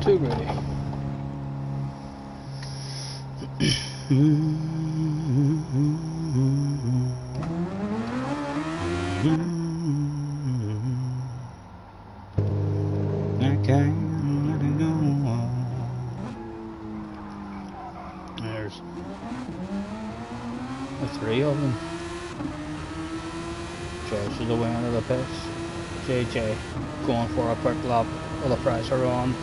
too greedy. I can't let it go on. There's the 3 of them. Joyce is away under the pits. JJ going for a quick lap while the fries are on.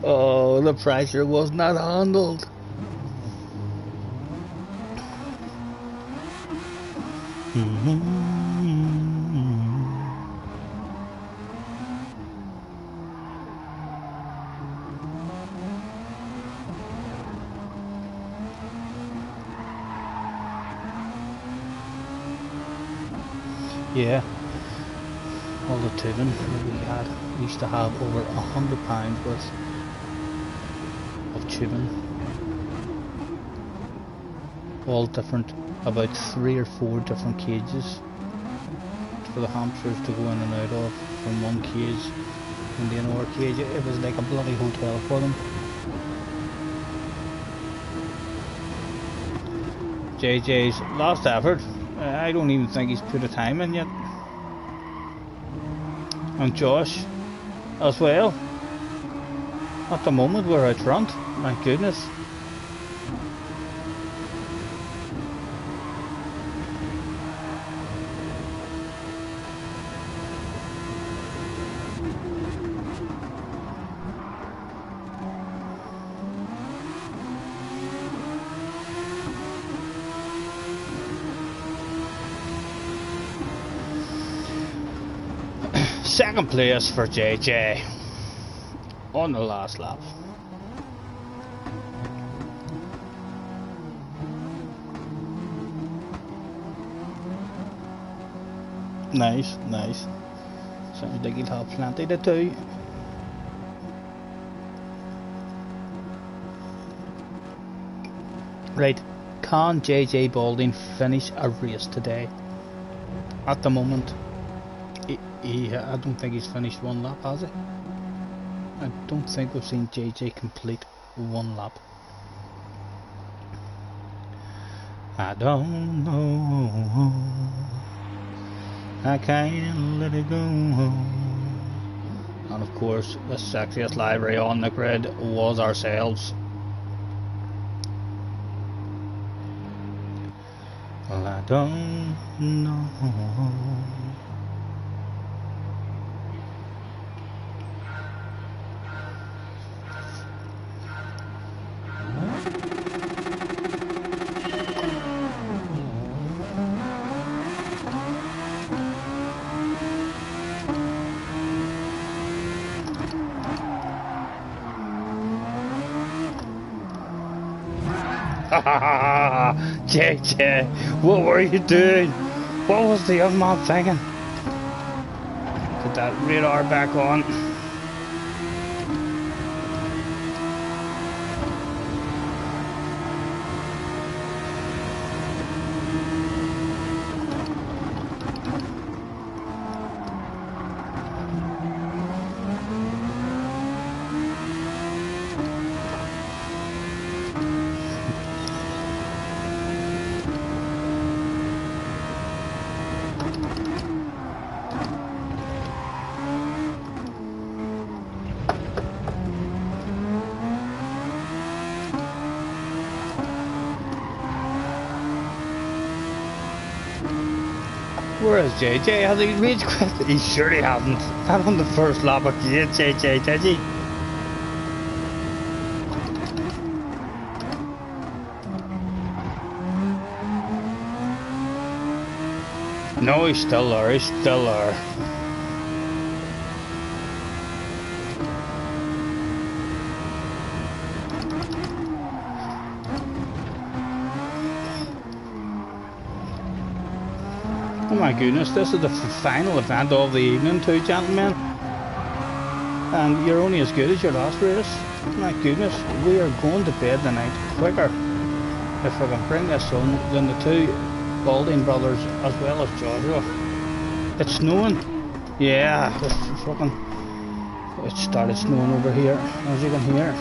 Oh, the pressure was not handled. Yeah, all the tubing that we used to have over £100 worth of tubing, all different, about 3 or 4 different cages for the hamsters to go in and out of, from one cage into another cage. It was like a bloody hotel for them. JJ's last effort, I don't even think he's put a time in yet. And Josh as well. At the moment we're out front, my goodness. Second place for JJ on the last lap. Nice, nice. Sounds like he'll have plenty to do. Right, can JJ Balding finish a race today? At the moment, I don't think he's finished one lap, has he? I don't think we've seen JJ complete one lap. I don't know, I can't let it go. And of course, the sexiest library on the grid was ourselves. Well, I don't know. JJ, what were you doing? What was the young man thinking? Put that radar back on. Where is JJ? Has he reached quit? He surely hasn't. Not on the first lap again, JJ, did he? No, he's still there, he's still there. Oh my goodness, this is the final event of the evening too, gentlemen. And you're only as good as your last race. My goodness, we are going to bed tonight quicker, if I can bring this on, than the two Balding brothers as well as Joshua. It's snowing. Yeah, it started snowing over here, as you can hear.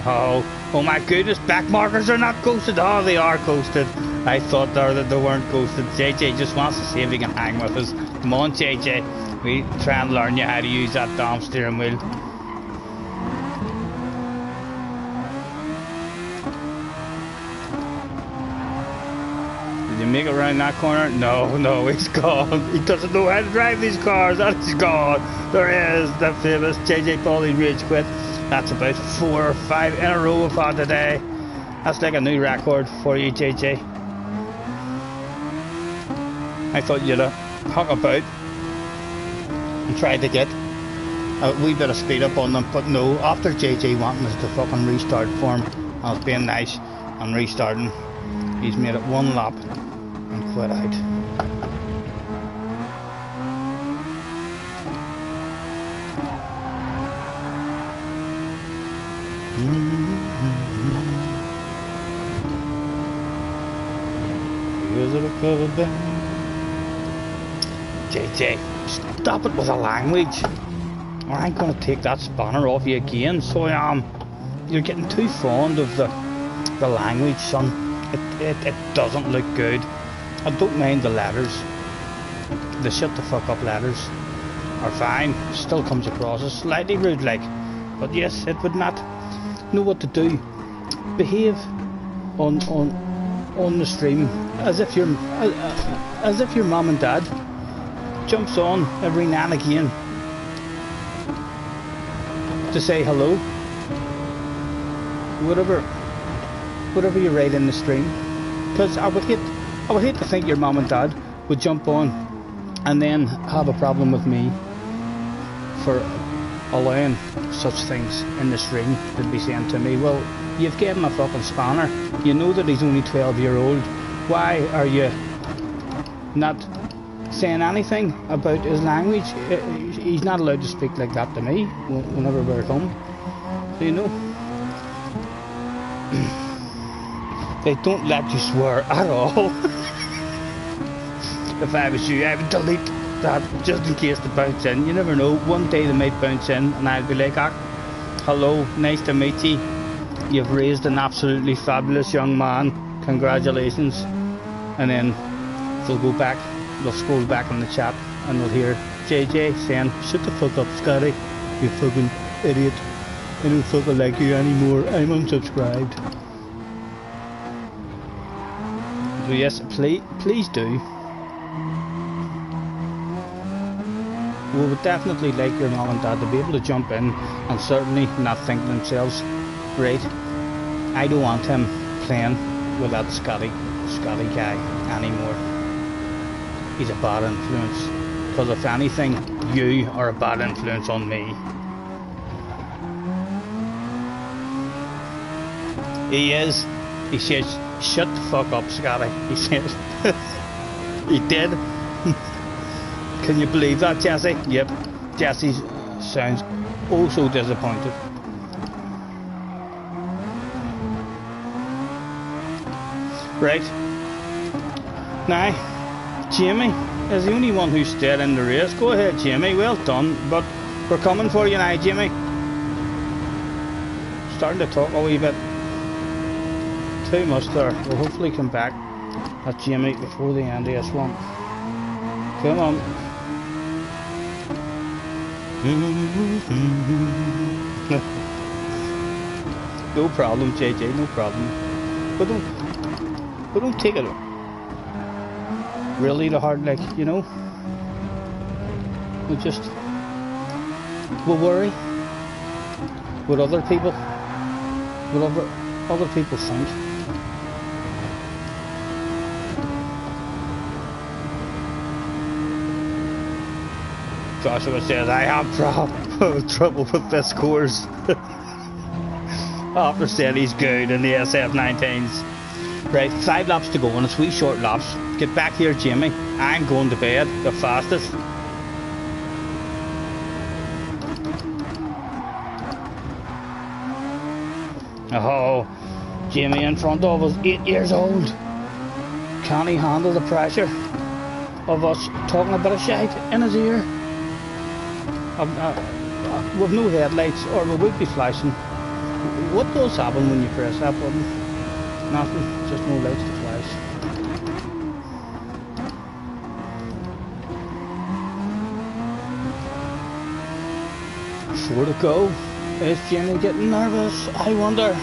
Oh my goodness, back markers are not ghosted. Oh, they are ghosted. I thought there that they weren't ghosted. JJ just wants to see if he can hang with us. Come on, JJ. We try and learn you how to use that damn steering wheel. Did he make it around that corner? No, he's gone. He doesn't know how to drive these cars. That is gone. There is the famous JJ Balding rage quit. That's about 4 or 5 in a row we've had today. That's like a new record for you, JJ. I thought you'd hung about and tried to get a wee bit of speed up on them, but no, after JJ wanting us to fucking restart for him, I was being nice and restarting. He's made it one lap and quit out. JJ, stop it with the language, or I'm gonna take that spanner off you again. So I am. You're getting too fond of the language, son. It doesn't look good. I don't mind the letters. The shut the fuck up letters are fine. Still comes across as slightly rude, like. But yes, it would not know what to do. Behave on the stream as if your mom and dad jumps on every now and again to say hello. Whatever you write in the stream, because I would hate to think your mom and dad would jump on and then have a problem with me for allowing such things in the stream. They'd be saying to me, well, you've given him a fucking spanner, you know that he's only 12-year-old, why are you not saying anything about his language? He's not allowed to speak like that to me whenever we're at home. So, you know, they don't let you swear at all. If I was you, I would delete that just in case they bounce in. You never know, one day they might bounce in and I'll be like, ah, hello, nice to meet you. You've raised an absolutely fabulous young man, congratulations. And then they'll go back, they'll scroll back in the chat and they'll hear JJ saying, shut the fuck up, Scotty, you fucking idiot. I don't fucking like you anymore, I'm unsubscribed. So yes, please do. We would definitely like your mom and dad to be able to jump in and certainly not think to themselves, right, I don't want him playing with that Scotty guy anymore. He's a bad influence. Because if anything, you are a bad influence on me. He is. He says, shut the fuck up, Scotty. He says. He did. Can you believe that, Jesse? Yep. Jesse sounds oh so disappointed. Right. Now, Jamie is the only one who stayed in the race. Go ahead, Jamie. Well done. But we're coming for you now, Jamie. Starting to talk a wee bit too much there. We'll hopefully come back at Jamie before the end of this one. Come on. No problem, JJ, no problem. But don't take it really to heart, like, you know. We'll worry what other people think. Joshua says, I have trouble with this course. After saying he's good in the SF19s. Right, 5 laps to go and it's wee short laps. Get back here, Jamie. I'm going to bed the fastest. Oh, Jamie in front of us, 8 years old. Can he handle the pressure of us talking a bit of shite in his ear? With no headlights, or we would be flashing. What does happen when you press that button? Nothing, just no lights to flash. Four to go. Is Jamie getting nervous? I wonder.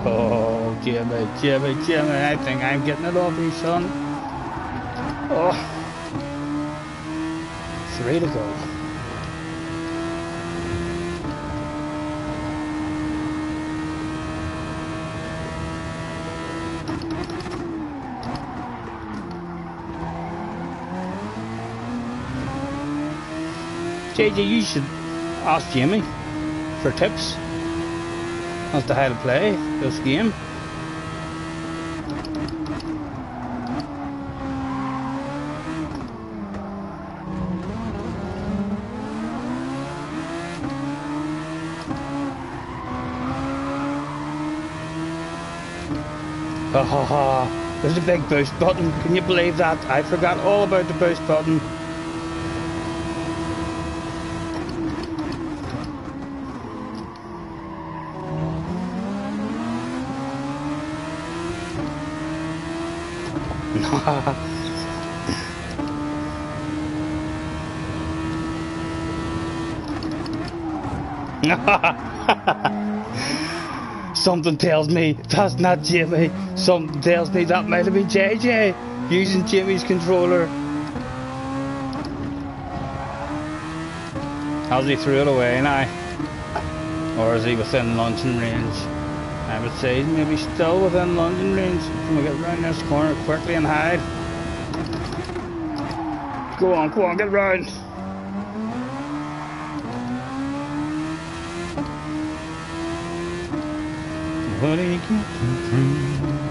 Oh, Jimmy, I think I'm getting it off you, son. Oh. 3 to go. JJ, you should ask Jamie for tips as to how to play this game. Ha ha ha. There's a big boost button. Can you believe that? I forgot all about the boost button. Something tells me that's not Jimmy. Something tells me that might have been JJ using Jimmy's controller. Has he threw it away now? Or is he within launching range? I would say he's maybe still within launching range. Can we get round this corner quickly and hide? Go on, get round. What are you getting from?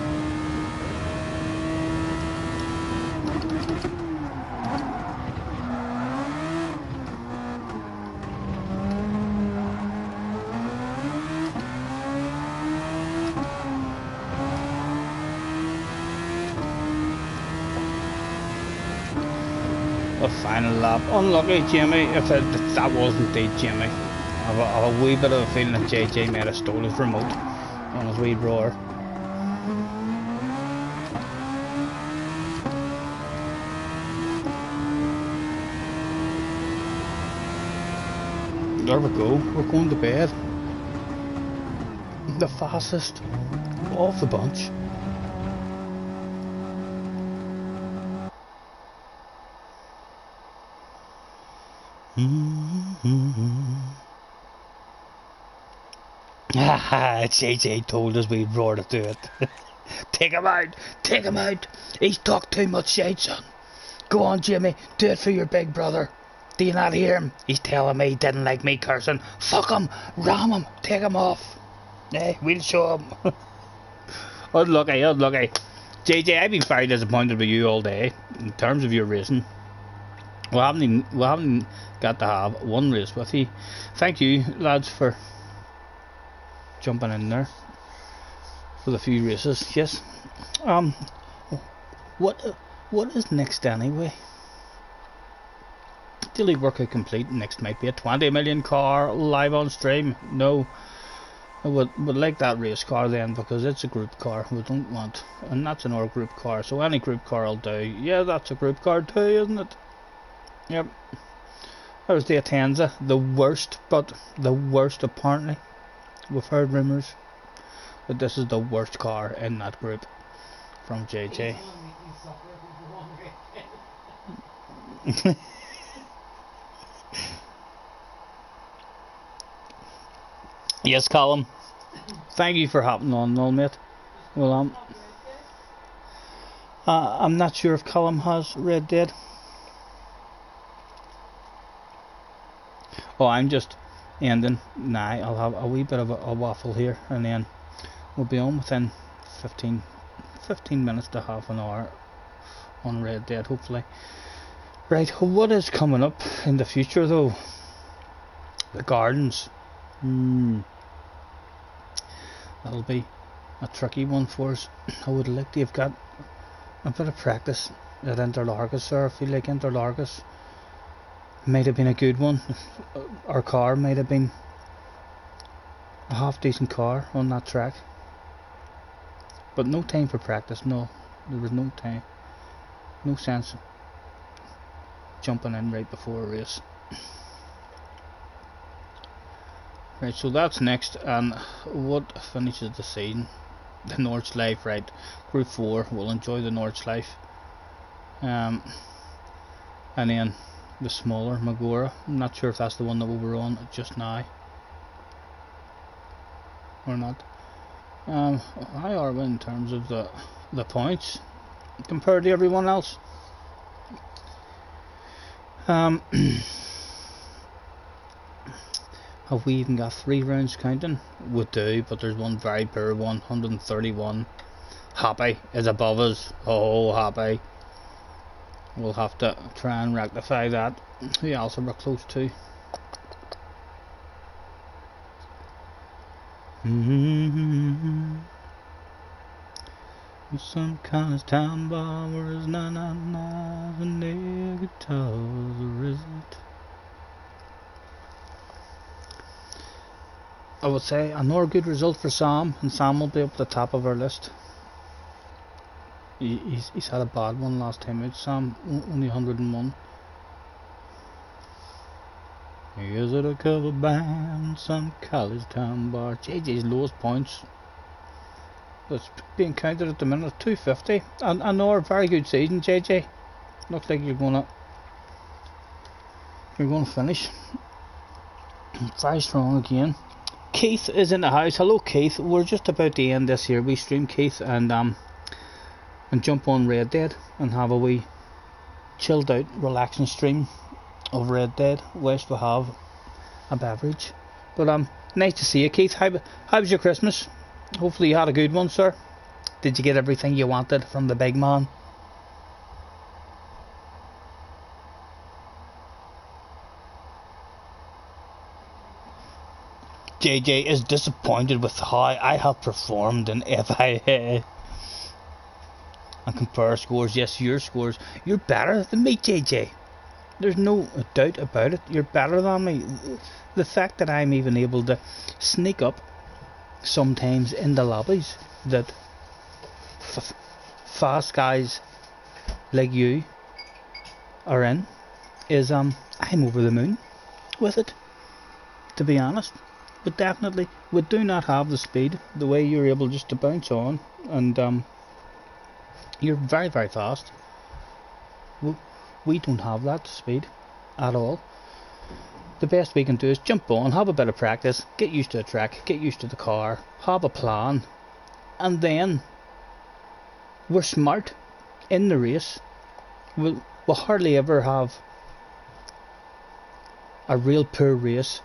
A final lap. Unlucky Jimmy, if that was indeed Jimmy. I have a wee bit of a feeling that JJ might have stole his remote on his wee roar. There we go, we're going to bed. The fastest of the bunch. Haha, JJ told us we'd roar to do it. Take him out, he's talked too much shit, son. Go on, Jimmy, do it for your big brother. Do you not hear him? He's telling me he didn't like me cursing. Fuck him, ram him, take him off. We'll show him. Unlucky. JJ, I've been very disappointed with you all day in terms of your racing. We haven't got to have one race with you. Thank you, lads, for jumping in there for the few races. Yes. What is next anyway? Daily workout complete. Next might be a 20 million car live on stream. No, I would like that race car then, because it's a group car. We don't want, and that's an our group car. So any group car will do. Yeah, that's a group car too, isn't it? Yep. There's the Atenza, the worst apparently. We've heard rumours that this is the worst car in that group from JJ. Yes, Colin. Thank you for hopping on, old mate. Well, I'm not sure if Colin has Red Dead. Oh, I'm just ending. Nah, I'll have a wee bit of a waffle here, and then we'll be on within 15 minutes to half an hour on Red Dead, hopefully. Right, what is coming up in the future though? The gardens. That'll be a tricky one for us. I would like to have got a bit of practice at Interlargus there. I feel like Interlargus might have been a good one. Our car might have been a half decent car on that track, but no time for practice. No, there was no time, no sense jumping in right before a race. Right, so that's next, and what finishes the season? The Nordschleife, right? Group 4, we'll enjoy the Nordschleife. And then the smaller Magora. I'm not sure if that's the one that we were on just now or not. How are we in terms of the points compared to everyone else? Have we even got 3 rounds counting? We do, but there's one very poor one, 131. Happy is above us. Oh, Happy. We'll have to try and rectify that. Who else are we close to? Some college town bar where there's na-na-nas and their guitars, or is it? I would say another good result for Sam, and Sam will be up the top of our list. He's had a bad one last time out, Sam, only 101. Is it a cover band, some college town bar? JJ's lowest points. It's being counted at the minute, 250. And another very good season, JJ. Looks like you're gonna finish very strong again. Keith is in the house. Hello, Keith. We're just about to end this here. We stream, Keith, and jump on Red Dead and have a wee chilled out, relaxing stream of Red Dead. Wish we have a beverage. But nice to see you, Keith. How was your Christmas? Hopefully you had a good one, sir. Did you get everything you wanted from the big man? JJ is disappointed with how I have performed in FIA. And compare scores. Yes, your scores. You're better than me, JJ. There's no doubt about it. You're better than me. The fact that I'm even able to sneak up sometimes in the lobbies that fast guys like you are in is I'm over the moon with it, to be honest. But definitely we do not have the speed the way you're able just to bounce on, and you're very, very fast. We don't have that speed at all. The best we can do is jump on, have a bit of practice, get used to the track, get used to the car, have a plan, and then we're smart in the race. We'll hardly ever have a real poor race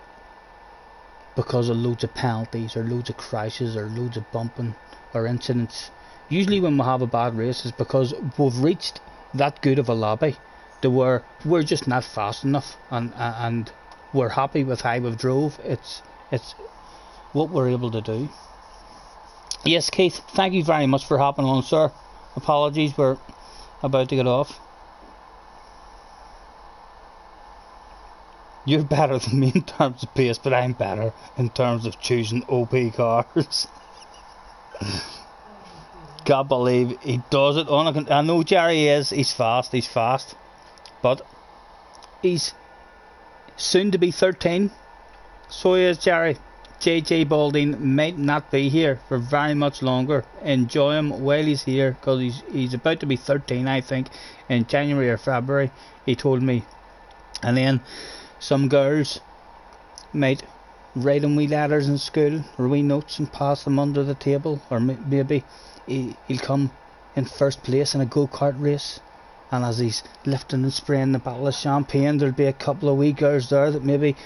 because of loads of penalties or loads of crashes or loads of bumping or incidents. Usually when we have a bad race is because we've reached that good of a lobby to where we're just not fast enough, and we're happy with how we've drove. It's what we're able to do. Yes, Keith, thank you very much for hopping on, sir. Apologies, we're about to get off. You're better than me in terms of pace, but I'm better in terms of choosing OP cars. Can't believe he does it. I know Jerry is. He's fast. But he's soon to be 13. So is Jerry. JJ Balding might not be here for very much longer. Enjoy him while he's here, because he's about to be 13, I think, in January or February, he told me. And then some girls might write him wee letters in school or wee notes and pass them under the table, or maybe he'll come in first place in a go-kart race, and as he's lifting and spraying the bottle of champagne, there'll be a couple of wee girls there that maybe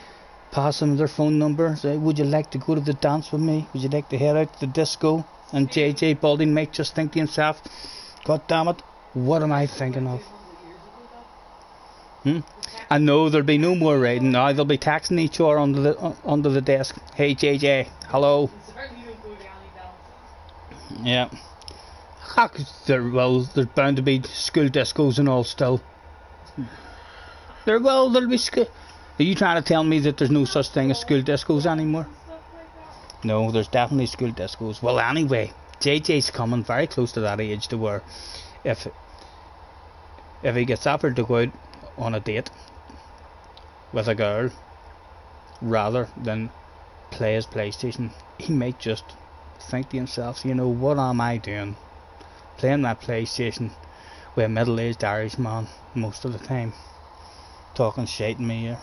pass him their phone number, say, would you like to go to the dance with me, would you like to head out to the disco? And JJ Balding might just think to himself, God damn it, what am I thinking of? I know there'll be no more riding now. They'll be texting each other under the desk. Hey JJ, hello. Yeah. There's bound to be school discos and all still. There'll be school. Are you trying to tell me that there's no such thing as school discos anymore? No, there's definitely school discos. Well, anyway, JJ's coming very close to that age to where if he gets offered to go out on a date with a girl rather than play his PlayStation, he might just think to himself, you know, what am I doing playing that PlayStation with a middle-aged Irish man most of the time, talking shit in my ear.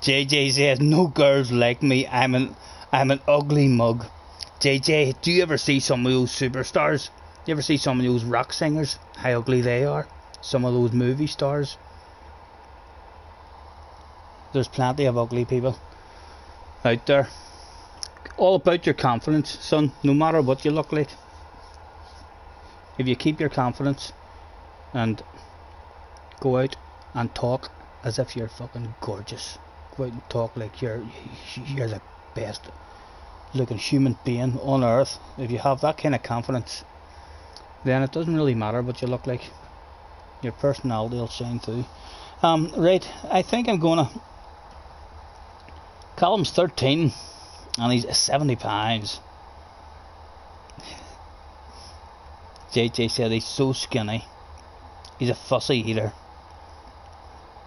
JJ says, no girls like me, I'm an ugly mug. JJ, do you ever see some of those superstars? You ever see some of those rock singers, how ugly they are? Some of those movie stars? There's plenty of ugly people out there. All about your confidence, son, no matter what you look like. If you keep your confidence and go out and talk as if you're fucking gorgeous, go out and talk like you're the best looking human being on earth. If you have that kind of confidence, then it doesn't really matter what you look like. Your personality will shine through. Right, I think I'm gonna. Callum's 13 and he's 70 pounds. JJ said he's so skinny. He's a fussy eater.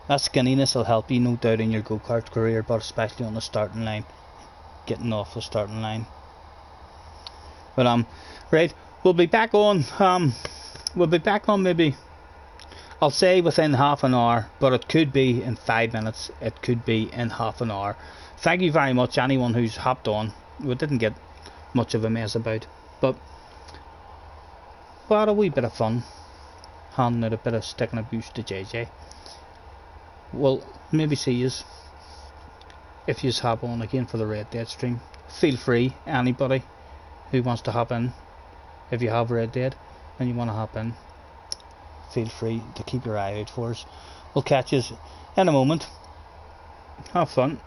That skinniness will help you, no doubt, in your go-kart career, but especially on the starting line, getting off the starting line. But right, we'll be back on. Maybe, I'll say within half an hour, but it could be in 5 minutes. It could be in half an hour. Thank you very much, anyone who's hopped on. We didn't get much of a mess about, but we had a wee bit of fun, handing out a bit of sticking abuse to JJ. Well, maybe see yous if yous hop on again for the Red Dead stream. Feel free, anybody who wants to hop in. If you have Red Dead and you want to hop in, feel free to keep your eye out for us. We'll catch yous in a moment. Have fun.